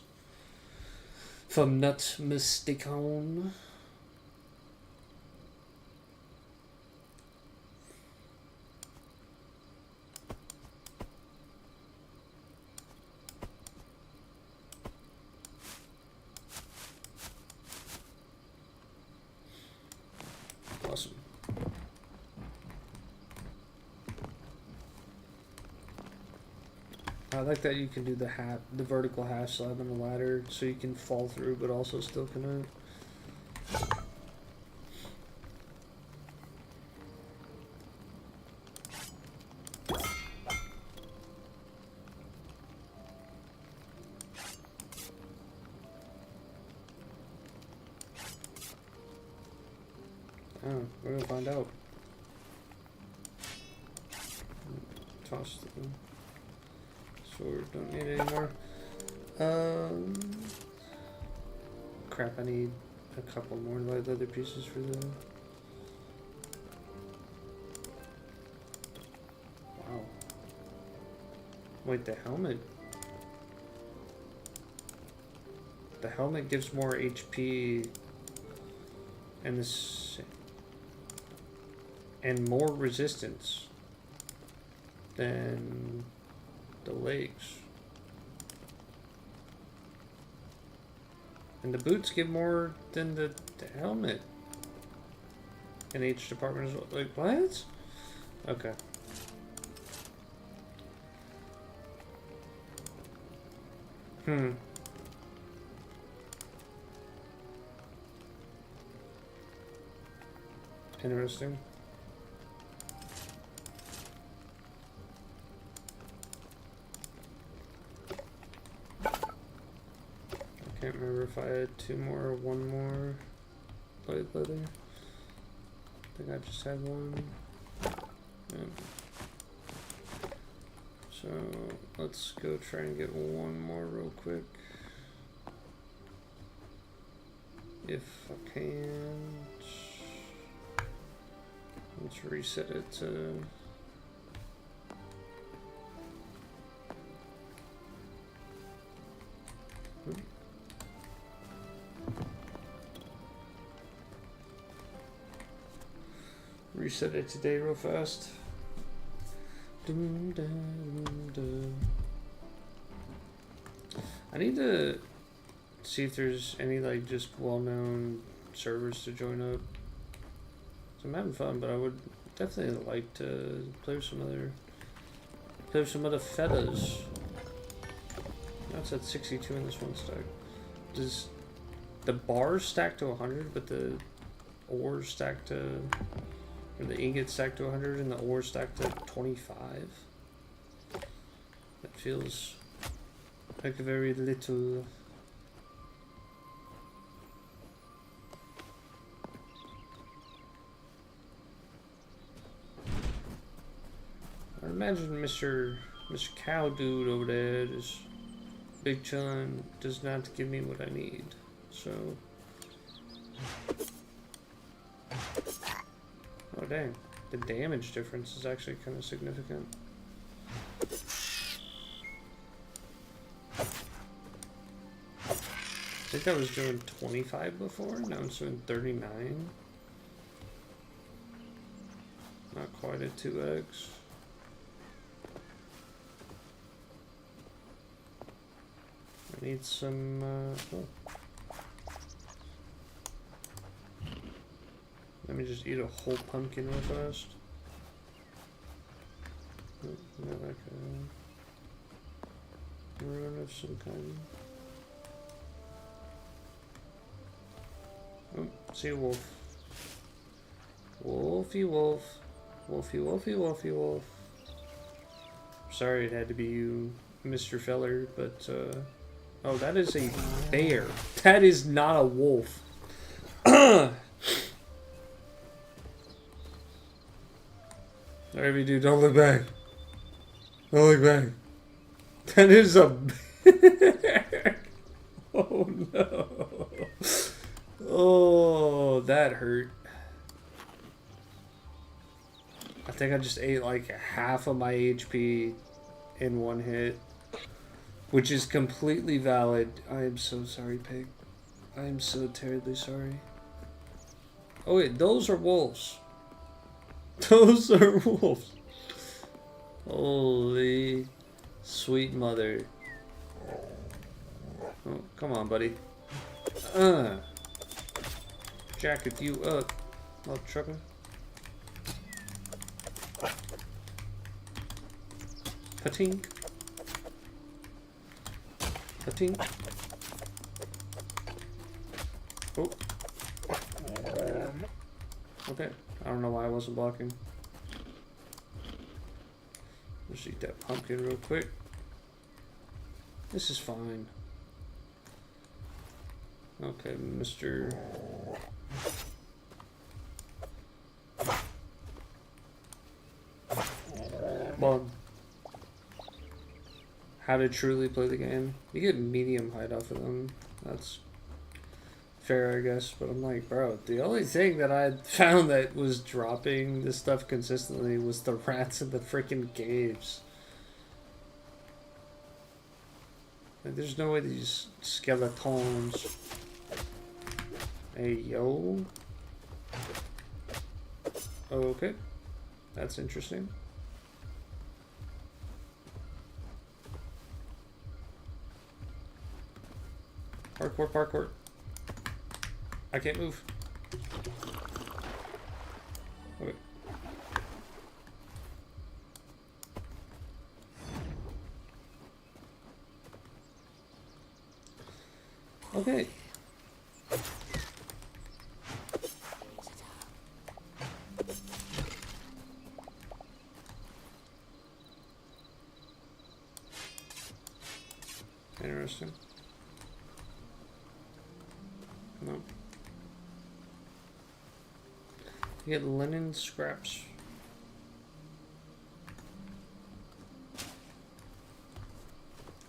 If I'm not mistaken. Awesome. I like that you can do the vertical half slab on the ladder, so you can fall through, but also still connect. Oh, we're gonna find out. Toss the sword, don't need it anymore. Crap, I need a couple more light leather pieces for the... Wow. Wait, the helmet... The helmet gives more HP and this... and more resistance than the legs. And the boots give more than the helmet in each department as well. Like, what? Okay. Interesting. I can't remember if I had 2 more or 1 more light leather. I think I just had 1. Yeah. So let's go try and get 1 more real quick. If I can't, let's reset it to... Reset it today real fast. I need to see if there's any like just well-known servers to join up. So I'm having fun, but I would definitely like to play with some other fellas. Now it's at 62 in this one stack. Does the bars stack to 100, but the ores stack to... Or the ingot stacked to 100 and the ore stacked to 25. That feels like very little. I imagine Mr. Cow Dude over there, this Big Chun, does not give me what I need. So. Oh dang, the damage difference is actually kind of significant. I think I was doing 25 before, now I'm doing 39. Not quite at 2x. Need some, oh. Let me just eat a whole pumpkin real fast. Oh, got like a ruin of some kind. Oh, see a wolf. Wolfie wolf. Wolfie wolfie wolfie wolf. Sorry it had to be you, Mr. Feller, but oh, that is a bear. That is not a wolf. Whatever you do, don't look back. Don't look back. That is a bear. Oh no. Oh, that hurt. I think I just ate like half of my HP in one hit, which is completely valid. I am so sorry, pig. I am so terribly sorry. Oh wait, those are wolves. Those are wolves. Holy sweet mother. Oh, come on, buddy. Jacket you up, little trucker. Patink. Patink. Oh. Okay. I don't know why I wasn't blocking. Just eat that pumpkin real quick. This is fine. Okay, Mr. Bug. How to truly play the game. You get medium height off of them. That's fair, I guess. But I'm like, bro, the only thing that I found that was dropping this stuff consistently was the rats in the freaking caves. Like, there's no way these skeletons. Hey, yo. Okay. That's interesting. Parkour, parkour. I can't move. Okay. Okay. Interesting. Nope. You get linen scraps.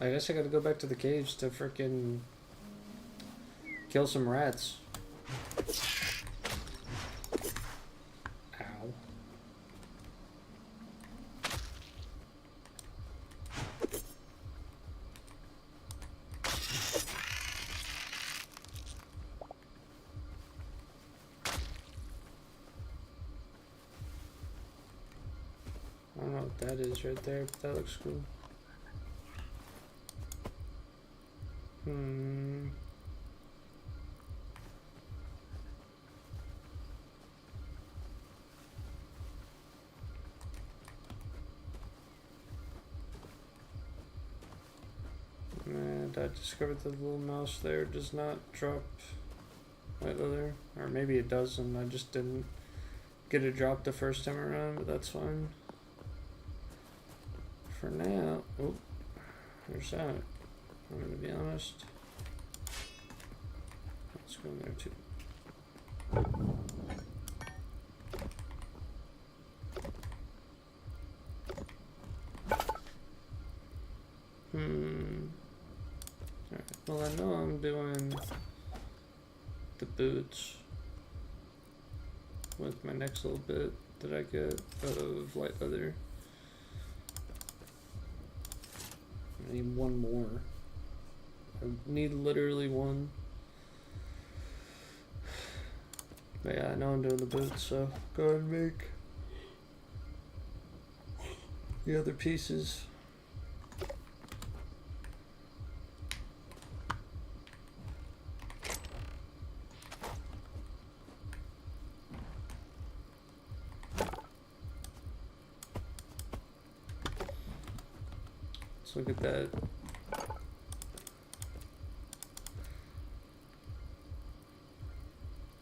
I guess I gotta go back to the caves to frickin' kill some rats. Ow. I don't know what that is right there, but that looks cool. And I discovered the little mouse there does not drop white leather. Or maybe it does and I just didn't get it dropped the first time around, but that's fine. For now, oh, there's that. I'm gonna be honest. Let's go in there too. Alright, well I know I'm doing the boots with my next little bit that I get of light leather. I need one more. I need literally one. But yeah, I know I'm doing the boots, so go ahead and make the other pieces. look at that.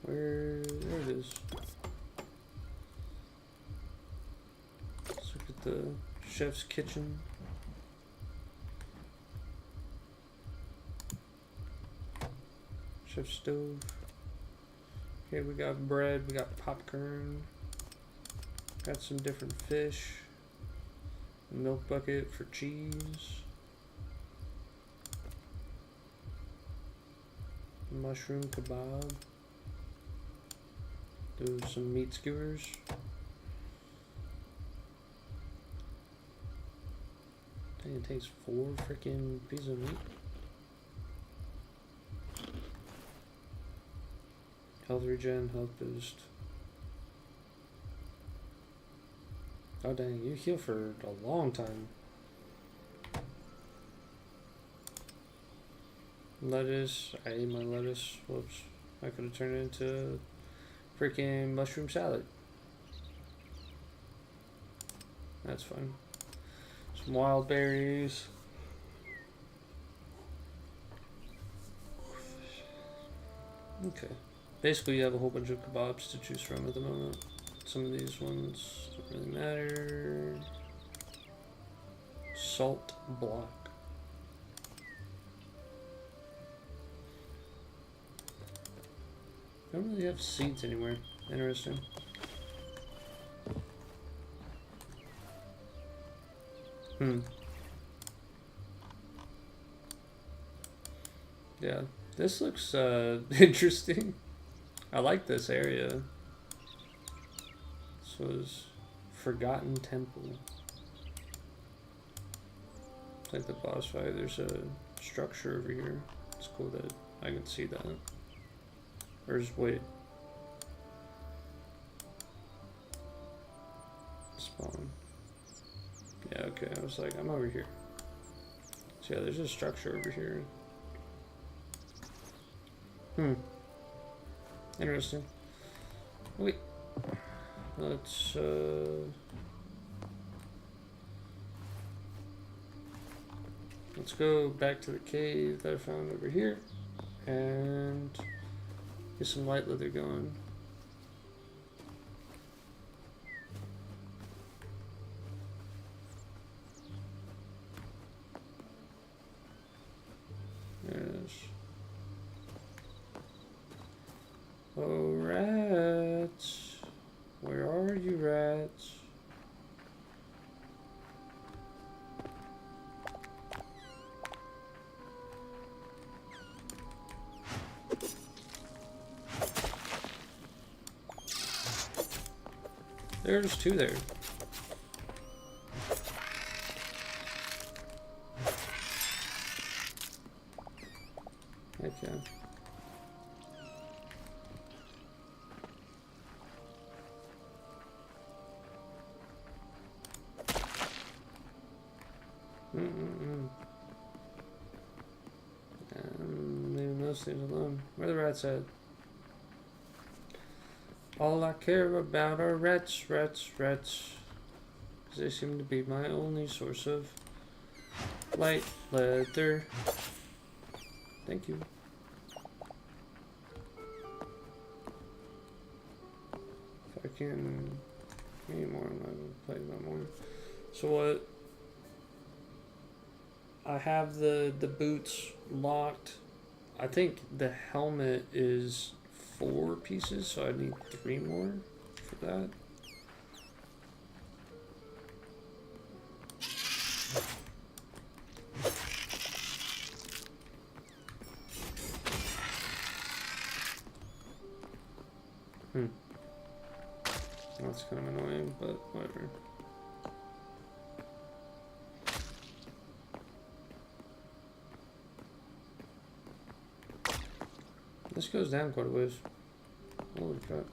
There it is. Let's look at the chef's kitchen. Chef stove. Okay, we got bread, we got popcorn. Got some different fish. A milk bucket for cheese. Mushroom kebab. Do some meat skewers. I think it takes 4 freaking pieces of meat. Health regen, health boost. Oh dang, you heal for a long time. Lettuce, I ate my lettuce. Whoops. I could have turned it into freaking mushroom salad. That's fun. Some wild berries. Okay. Basically, you have a whole bunch of kebabs to choose from at the moment. Some of these ones don't really matter. Salt block. I don't really have seeds anywhere. Interesting. Yeah, this looks interesting. I like this area. This was Forgotten Temple. It's like the boss fight. There's a structure over here. It's cool that I can see that. Or just wait. Spawn. Yeah, okay. I was like, I'm over here. So yeah, there's a structure over here. Interesting. Wait. Let's go back to the cave that I found over here and get some light leather going. Yes. Oh, rats. Where are you, rats? There's 2 there. Okay. Leaving those things alone. Where the rats at? All I care about are rats, rats, rats. Because they seem to be my only source of light leather. Thank you. If I can any more, I'm not going to play that more. So what? I have the boots locked. I think the helmet is 4 pieces, so I need 3 more for that. That's kind of annoying, but whatever. This goes down quite a ways. Holy crap.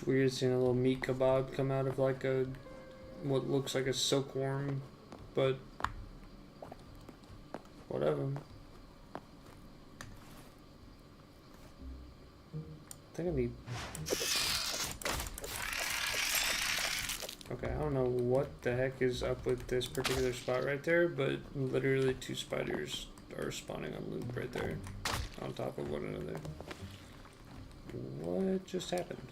It's weird seeing a little meat kebab come out of like a what looks like a silkworm, but whatever. I think I need. Okay, I don't know what the heck is up with this particular spot right there, but literally 2 spiders are spawning on loop right there, on top of one another. What just happened?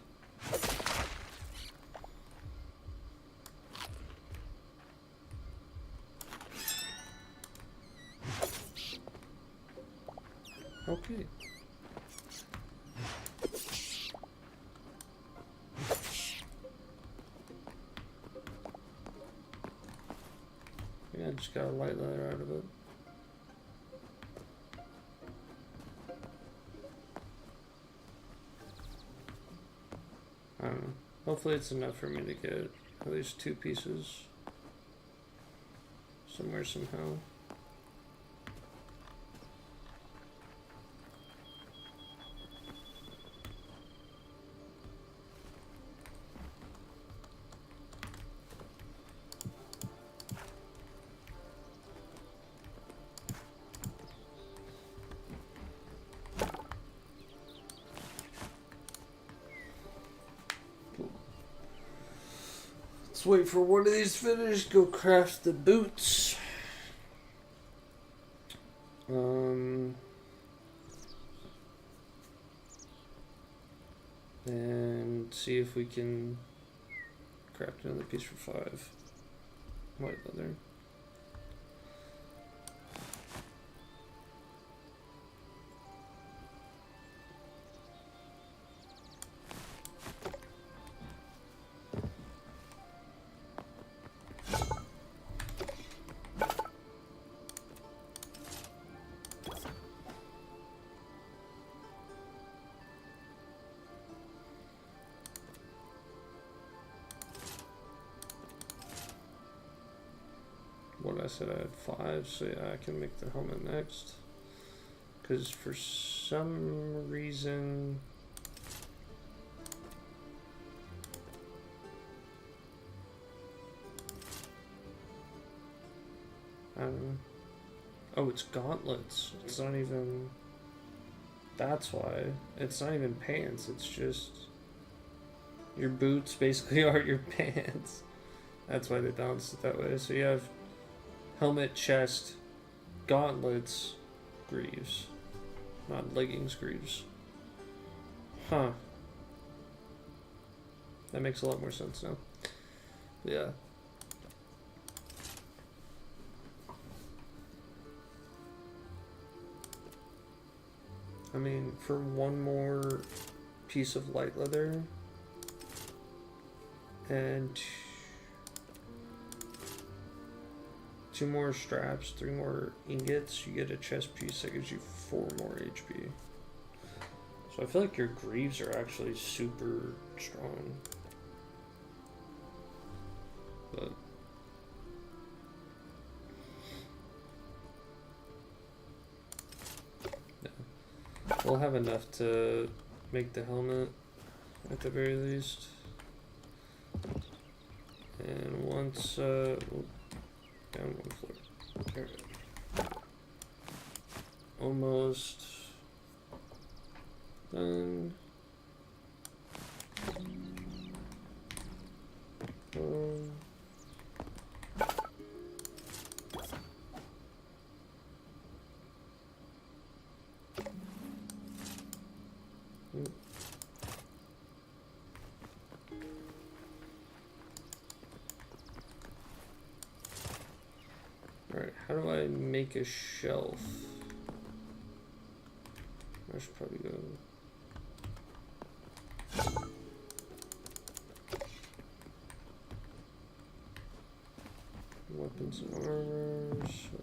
Okay. Yeah, I just got a light leather out of it. I don't know. Hopefully it's enough for me to get at least 2 pieces somewhere somehow. Let's wait for one of these finished, go craft the boots. And see if we can craft another piece for 5 white leather. What I said I had 5, so yeah, I can make the helmet next. Because for some reason... I don't know. Oh, it's gauntlets. It's not even... That's why. It's not even pants, it's just... Your boots basically are your pants. That's why they balanced it that way. So you have... helmet, chest, gauntlets, greaves. Not leggings, greaves. Huh. That makes a lot more sense now. Yeah. I mean, for one more piece of light leather and 2 more straps, 3 more ingots, you get a chest piece that gives you 4 more HP. So I feel like your greaves are actually super strong. But yeah. We'll have enough to make the helmet at the very least. And once down 1 floor. There we go. Almost done. Alright, how do I make a shelf? I should probably go. Weapons and armor. So.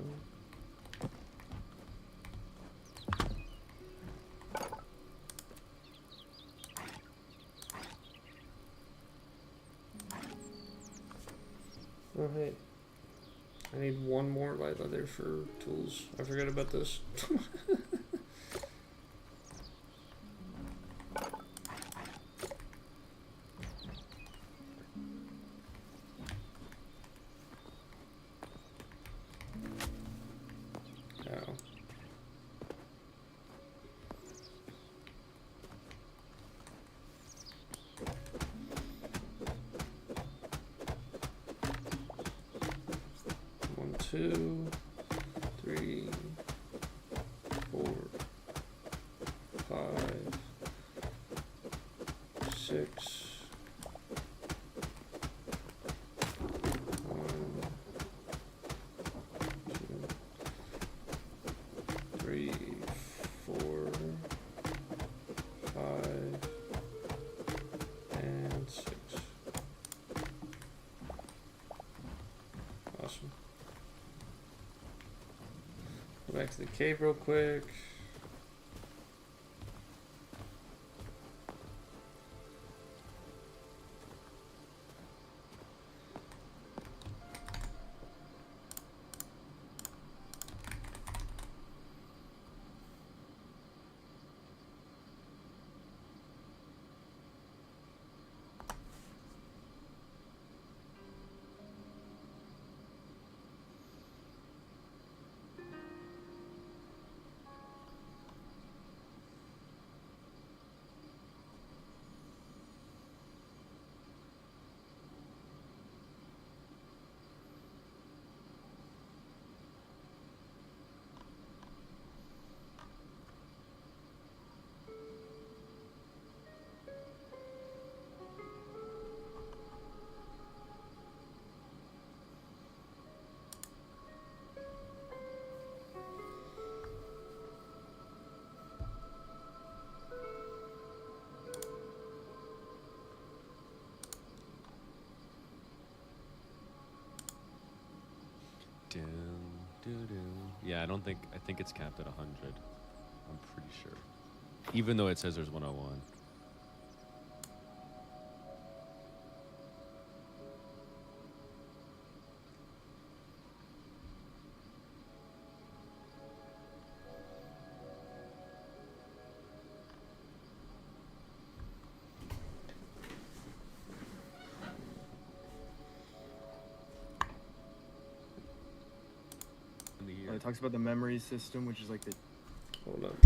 Oh, hey. I need 1 more light leather for tools. I forgot about this. 2, 3, 4, 5, 6. 1, 2, 3, 4, 5, and 6. Awesome. Go back to the cave real quick. Yeah, I think it's capped at 100. I'm pretty sure. Even though it says there's 101. It talks about the memory system, which is like the. Hold up.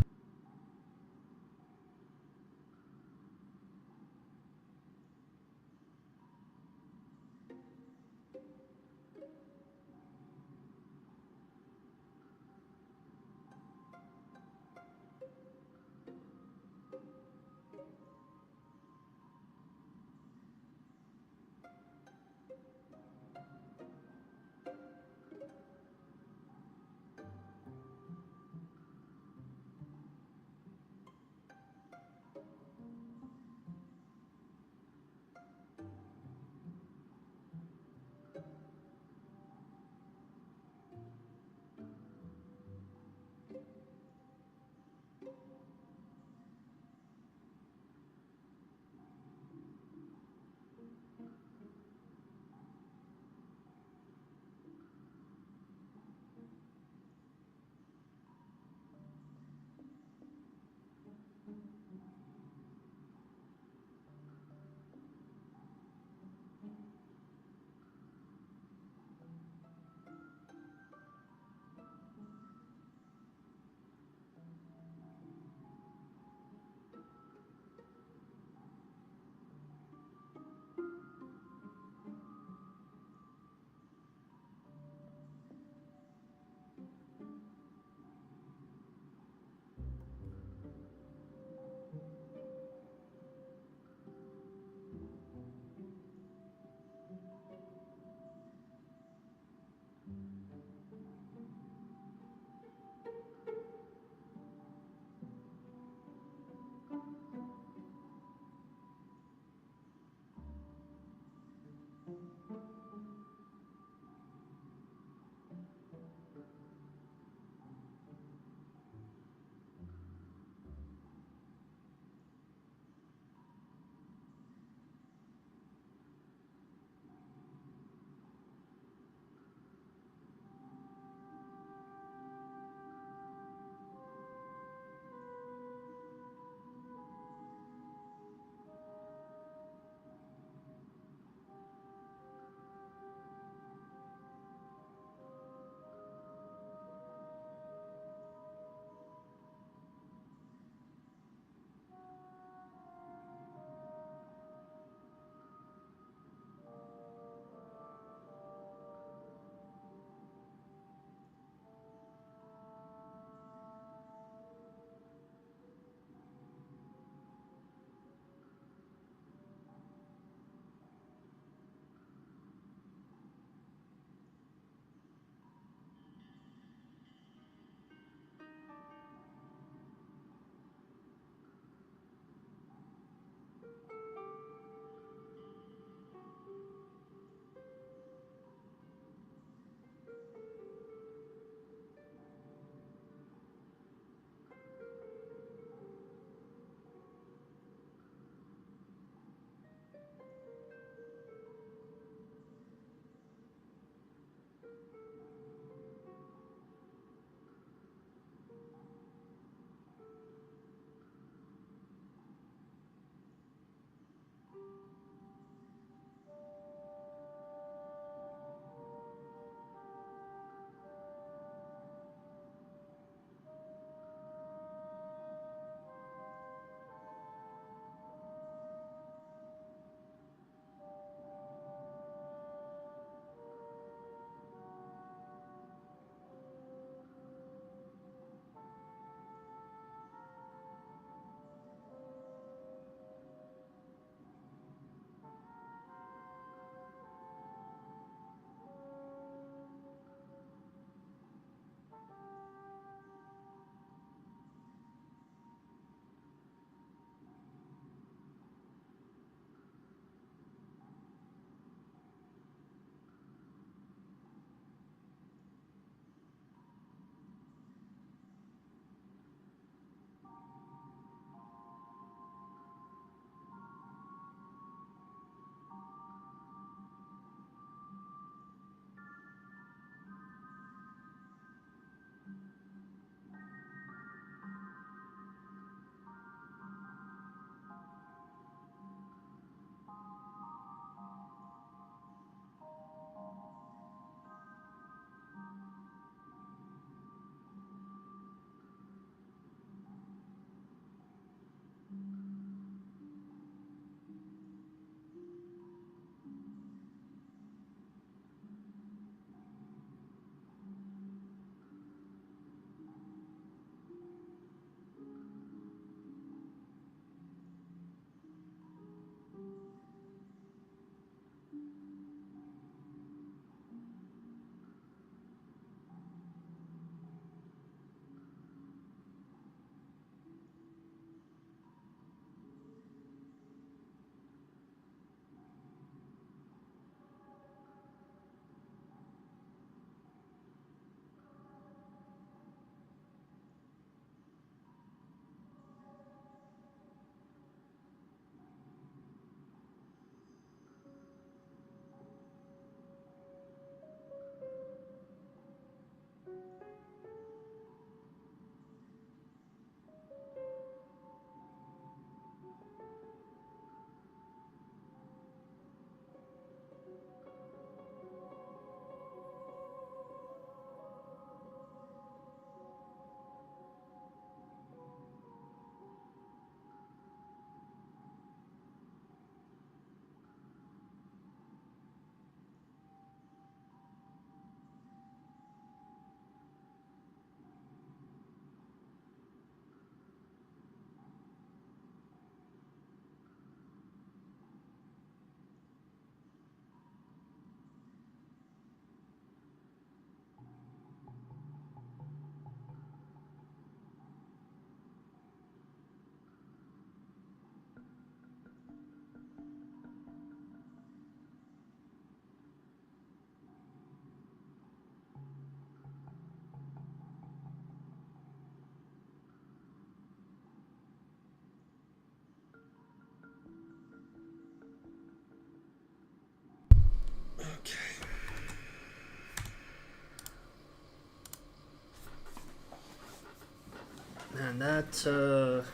man, that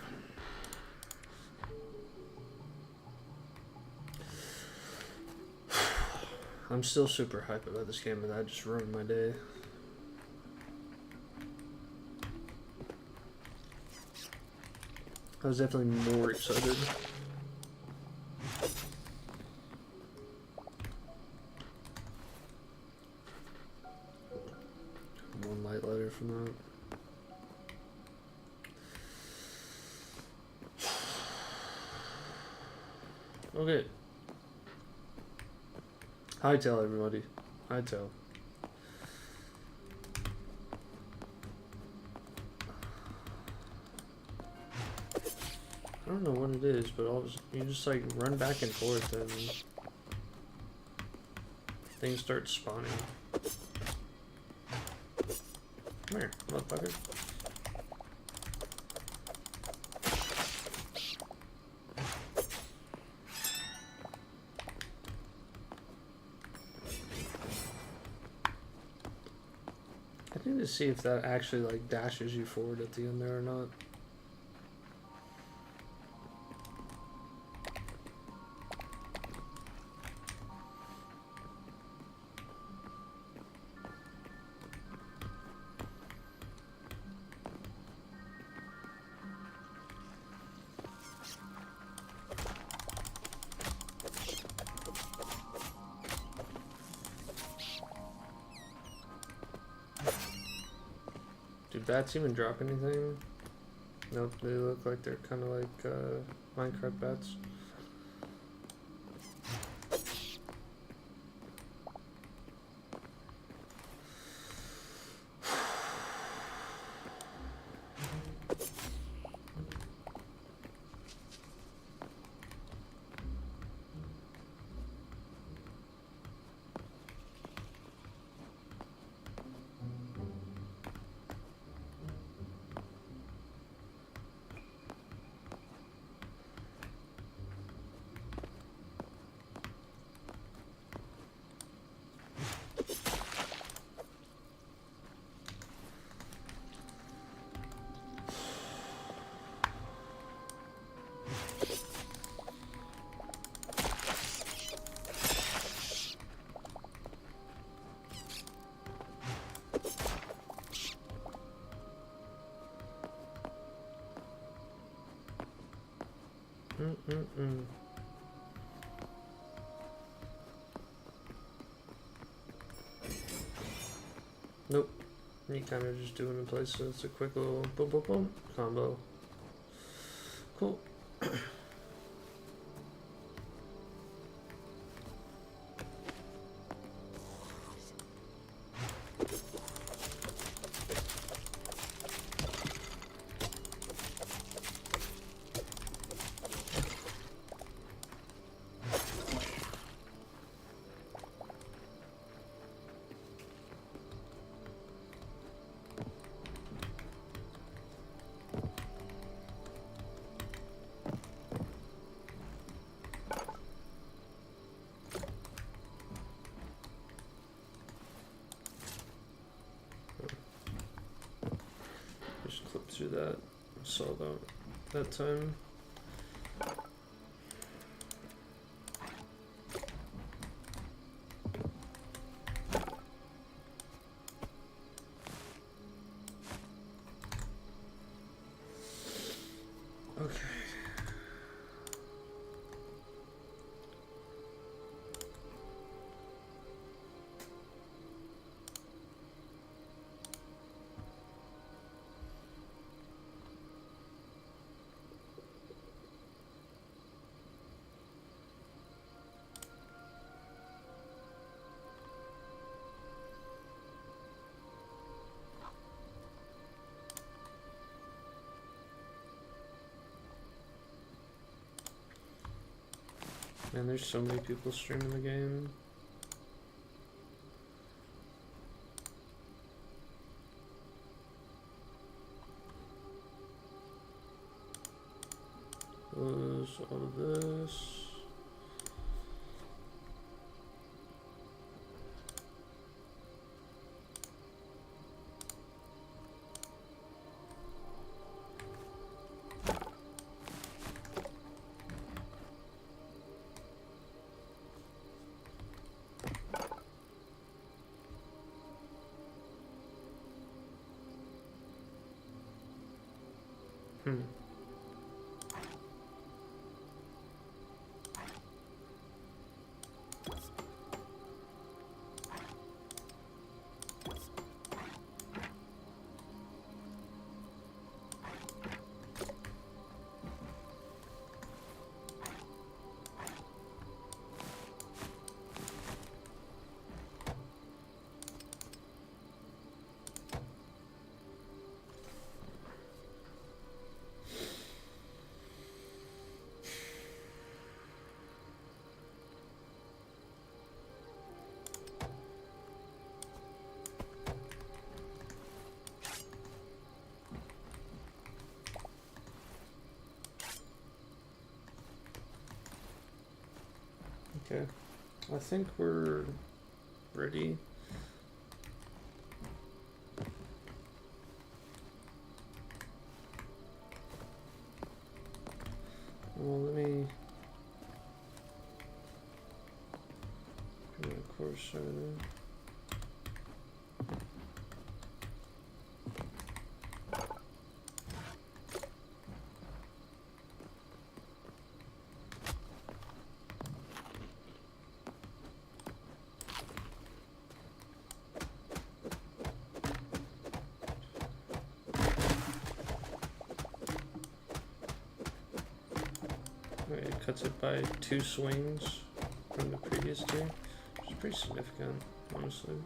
I'm still super hyped about this game, and that just ruined my day. I was definitely more excited. One light letter from that. Okay. Hytale, everybody. Hytale. I don't know what it is, but all of a sudden you just like run back and forth and things start spawning. Come here, motherfucker. I need to see if that actually like dashes you forward at the end there or not. Do bats even drop anything? Nope, they look like they're kind of like Minecraft bats. Nope. You kind of just do it in place, so it's a quick little boom boom boom combo. Cool. Just clip through that. Saw that time. Okay. Man, there's so many people streaming the game. Close all of this. Hmm. Okay, I think we're ready. Well, let me do a course over there. Wait, it cuts it by 2 swings from the previous 2, which is pretty significant, honestly.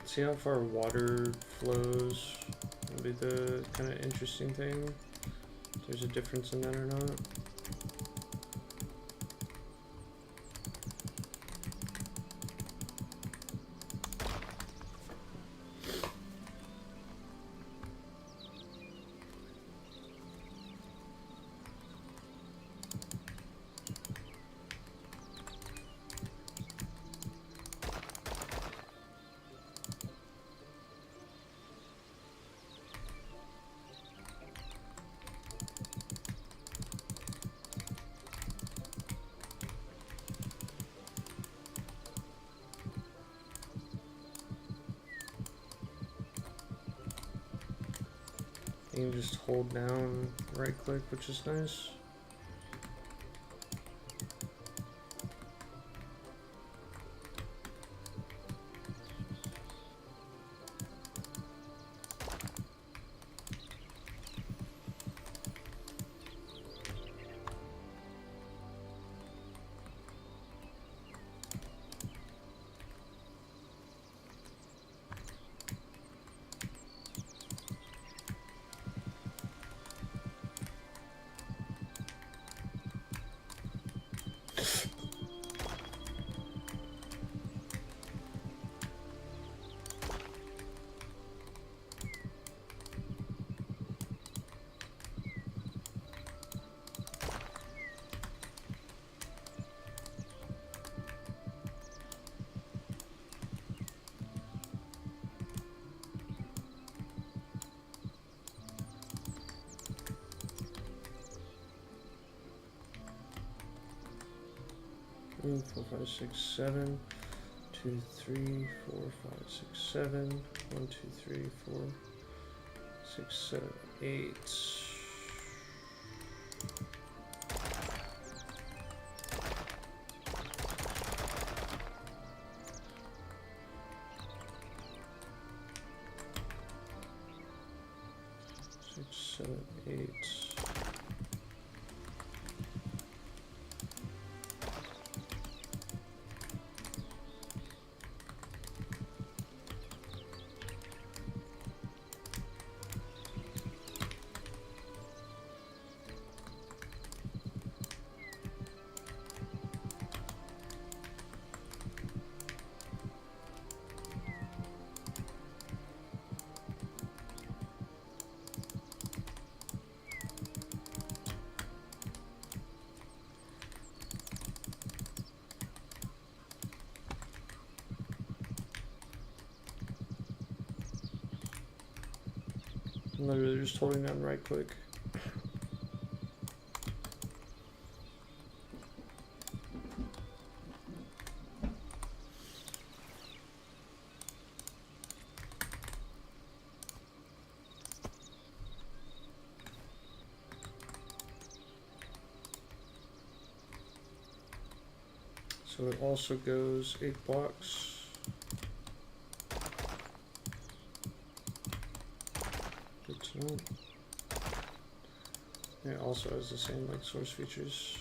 See how far water flows will be the kind of interesting thing. If there's a difference in that or not. You can just hold down right click, which is nice. 2, 4, 5, 6, 7. 2, 3, 4, 5, 6, 7. 1, 2, 3, 4, 6, 7, 8. 6, 7, 8. I'm literally just holding down right click. So it also goes 8 blocks. Good to know. It also has the same like source features.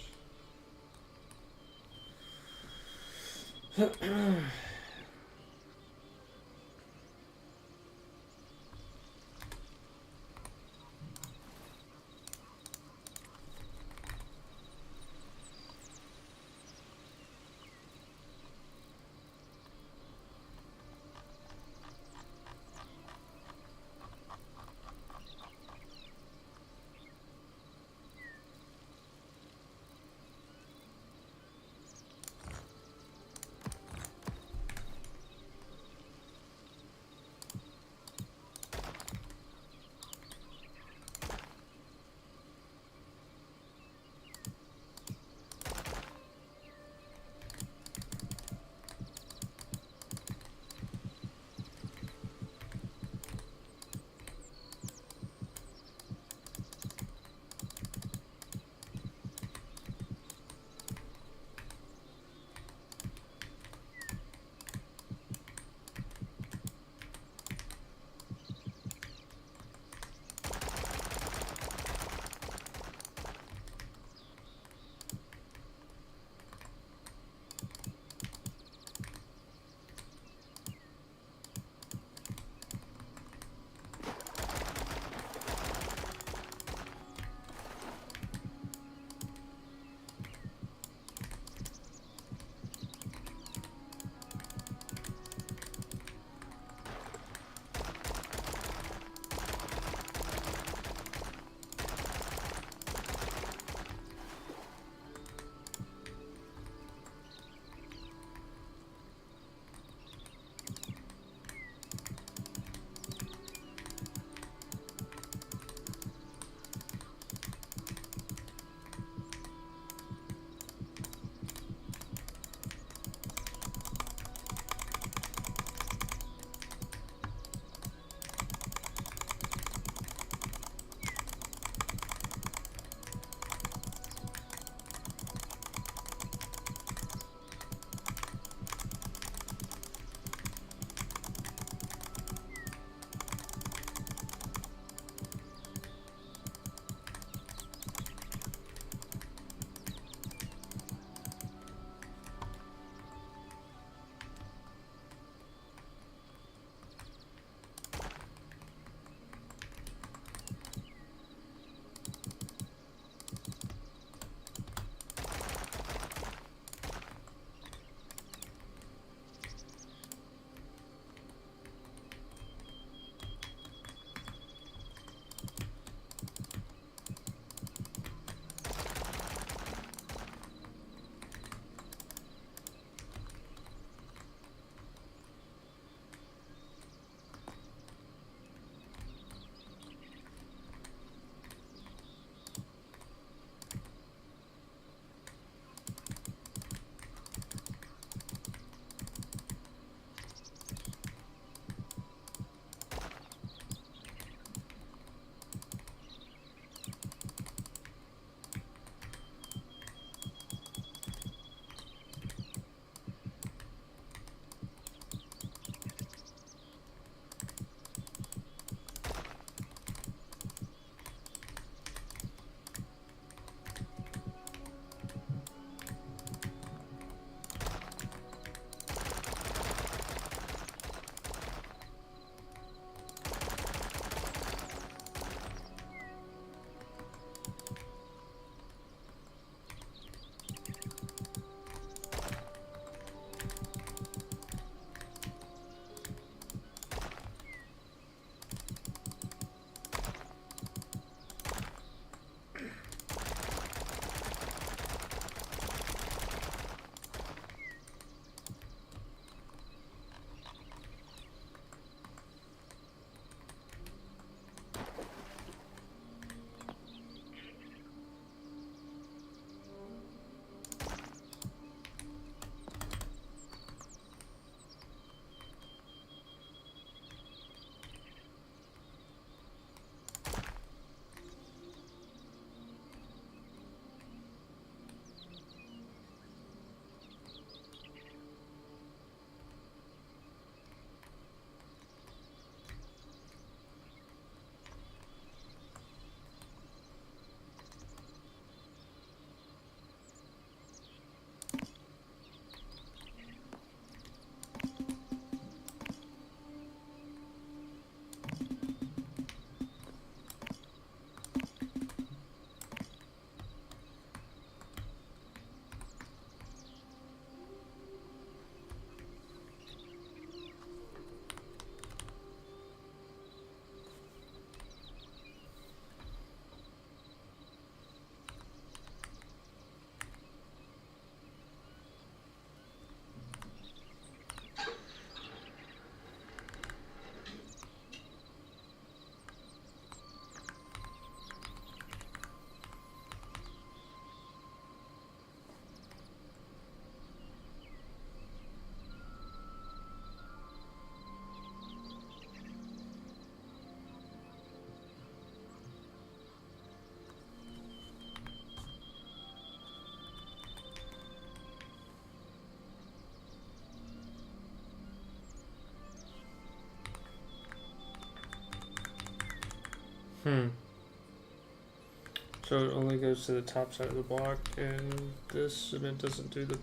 So it only goes to the top side of the block, and this, and it doesn't do the...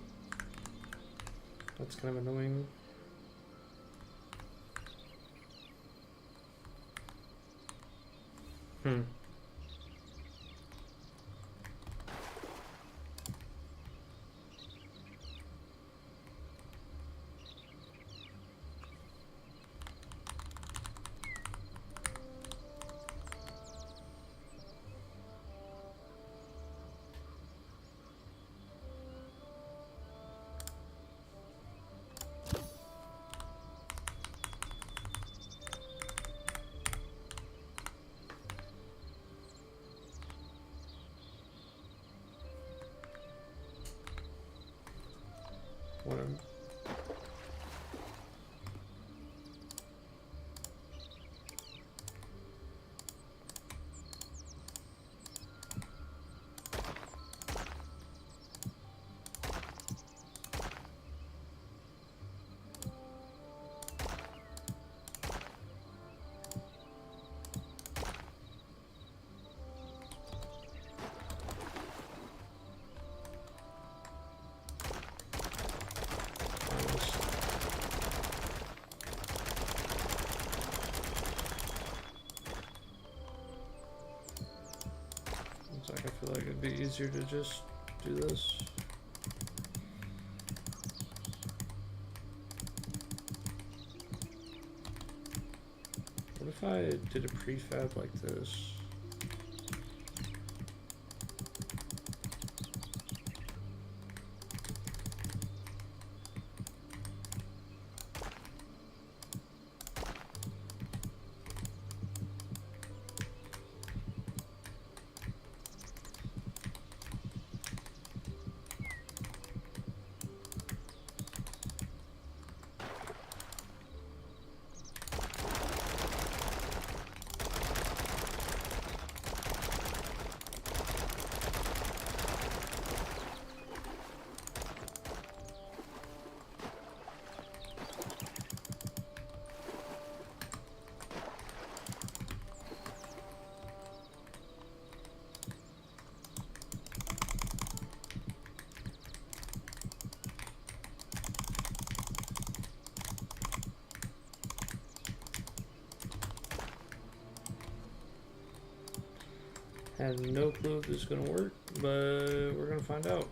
That's kind of annoying. Whatever. I feel like it'd be easier to just do this. What if I did a prefab like this? Have no clue if this is gonna work, but we're gonna find out.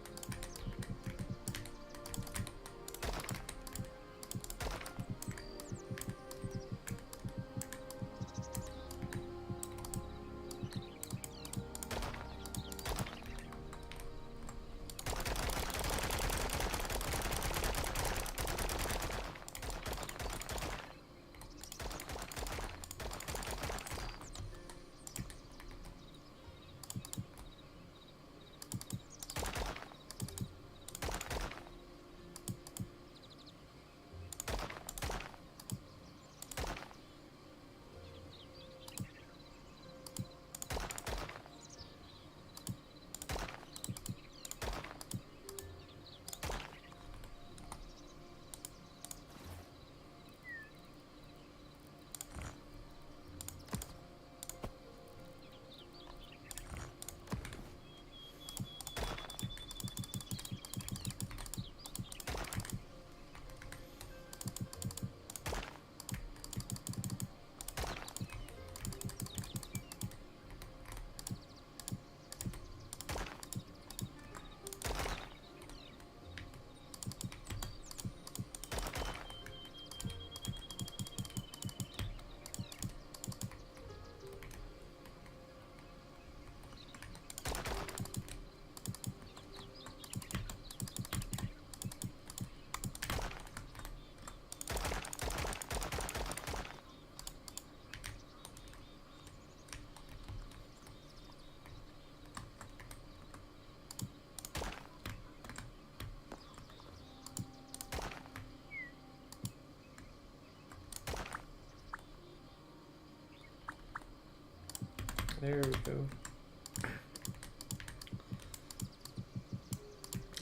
There we go.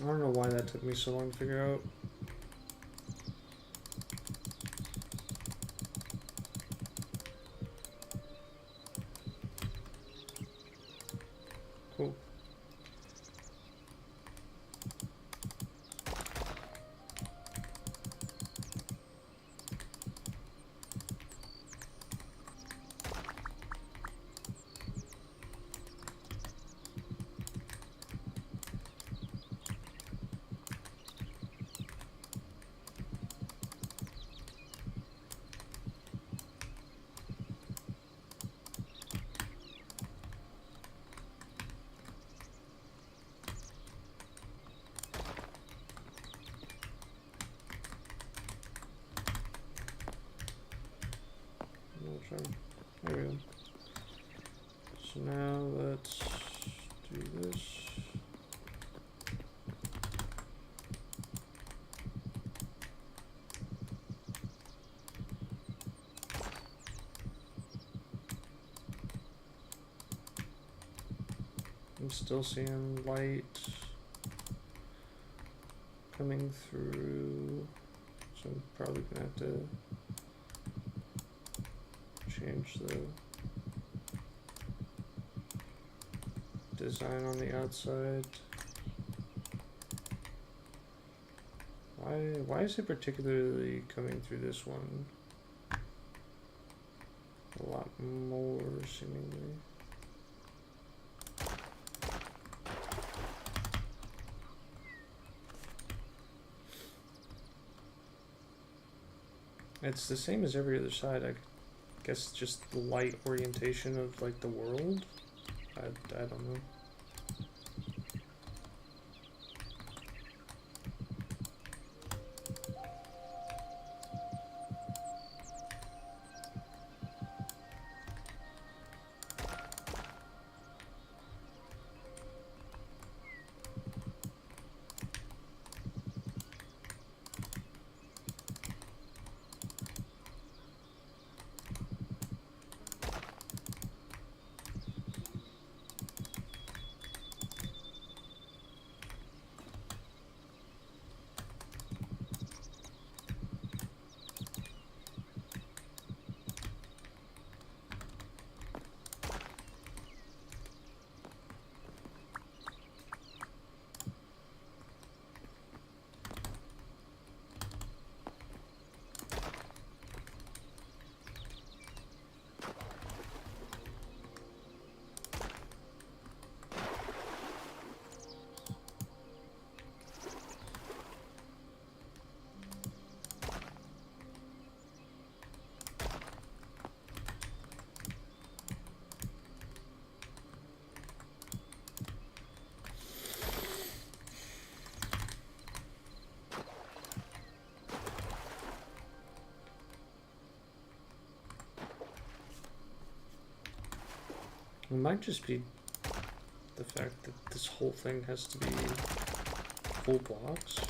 I don't know why that took me so long to figure out. still seeing light coming through, so I'm probably gonna have to change the design on the outside. Why is it particularly coming through this one a lot more, seemingly? It's the same as every other side. I guess just the light orientation of like the world. I don't know. It might just be the fact that this whole thing has to be full blocks.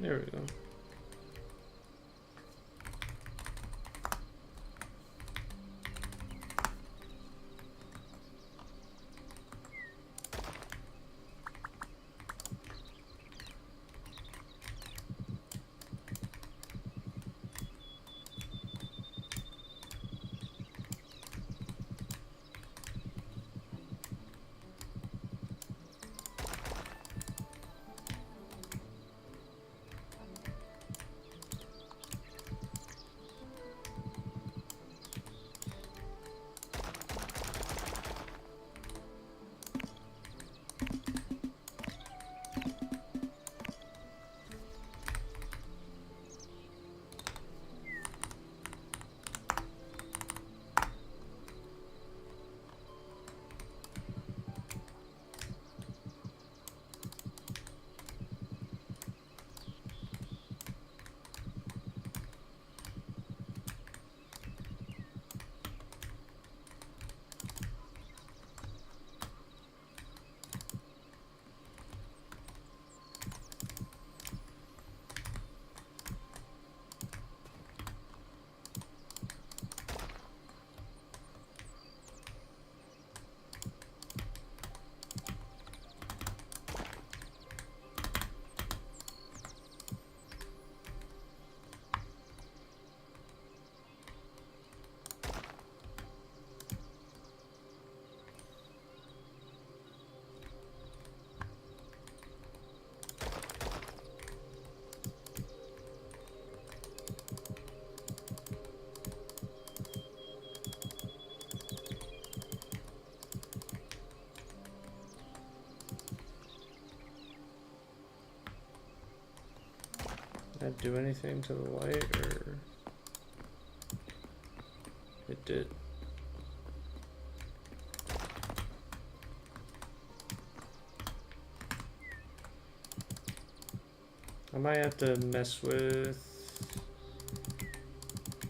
There we go. do anything to the light, or it did? I might have to mess with...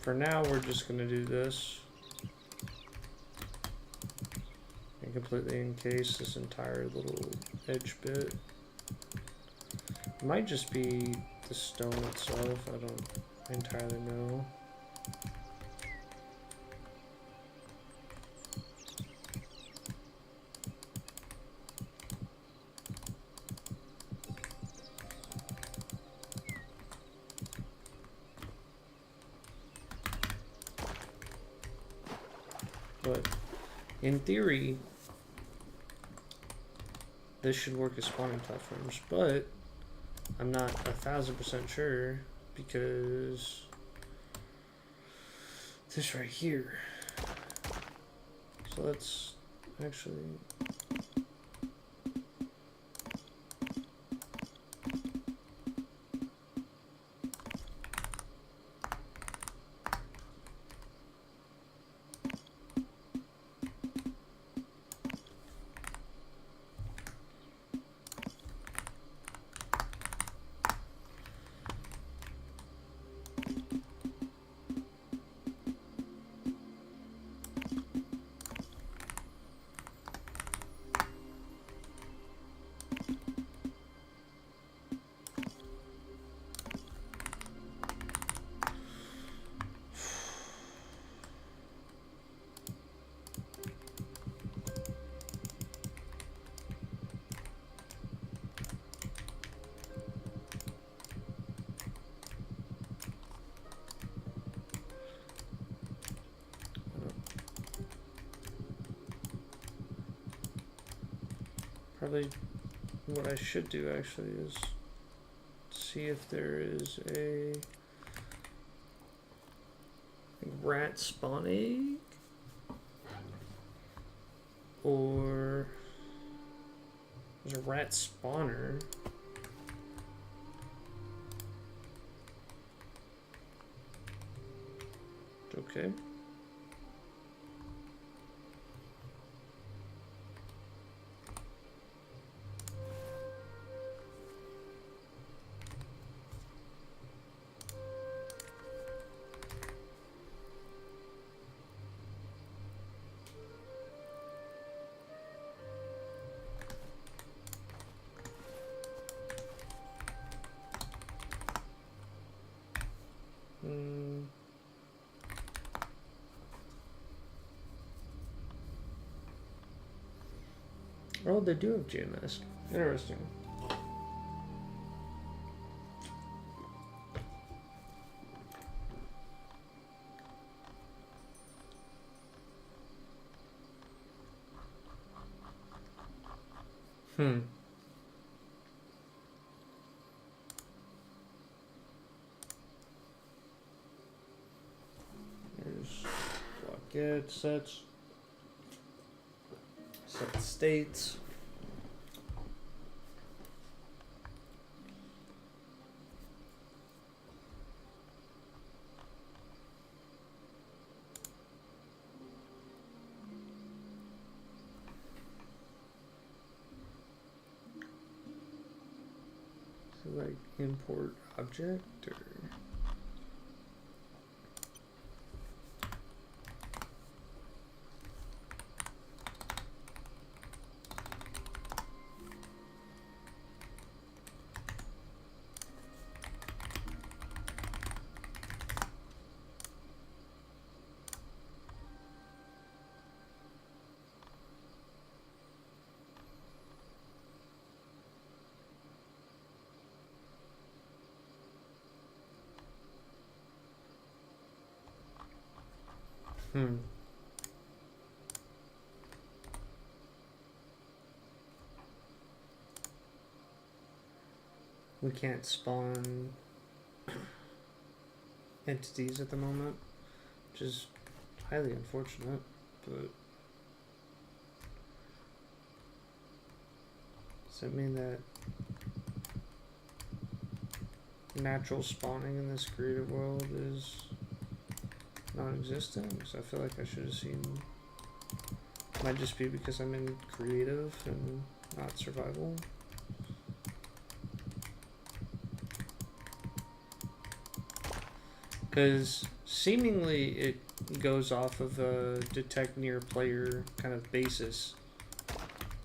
For now, we're just gonna do this. And completely encase this entire little edge bit. It might just be the stone itself, I don't entirely know. But in theory, this should work as spawning platforms, but I'm not 1000% sure because this right here. So let's actually. Probably what I should do actually is see if there is a rat spawn egg or there's a rat spawner. Okay. Oh, they do have GMS. Interesting. There's blockade sets. Set states. So like import object or we can't spawn entities at the moment, which is highly unfortunate, but does that mean that natural spawning in this creative world is non-existent. So I feel like I should have seen. Might just be because I'm in creative and not survival. Because seemingly it goes off of a detect near player kind of basis.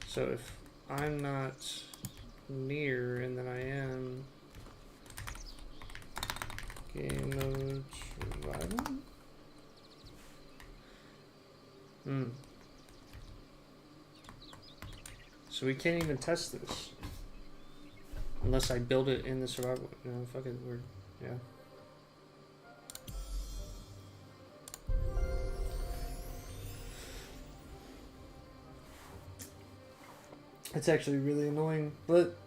So if I'm not near and then I am game mode survival? So we can't even test this unless I build it in the survival. You know, fuck it, yeah. It's actually really annoying, but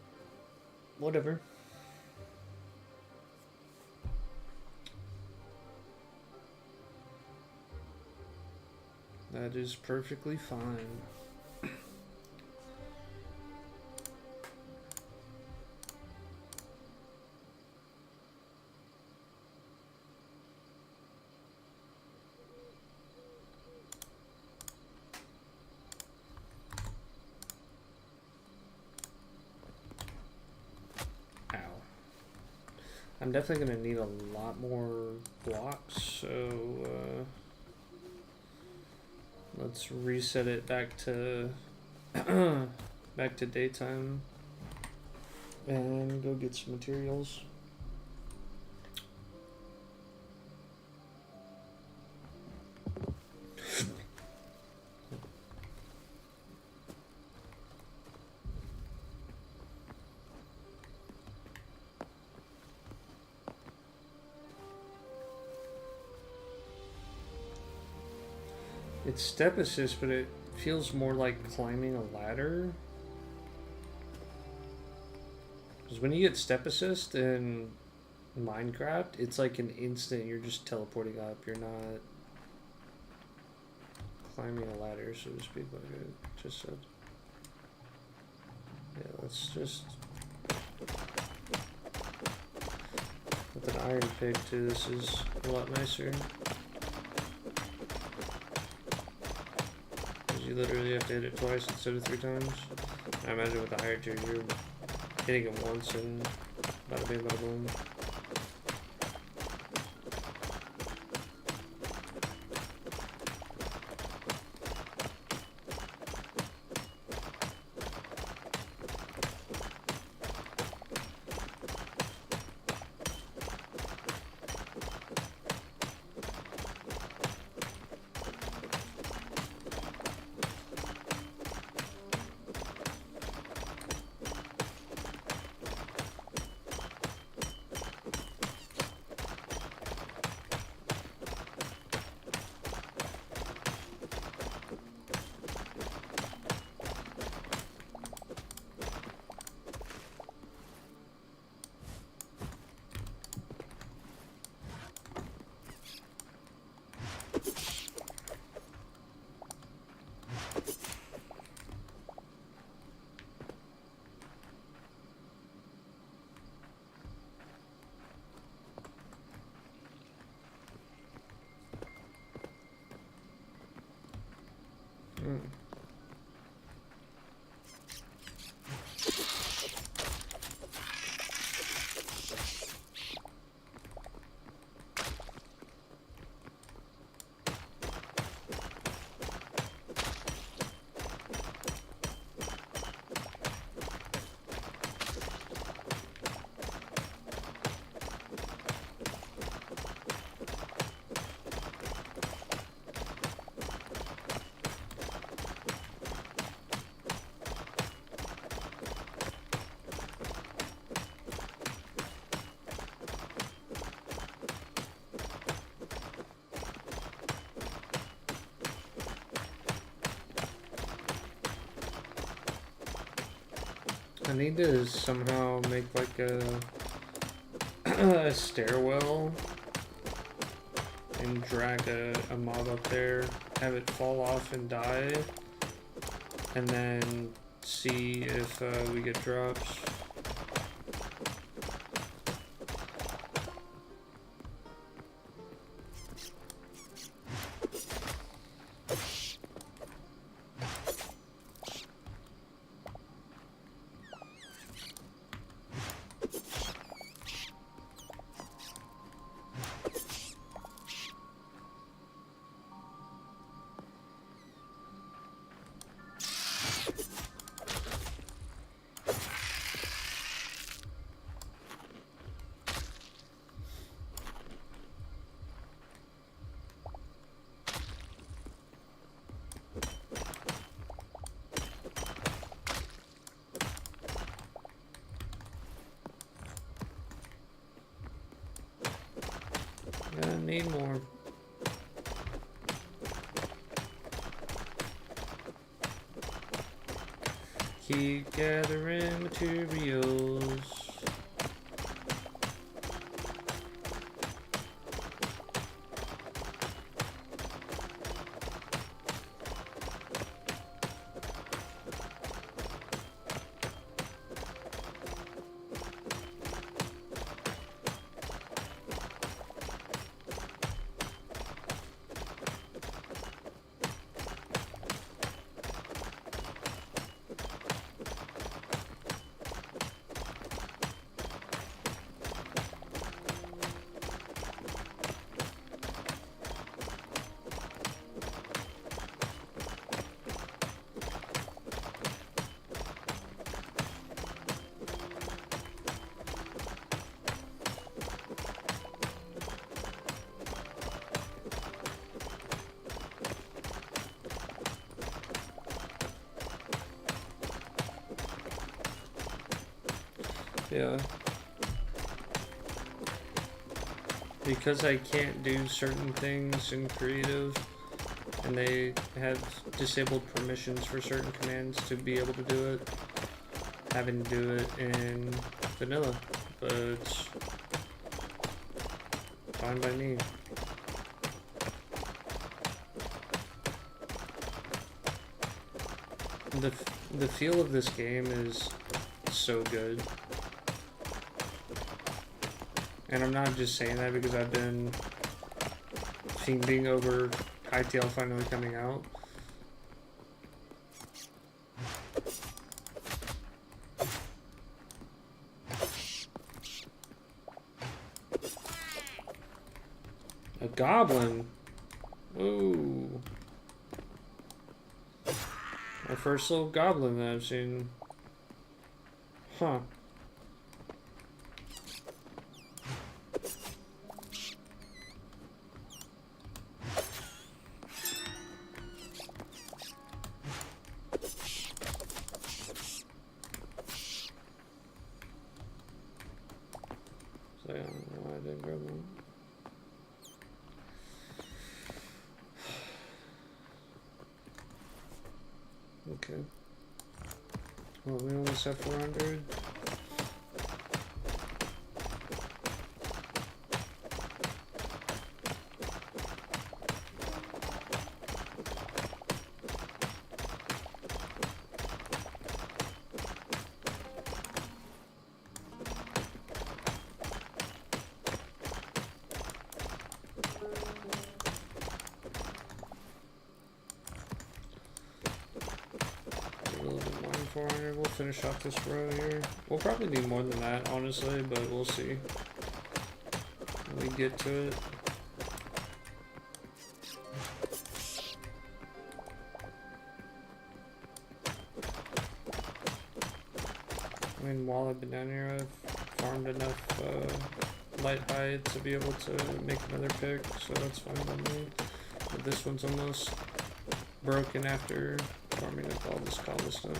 whatever. That is perfectly fine. I'm definitely going to need a lot more blocks, so let's reset it back to back to daytime and go get some materials. It's step assist, but it feels more like climbing a ladder. Because when you get step assist in Minecraft, it's like an instant, you're just teleporting up. You're not climbing a ladder, so to speak, like I just said. Yeah, let's just... with an iron pick too, this is a lot nicer. You literally have to hit it twice instead of 3 times. I imagine with the higher tier, you're hitting it once and bada bing, bada boom. I need to somehow make like a stairwell and drag a mob up there, have it fall off and die, and then see if we get drops. need more. Keep gathering materials. Yeah. Because I can't do certain things in creative, and they have disabled permissions for certain commands to be able to do it, having to do it in vanilla, but it's fine by me. The feel of this game is so good. And I'm not just saying that because I've been fiending over Hytale finally coming out. A goblin? Ooh. My first little goblin that I've seen. Huh. So, I don't know why I didn't grab one. Okay. Well, we almost have 400. We'll finish off this row here. We'll probably need more than that, honestly, but we'll see when we get to it. I mean, while I've been down here, I've farmed enough light hide to be able to make another pick, so that's fine by me. But this one's almost broken after farming up all this cobblestone.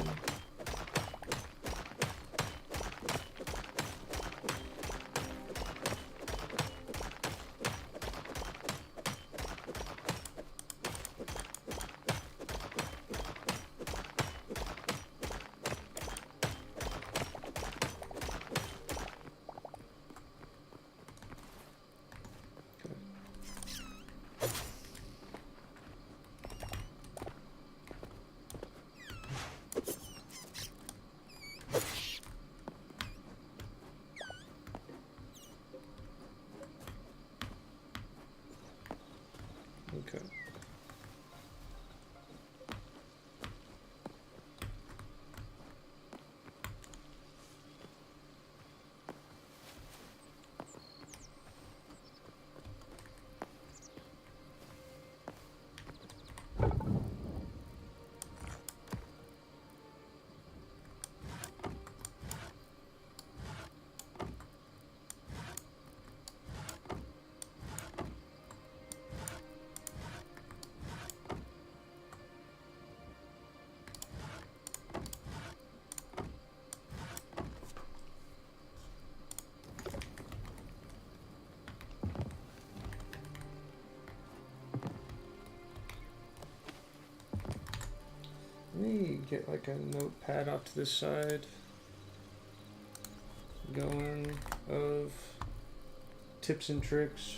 Let me get like a notepad off to this side going of tips and tricks.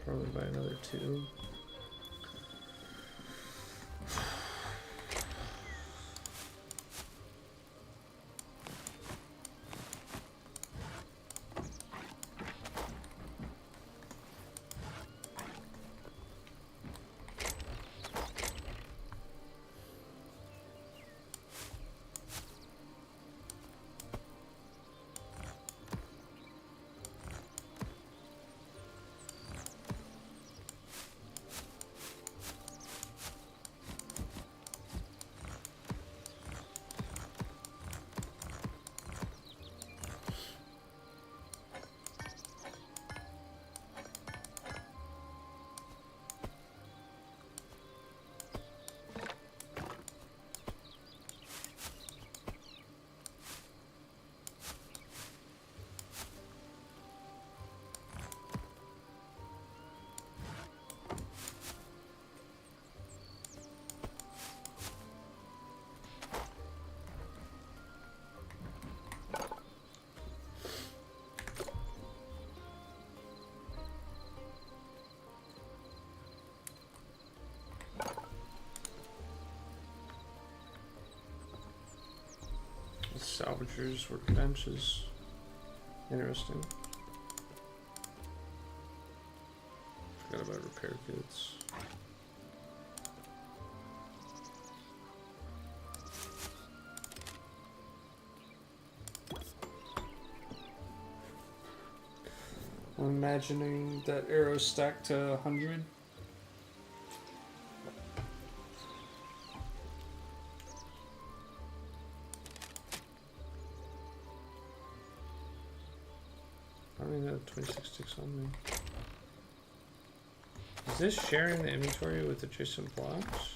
Probably by another 2. Salvagers workbench is interesting. Forgot about repair kits. I'm imagining that arrow stacked to 100. I don't even have 26 sticks on me. Is this sharing the inventory with adjacent blocks?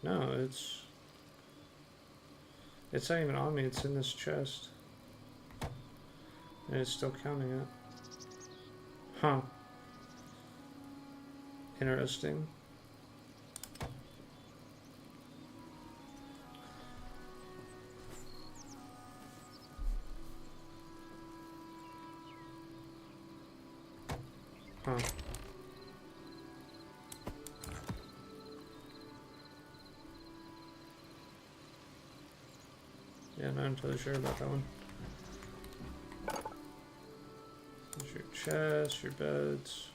No, it's not even on me, it's in this chest. And it's still counting it. Huh. Interesting. Huh. Yeah, not entirely sure about that one. There's your chest, your beds,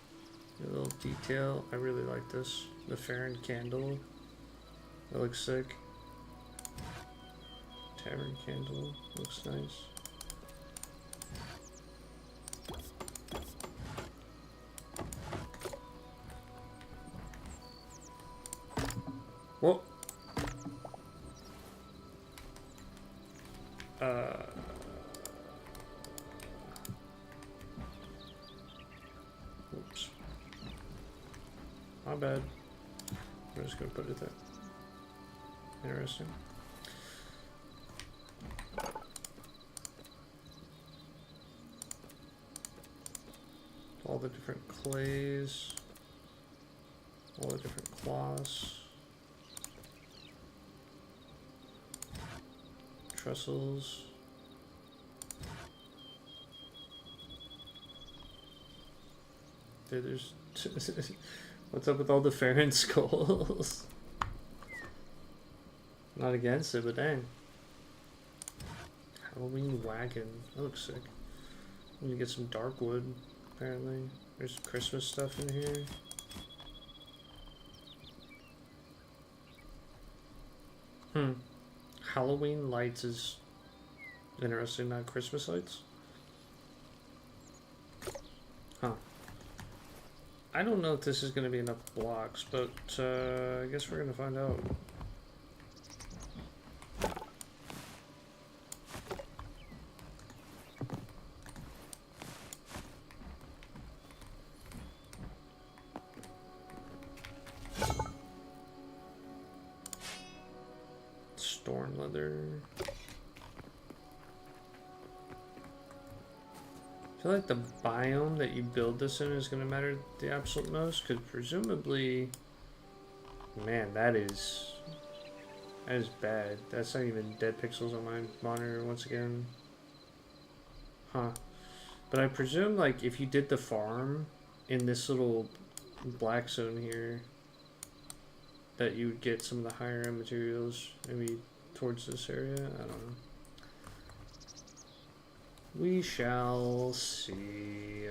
your little detail. I really like this. The Farron candle. That looks sick. Tavern candle. Looks nice. Whoa. Oops. My bad. I'm just gonna put it there. Interesting. All the different clays. All the different cloths. Trestles. birthday. There's what's up with all the Farron skulls? Not against it, but dang. Halloween wagon. That looks sick. We need to get some dark wood, apparently. There's Christmas stuff in here. Halloween lights is interesting, not Christmas lights. Huh. I don't know if this is going to be enough blocks, but I guess we're going to find out. Storm leather. I feel like the biome that you build this in is going to matter the absolute most, because presumably, man, that is bad. That's not even dead pixels on my monitor once again. Huh. But I presume, like, if you did the farm in this little black zone here, that you would get some of the higher end materials, maybe towards this area. I don't know. We shall see.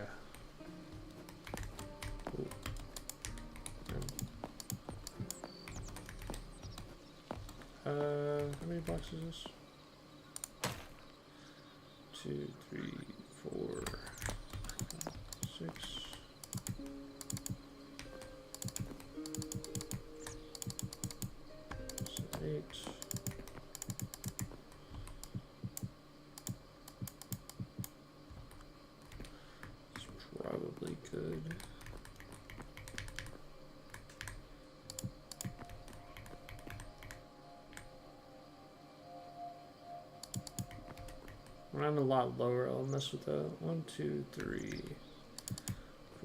Ooh. How many blocks is this? 2, 3, 4, 6. 8. It's probably good. When I'm a lot lower, I'll mess with that. 1, 2, 3,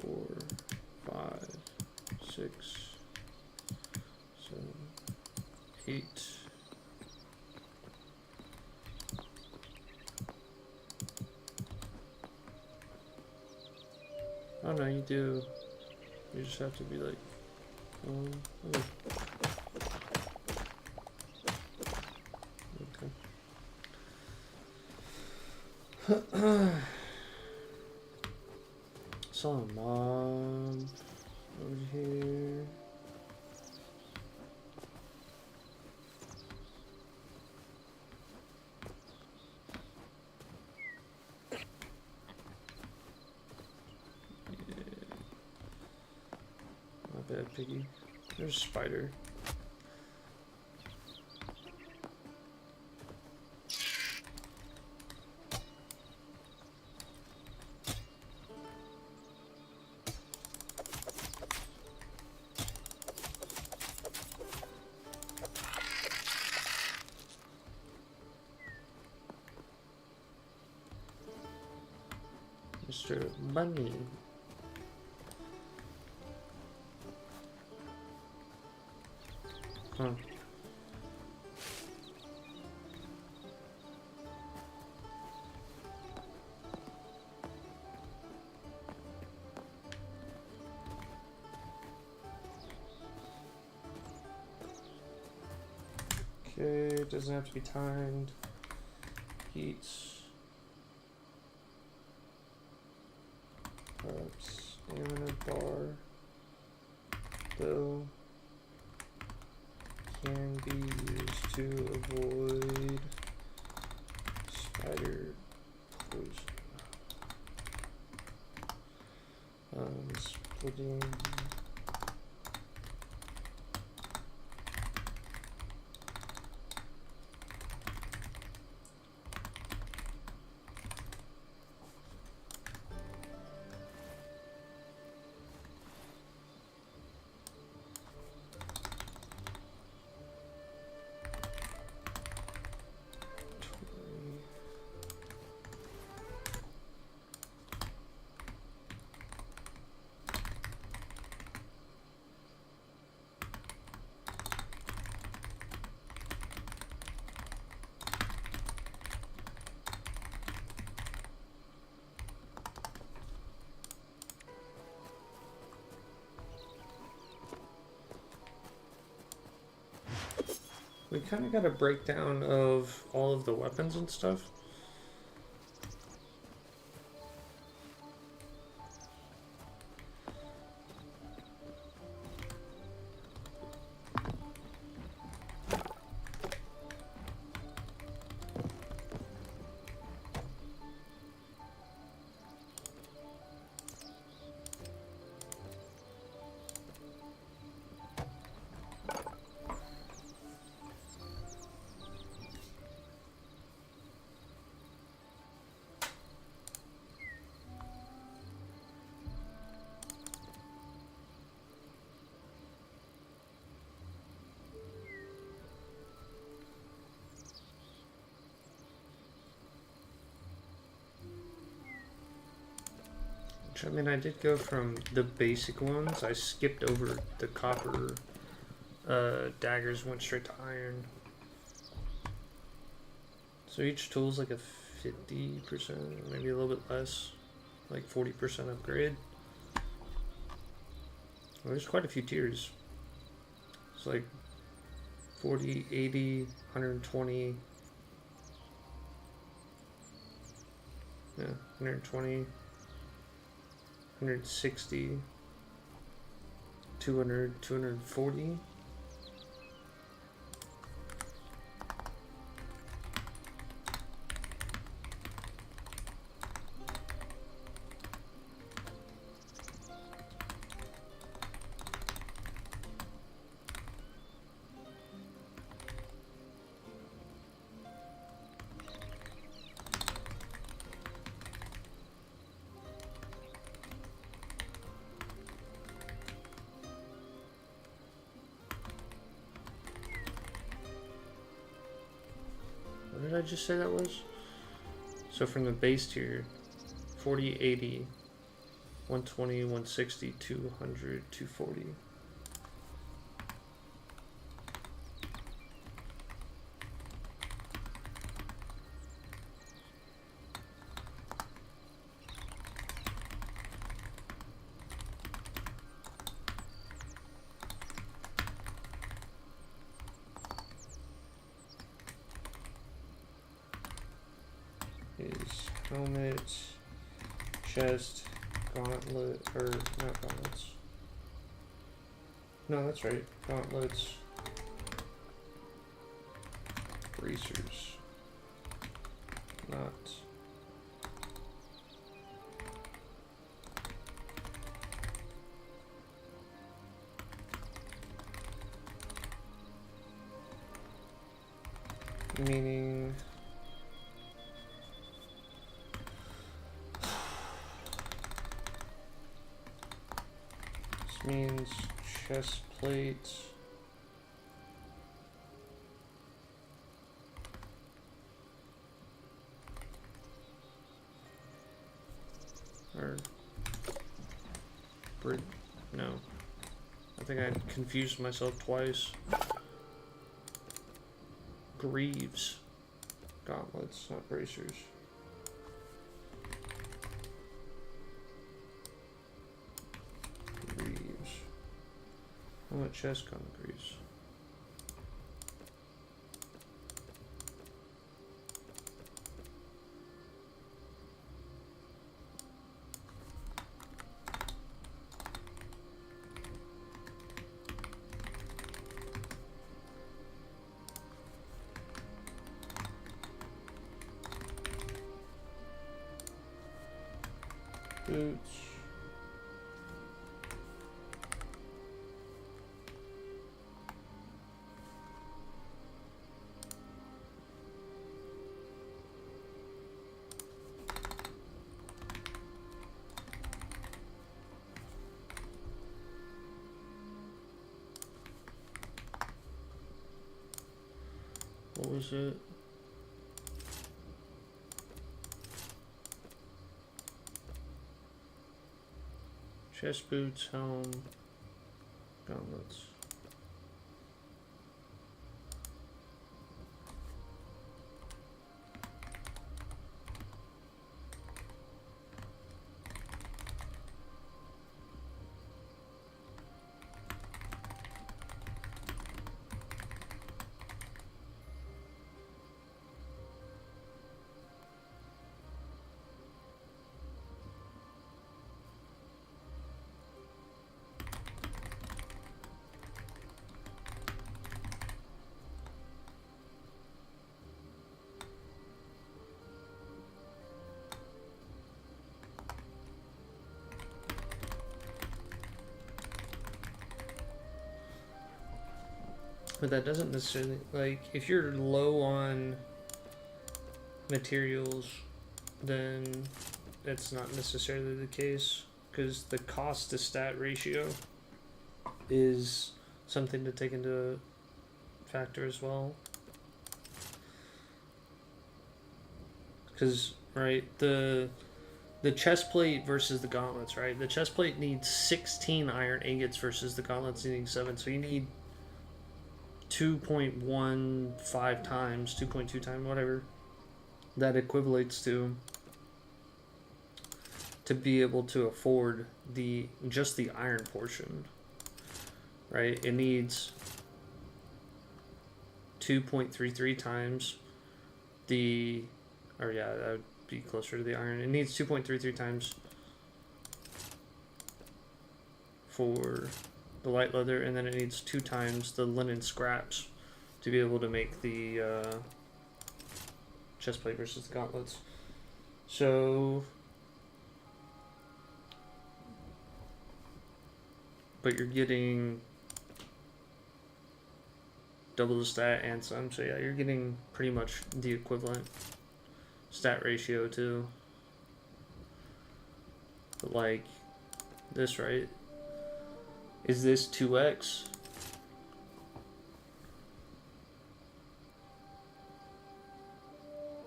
4, 5, 6, 7, 8. Oh no, you do. You just have to be like, okay. Saw a mob over here. Not bad, piggy. There's a spider. Mr. Bunny. Huh. Okay, it doesn't have to be timed. Heats. Stamina bar, though, can be used to avoid spider poison. Splitting. we kind of got a breakdown of all of the weapons and stuff. I mean, I did go from the basic ones. I skipped over the copper daggers, went straight to iron. So each tool's like a 50%, maybe a little bit less, like 40% upgrade. Well, there's quite a few tiers. It's like 40, 80, 120. Yeah, 120. 160, 200, 240. What did I just say that was? So from the base tier, 40, 80, 120, 160, 200, 240. Is helmet, chest, gauntlet, or not gauntlets. No, that's right. Gauntlets, bracers, not. Meaning. Means chest plate, or no, I think I confused myself twice. Greaves, gauntlets, not bracers. How much chest gun grease? Boots. What was it? Chest boots, helm, gauntlets. But that doesn't necessarily, like, if you're low on materials, then that's not necessarily the case, because the cost to stat ratio is something to take into factor as well. Because, right, the chest plate versus the gauntlets, right? The chest plate needs 16 iron ingots versus the gauntlets needing 7, so you need 2.15 times, 2.2 times, whatever that equivalates to be able to afford just the iron portion, right? It needs 2.33 times that would be closer to the iron. It needs 2.33 times for the light leather, and then it needs 2 times the linen scraps to be able to make the chest plate versus the gauntlets. So, but you're getting double the stat and some, so yeah, you're getting pretty much the equivalent stat ratio too. But like this, right? Is this 2x?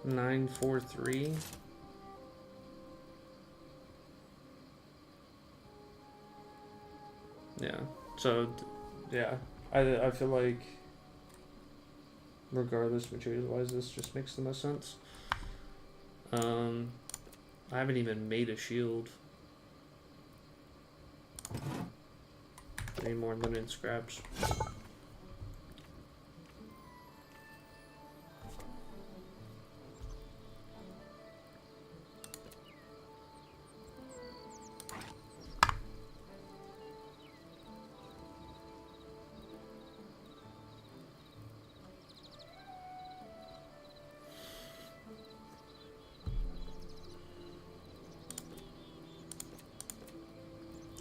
$943. Yeah. So, yeah, I feel like regardless material-wise, this just makes the most sense. I haven't even made a shield. Need more linen scraps.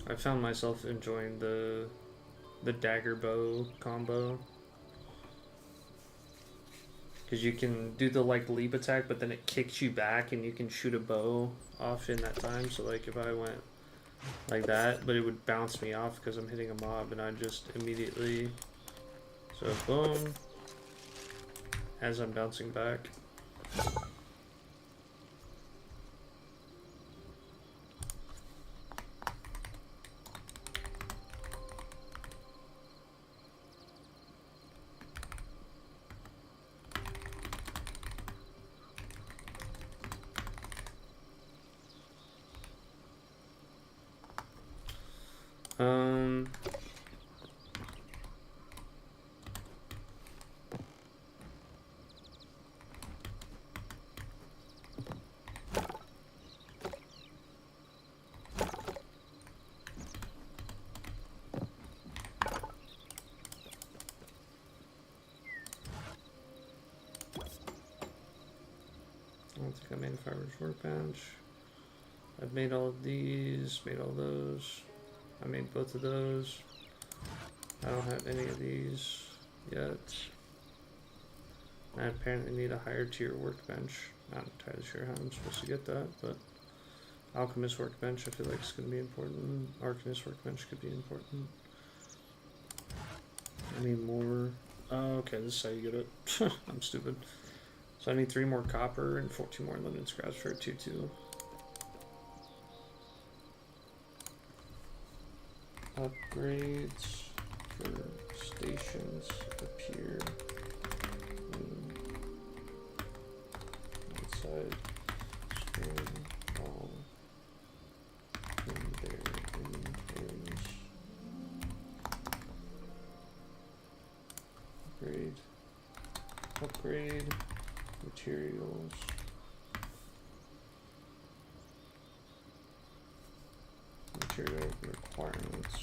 I found myself enjoying the dagger bow combo, because you can do the like leap attack, but then it kicks you back and you can shoot a bow off in that time. So like if I went like that, but it would bounce me off because I'm hitting a mob, and I just immediately, so boom, as I'm bouncing back. I don't think I made a fiber's workbench. I've made all of these, made all those. I made both of those. I don't have any of these yet. I apparently need a higher tier workbench. Not entirely sure how I'm supposed to get that, but alchemist workbench I feel like is going to be important. Arcanist workbench could be important. I need more. Oh, okay, this is how you get it. I'm stupid. So I need 3 more copper and 14 more linen scraps for a 2-2. Upgrades for stations appear inside string all in their inventories. Upgrade materials. Material requirements.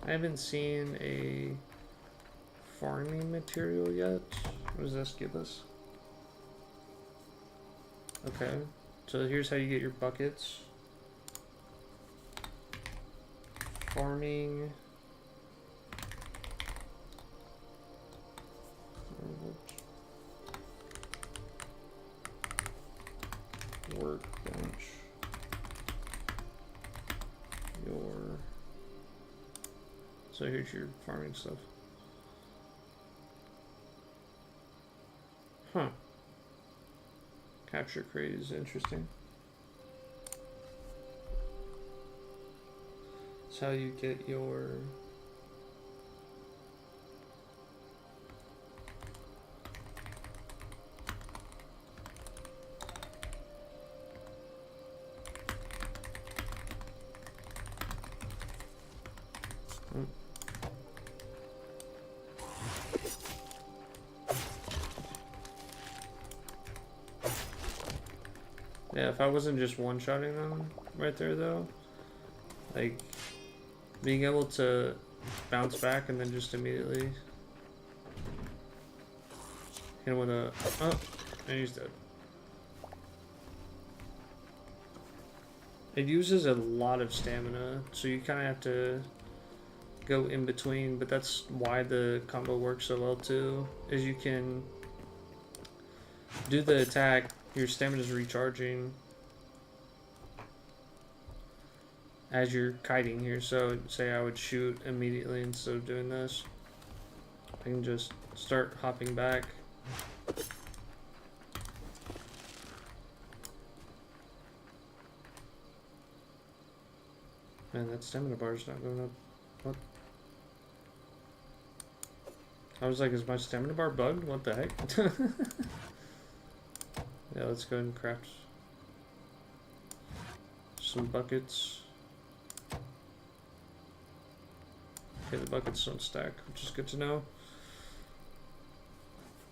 I haven't seen a farming material yet. What does this give us? Okay, so here's how you get your buckets. Farming. Workbench. So here's your farming stuff. Huh. Capture crate is interesting. That's how you get your... Yeah, if I wasn't just one-shotting them right there, though, like, being able to bounce back and then just immediately hit him with a... Oh, and he's dead. It uses a lot of stamina, so you kind of have to go in between, but that's why the combo works so well, too, is you can do the attack. Your stamina's recharging as you're kiting here. So say I would shoot immediately instead of doing this. I can just start hopping back. Man, that stamina bar is not going up. What? I was like, is my stamina bar bugged? What the heck? Yeah, let's go ahead and craft some buckets. Okay, the buckets don't stack, which is good to know.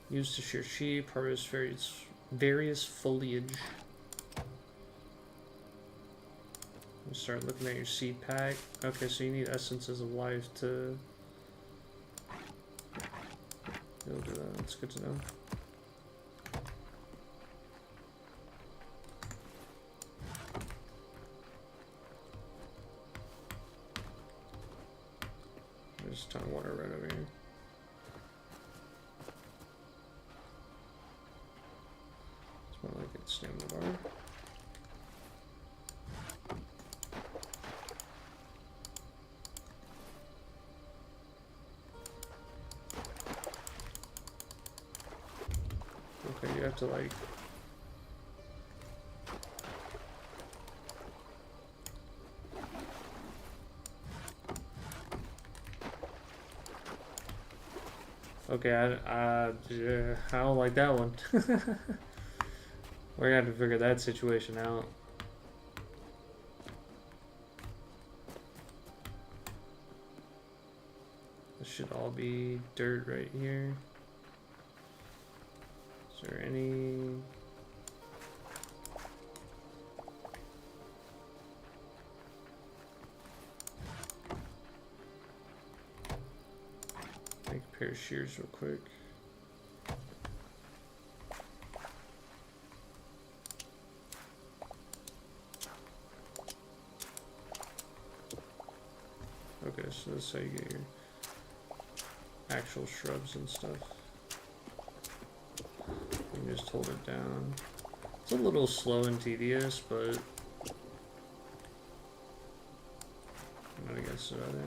Used to shear sheep, harvest various foliage. And start looking at your seed pack. Okay, so you need essences of life to build that. That's good to know. There's a ton of water right over here. It's more like it's stamina bar. Okay, you have to like... Okay, yeah, I don't like that one. We're gonna have to figure that situation out. This should all be dirt right here. Is there any... Make a pair of shears real quick. Okay, so that's how you get your actual shrubs and stuff. You can just hold it down. It's a little slow and tedious, but I'm not against it either.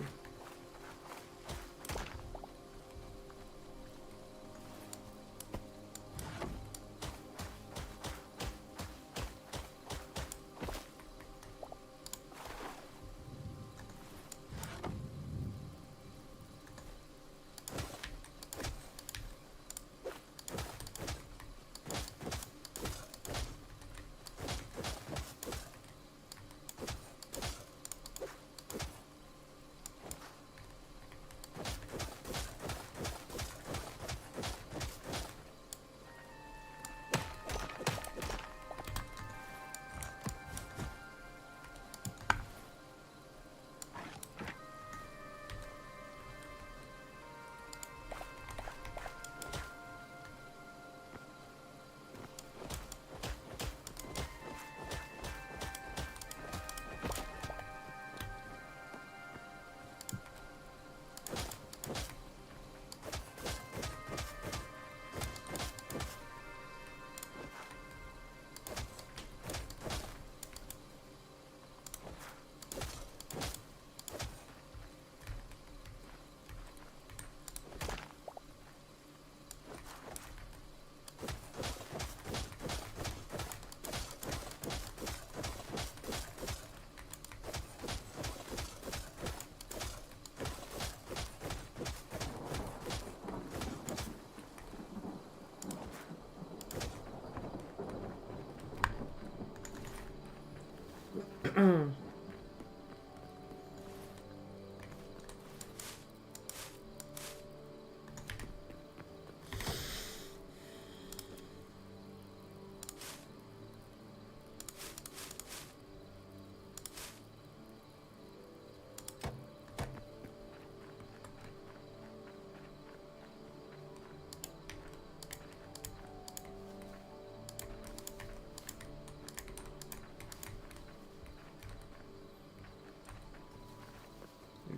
Do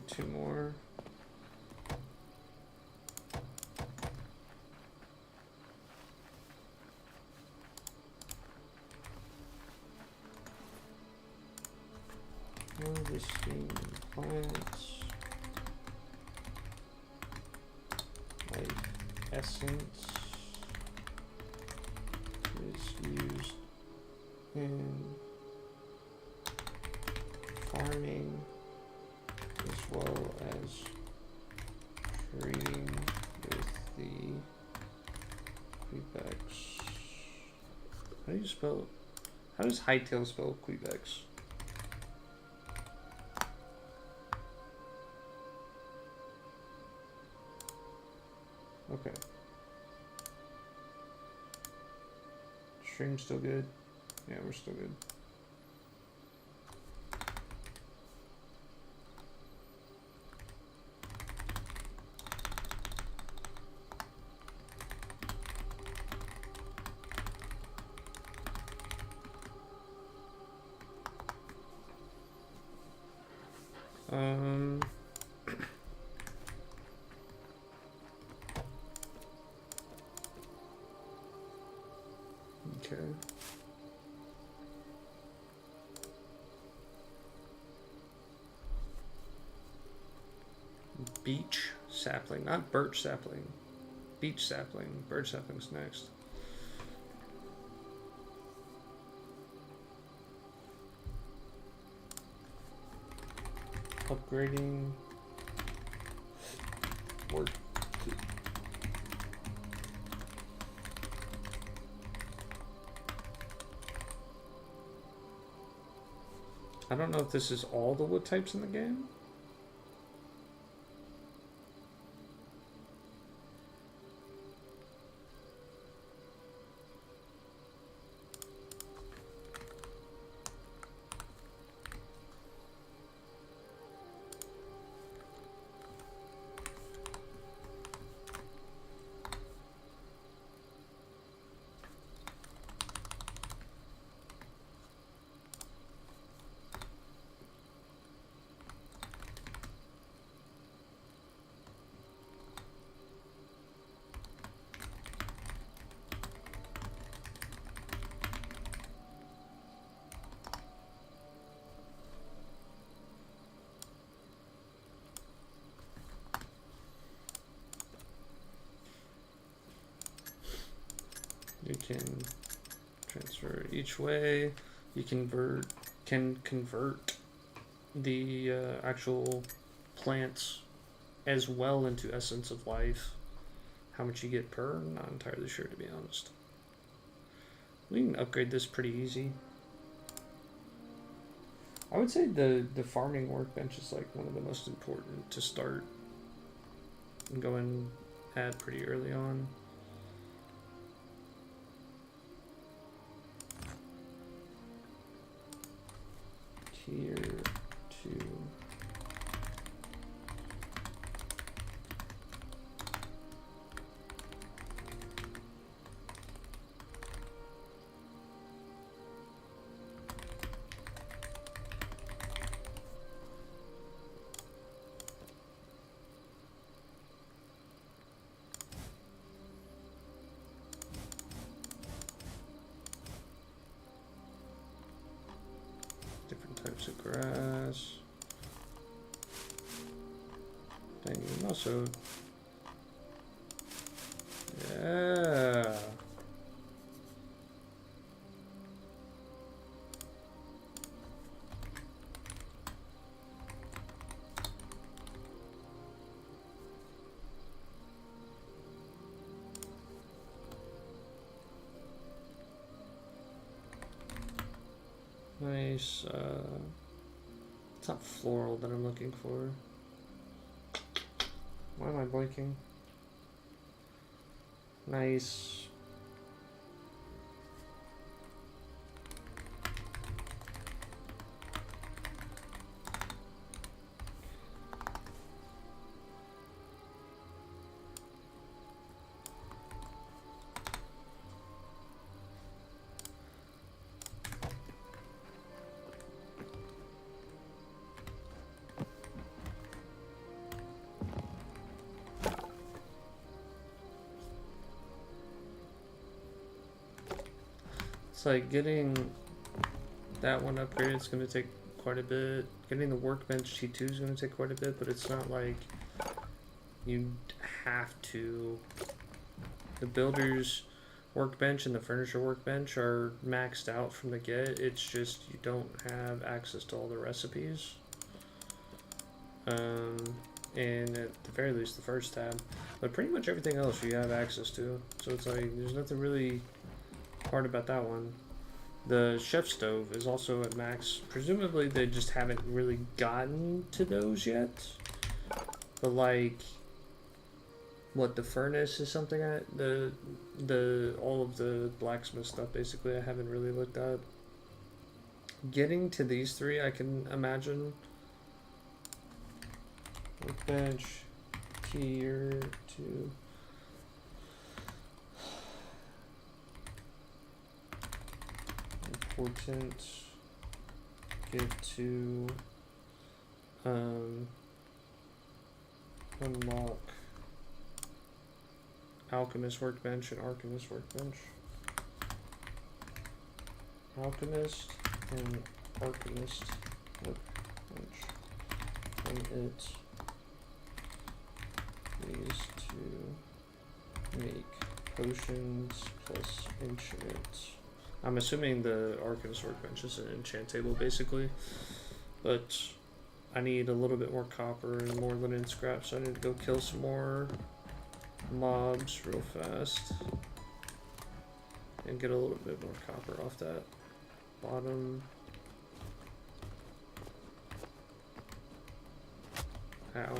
2 more. Harvesting plants. Life essence is used in farming as well as trading with the Quebecs. How do you spell? How does Hytale spell Quebecs? Okay. Stream's still good? Yeah, we're still good. Okay. Beech sapling, not birch sapling. Beech sapling. Birch sapling's next. Upgrading. Work. I don't know if this is all the wood types in the game. You can transfer each way. You can convert the actual plants as well into essence of life. How much you get per? Not entirely sure, to be honest. We can upgrade this pretty easy. I would say the farming workbench is like one of the most important to start and go and add pretty early on. Tier 2. Types of grass. Dang, you can also. Yeah. Nice. It's not floral that I'm looking for. Why am I blinking? Nice. It's like getting that one upgraded is going to take quite a bit. Getting the workbench T2 is going to take quite a bit, but it's not like you have to. The builder's workbench and the furniture workbench are maxed out from the get. It's just you don't have access to all the recipes. And at the very least the first tab. But pretty much everything else you have access to. So it's like there's nothing really hard about that one. The chef stove is also at max. Presumably they just haven't really gotten to those yet. But like what the furnace is something at the all of the blacksmith stuff basically I haven't really looked at. Getting to these three I can imagine. Workbench, tier 2. Important. Get to unlock alchemist workbench and archivist workbench. Alchemist and archivist workbench. And it needs to make potions plus enchant. I'm assuming the archivist workbench is an enchant table basically, but I need a little bit more copper and more linen scrap, so I need to go kill some more mobs real fast and get a little bit more copper off that bottom. Ow.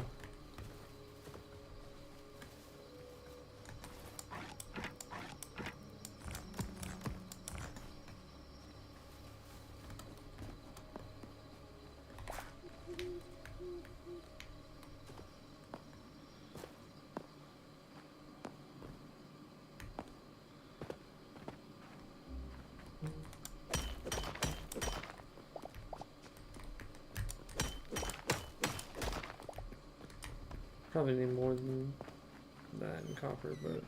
Probably need more than that in copper, but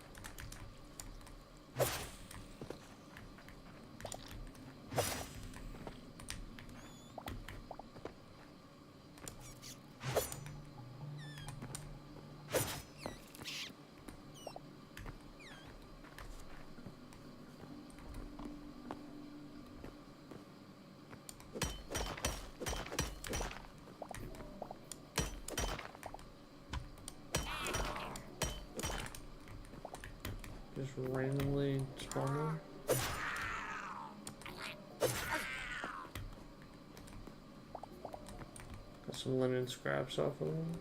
just randomly spawning. Got some linen scraps off of them.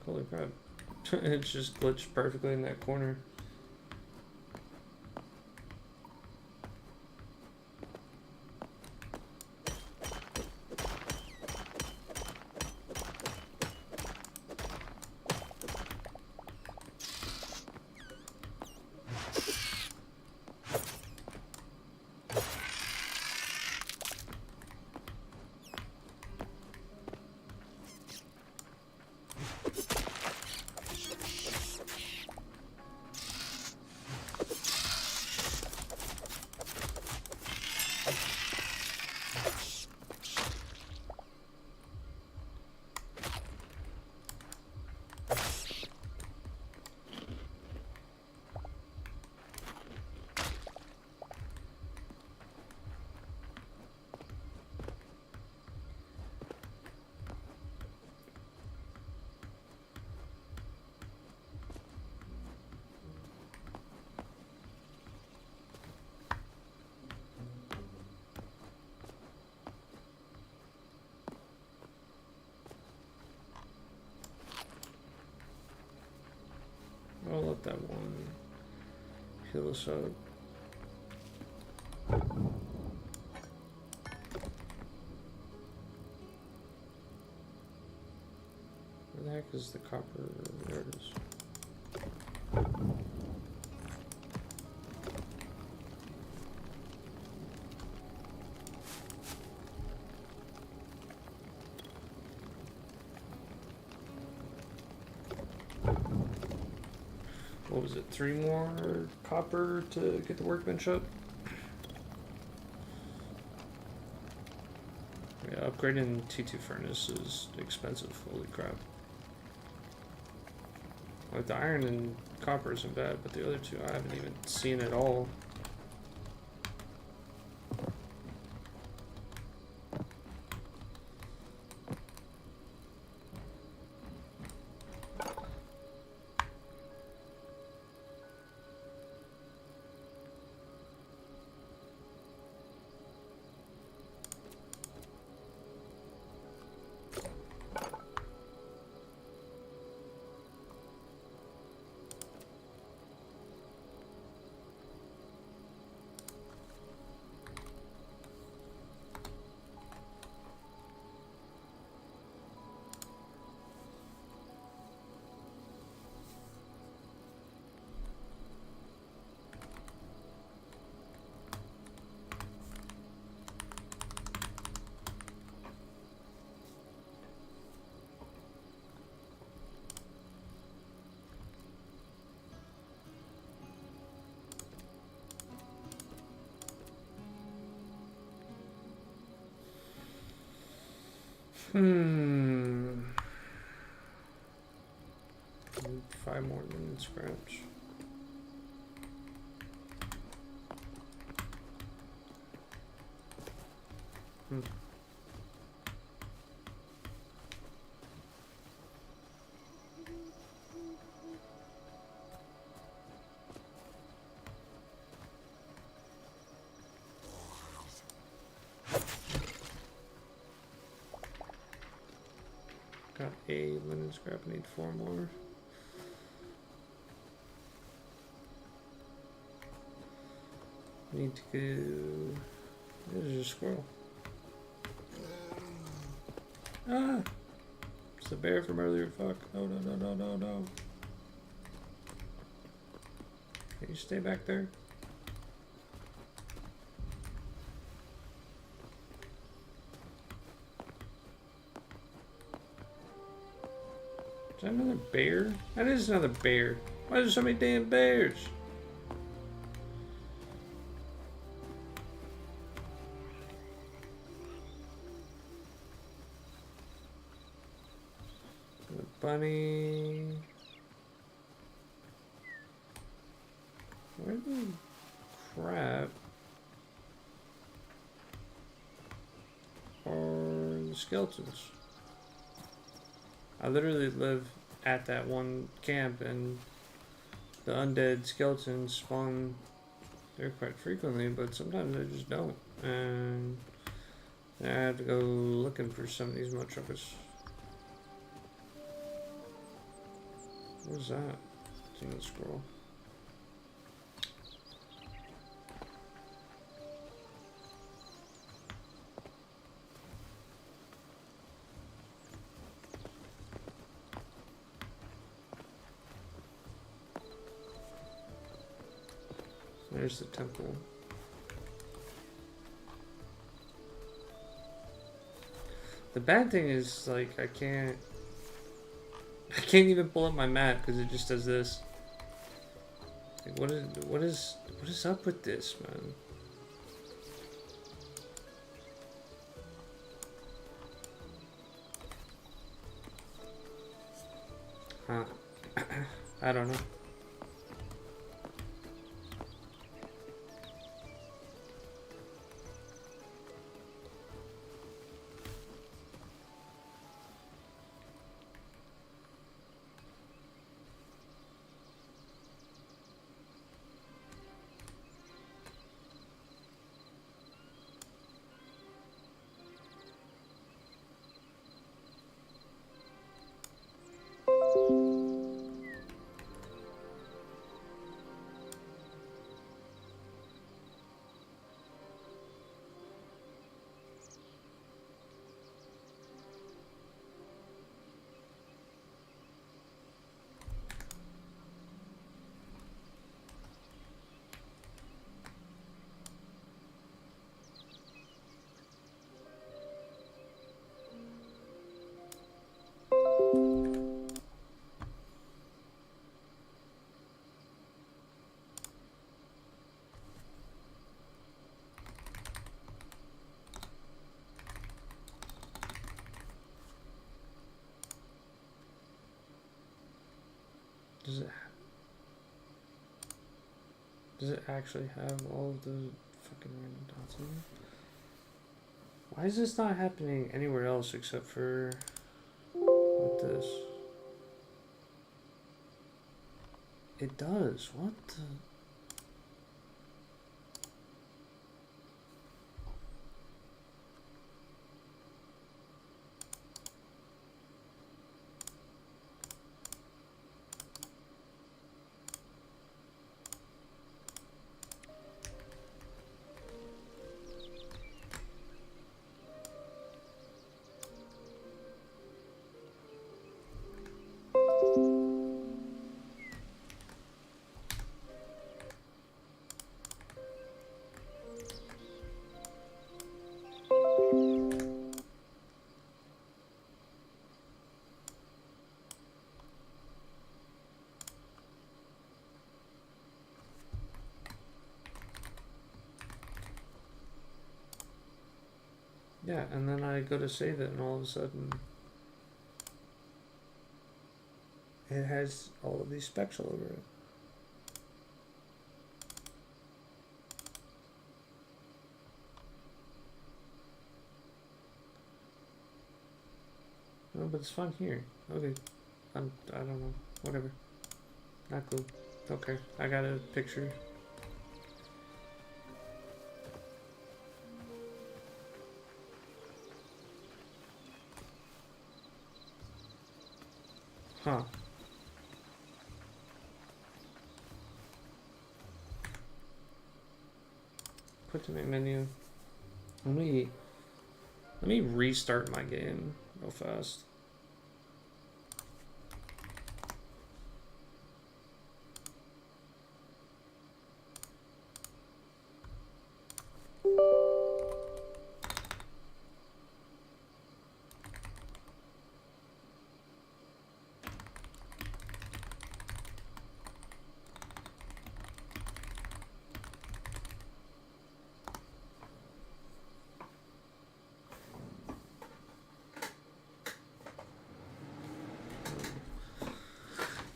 Holy crap. It's just glitched perfectly in that corner. heal us up. Where the heck is the copper? There it is. What was it? 3 more copper to get the workbench up? Yeah, upgrading T2 furnace is expensive. Holy crap. Like the iron and copper isn't bad, but the other two I haven't even seen at all. Need 5 more than scratch. Got a linen scrap, I need 4 more. Need to go. There's a squirrel. Ah! It's the bear from earlier. Fuck. No, no, no, no, no, no. Can you stay back there? Is that another bear? That is another bear. Why are there so many damn bears? The bunny. Where the crap are the skeletons? I literally live at that one camp, and the undead skeletons spawn there quite frequently, but sometimes they just don't. And I have to go looking for some of these motherfuckers. What is that? It's in the scroll. There's the temple. The bad thing is, like, I can't even pull up my map because it just does this. Like, what is up with this, man? Huh. I don't know. Does it actually have all of the fucking random dots in it? Why is this not happening anywhere else except for with this? It does. What the? Yeah, and then I go to save it, and all of a sudden, it has all of these specks all over it. No, but it's fun here. Okay, I don't know. Whatever. Not cool. Okay, I got a picture. Huh. Quit to my menu. Let me restart my game real fast.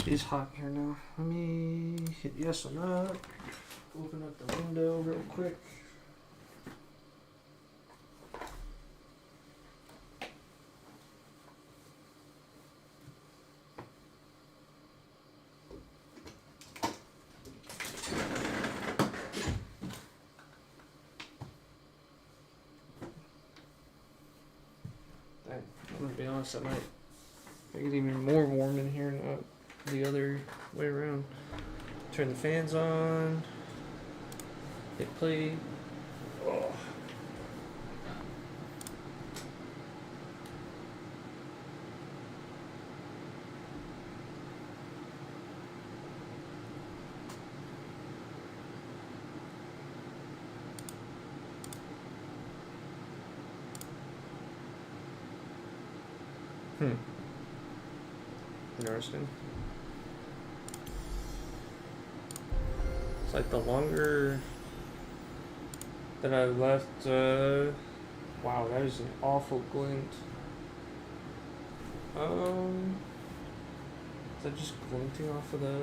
It's hot here now. Let me hit yes on that. Open up the window real quick. Dang, I'm gonna be honest, I might make it even more warm in here, not the other way around. Turn the fans on. Hit play. Oh. Interesting. It's like the longer that I left, wow, that is an awful glint. Is that just glinting off of the...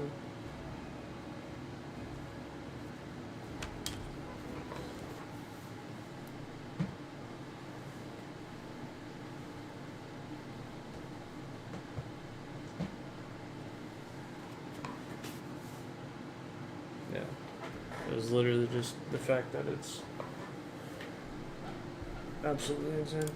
Yeah, it was literally just the fact that it's absolutely insane.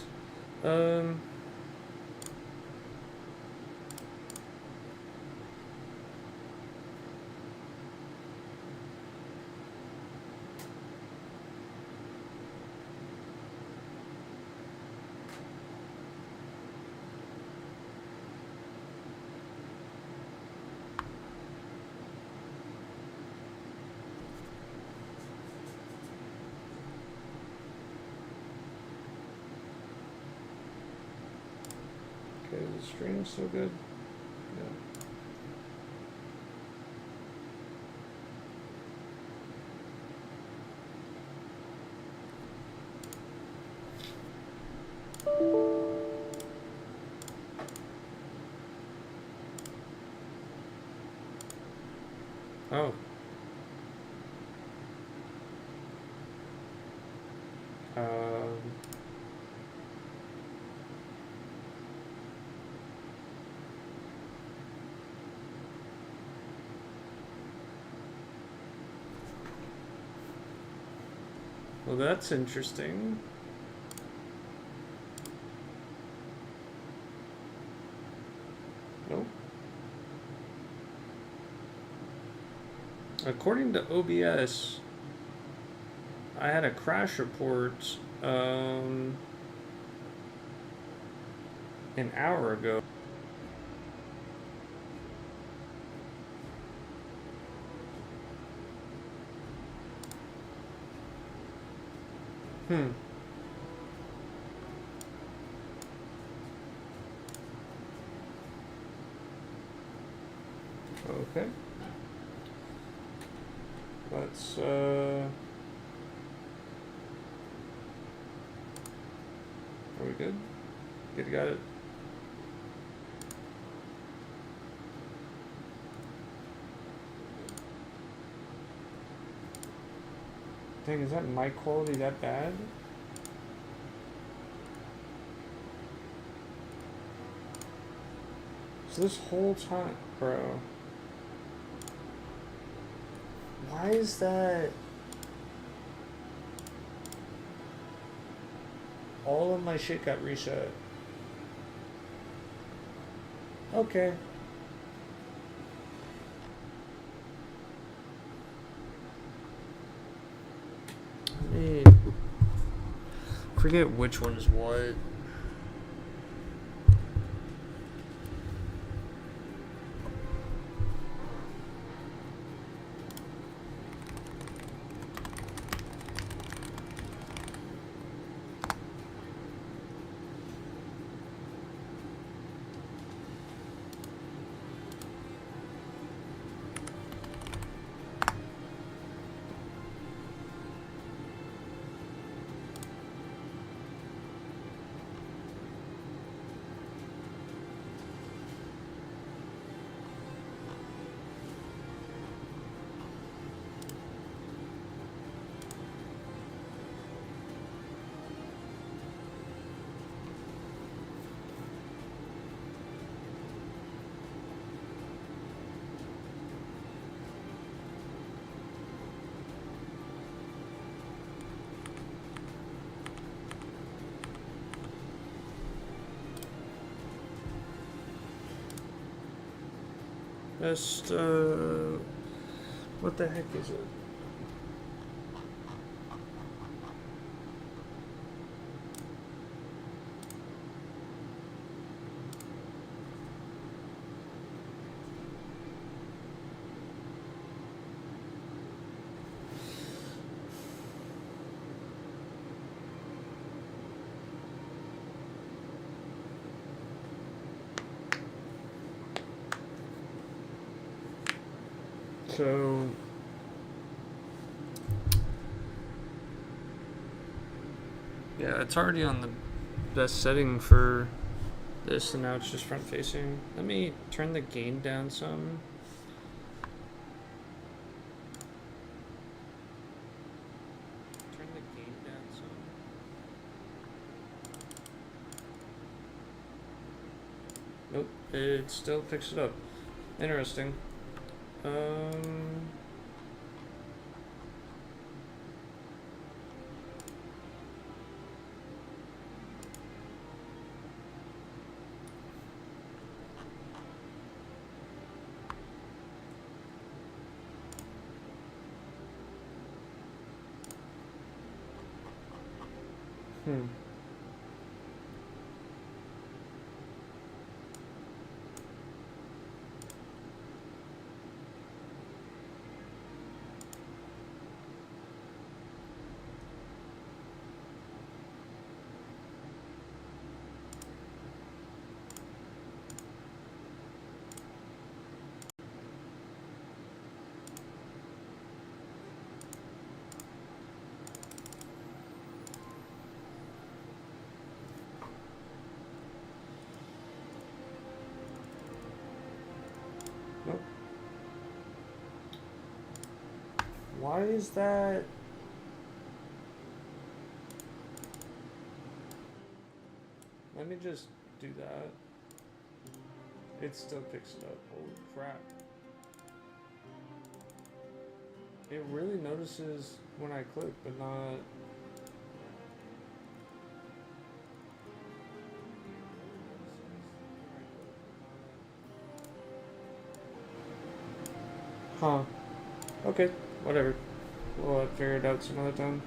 Okay, the stream's so good. Yeah. Oh. Well, that's interesting. Nope. According to OBS, I had a crash report an hour ago. Hmm. Okay. Let's, are we good? Good, got it. Dang, is that mic quality that bad? So this whole time, bro. Why is that? All of my shit got reset. Okay. I forget which one is what. Just, what the heck is it? So, yeah, it's already on the best setting for this, and now it's just front facing. Let me turn the gain down some. Turn the gain down some. Nope, it still picks it up. Interesting. Hmm. Nope. Why is that? Let me just do that. It still picks it up. Holy crap. It really notices when I click, but not Huh. Okay, whatever. We'll figure it out some other time.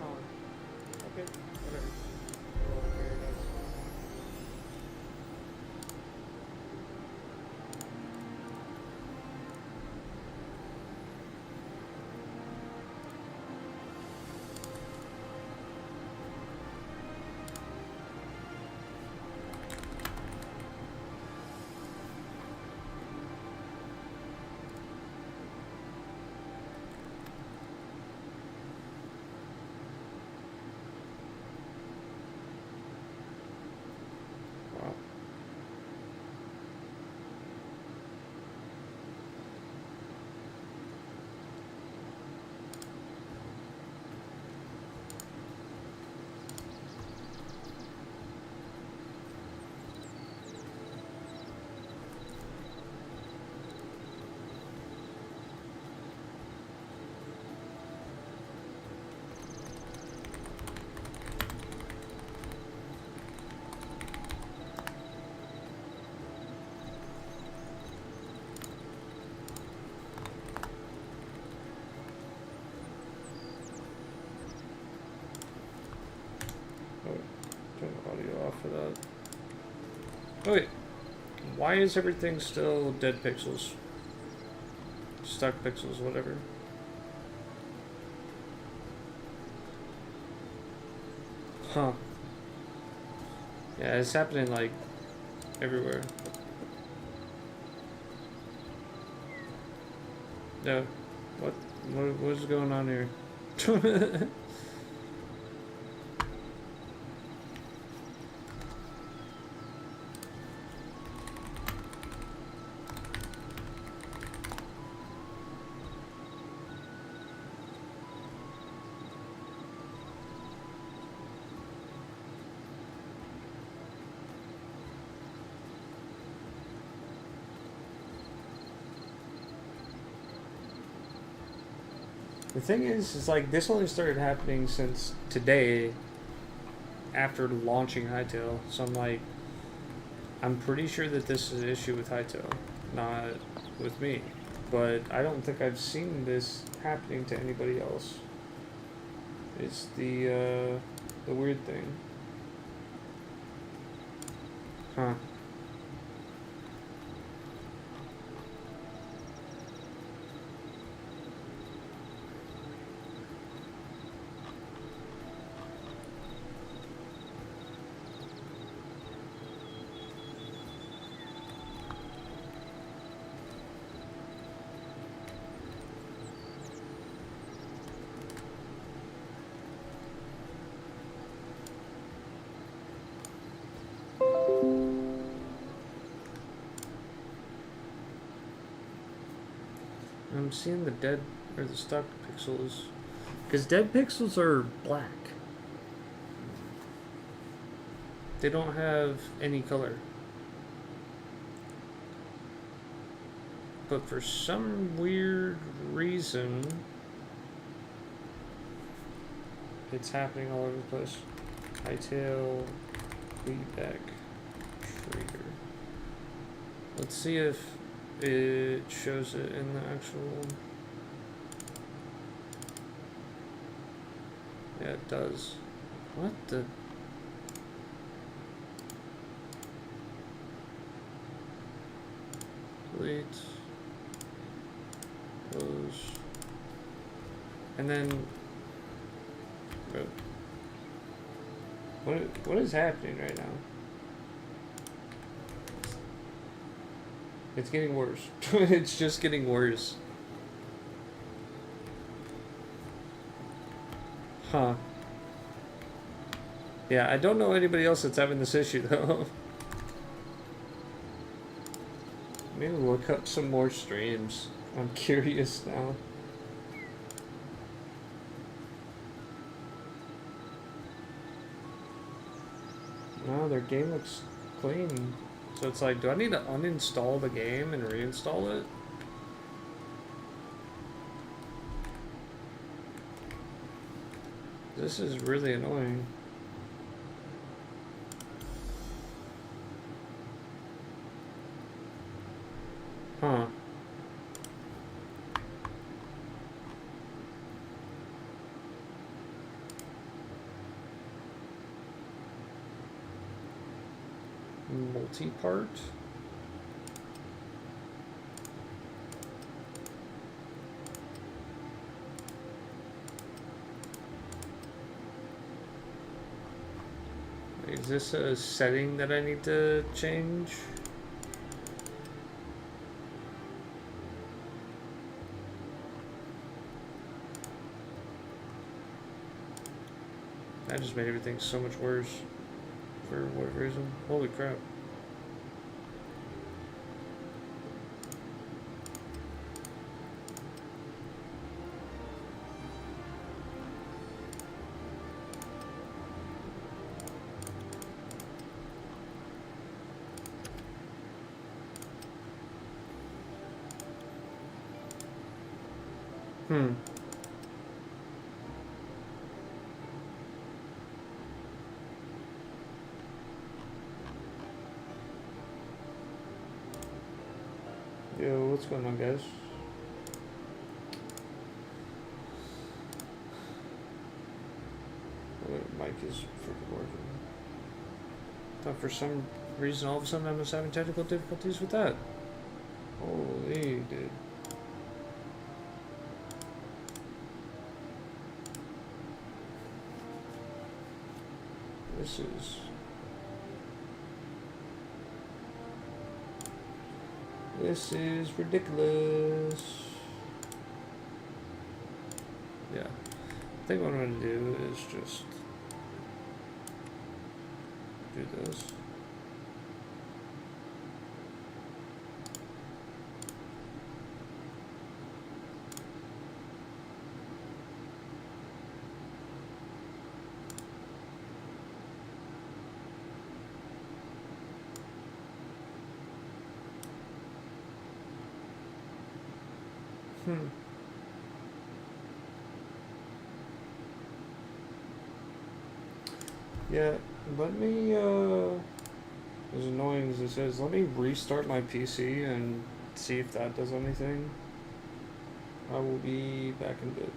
Huh. Okay, whatever. We'll figure it out some other time. Wow. Oh, turn the audio off for that. Oh wait, why is everything still dead pixels? Stuck pixels, whatever. Huh. Yeah, it's happening like everywhere. No. What is going on here? The thing is like this only started happening since today, after launching Hytale. So I'm pretty sure that this is an issue with Hytale, not with me. But I don't think I've seen this happening to anybody else. It's the weird thing. Huh. I'm seeing the dead or the stuck pixels, because dead pixels are black. They don't have any color. But for some weird reason, it's happening all over the place. Hytale feedback trigger. Let's see if it shows it in the actual. Yeah, it does. What the? Delete. Close. And then. What is happening right now? It's getting worse. It's just getting worse. Huh. Yeah, I don't know anybody else that's having this issue though. Maybe look up some more streams. I'm curious now. No, their game looks clean. So it's like, do I need to uninstall the game and reinstall it? This is really annoying. multi-part. Is this a setting that I need to change? That just made everything so much worse. For what reason? Holy crap. Hmm. Yo, what's going on, guys? Mic is freaking working. Thought for some reason all of a sudden I was having technical difficulties with that. Holy dude. This is ridiculous. Yeah. I think what I'm gonna do is just do this. Yeah, let me, as annoying as this is, let me restart my PC and see if that does anything. I will be back in a bit.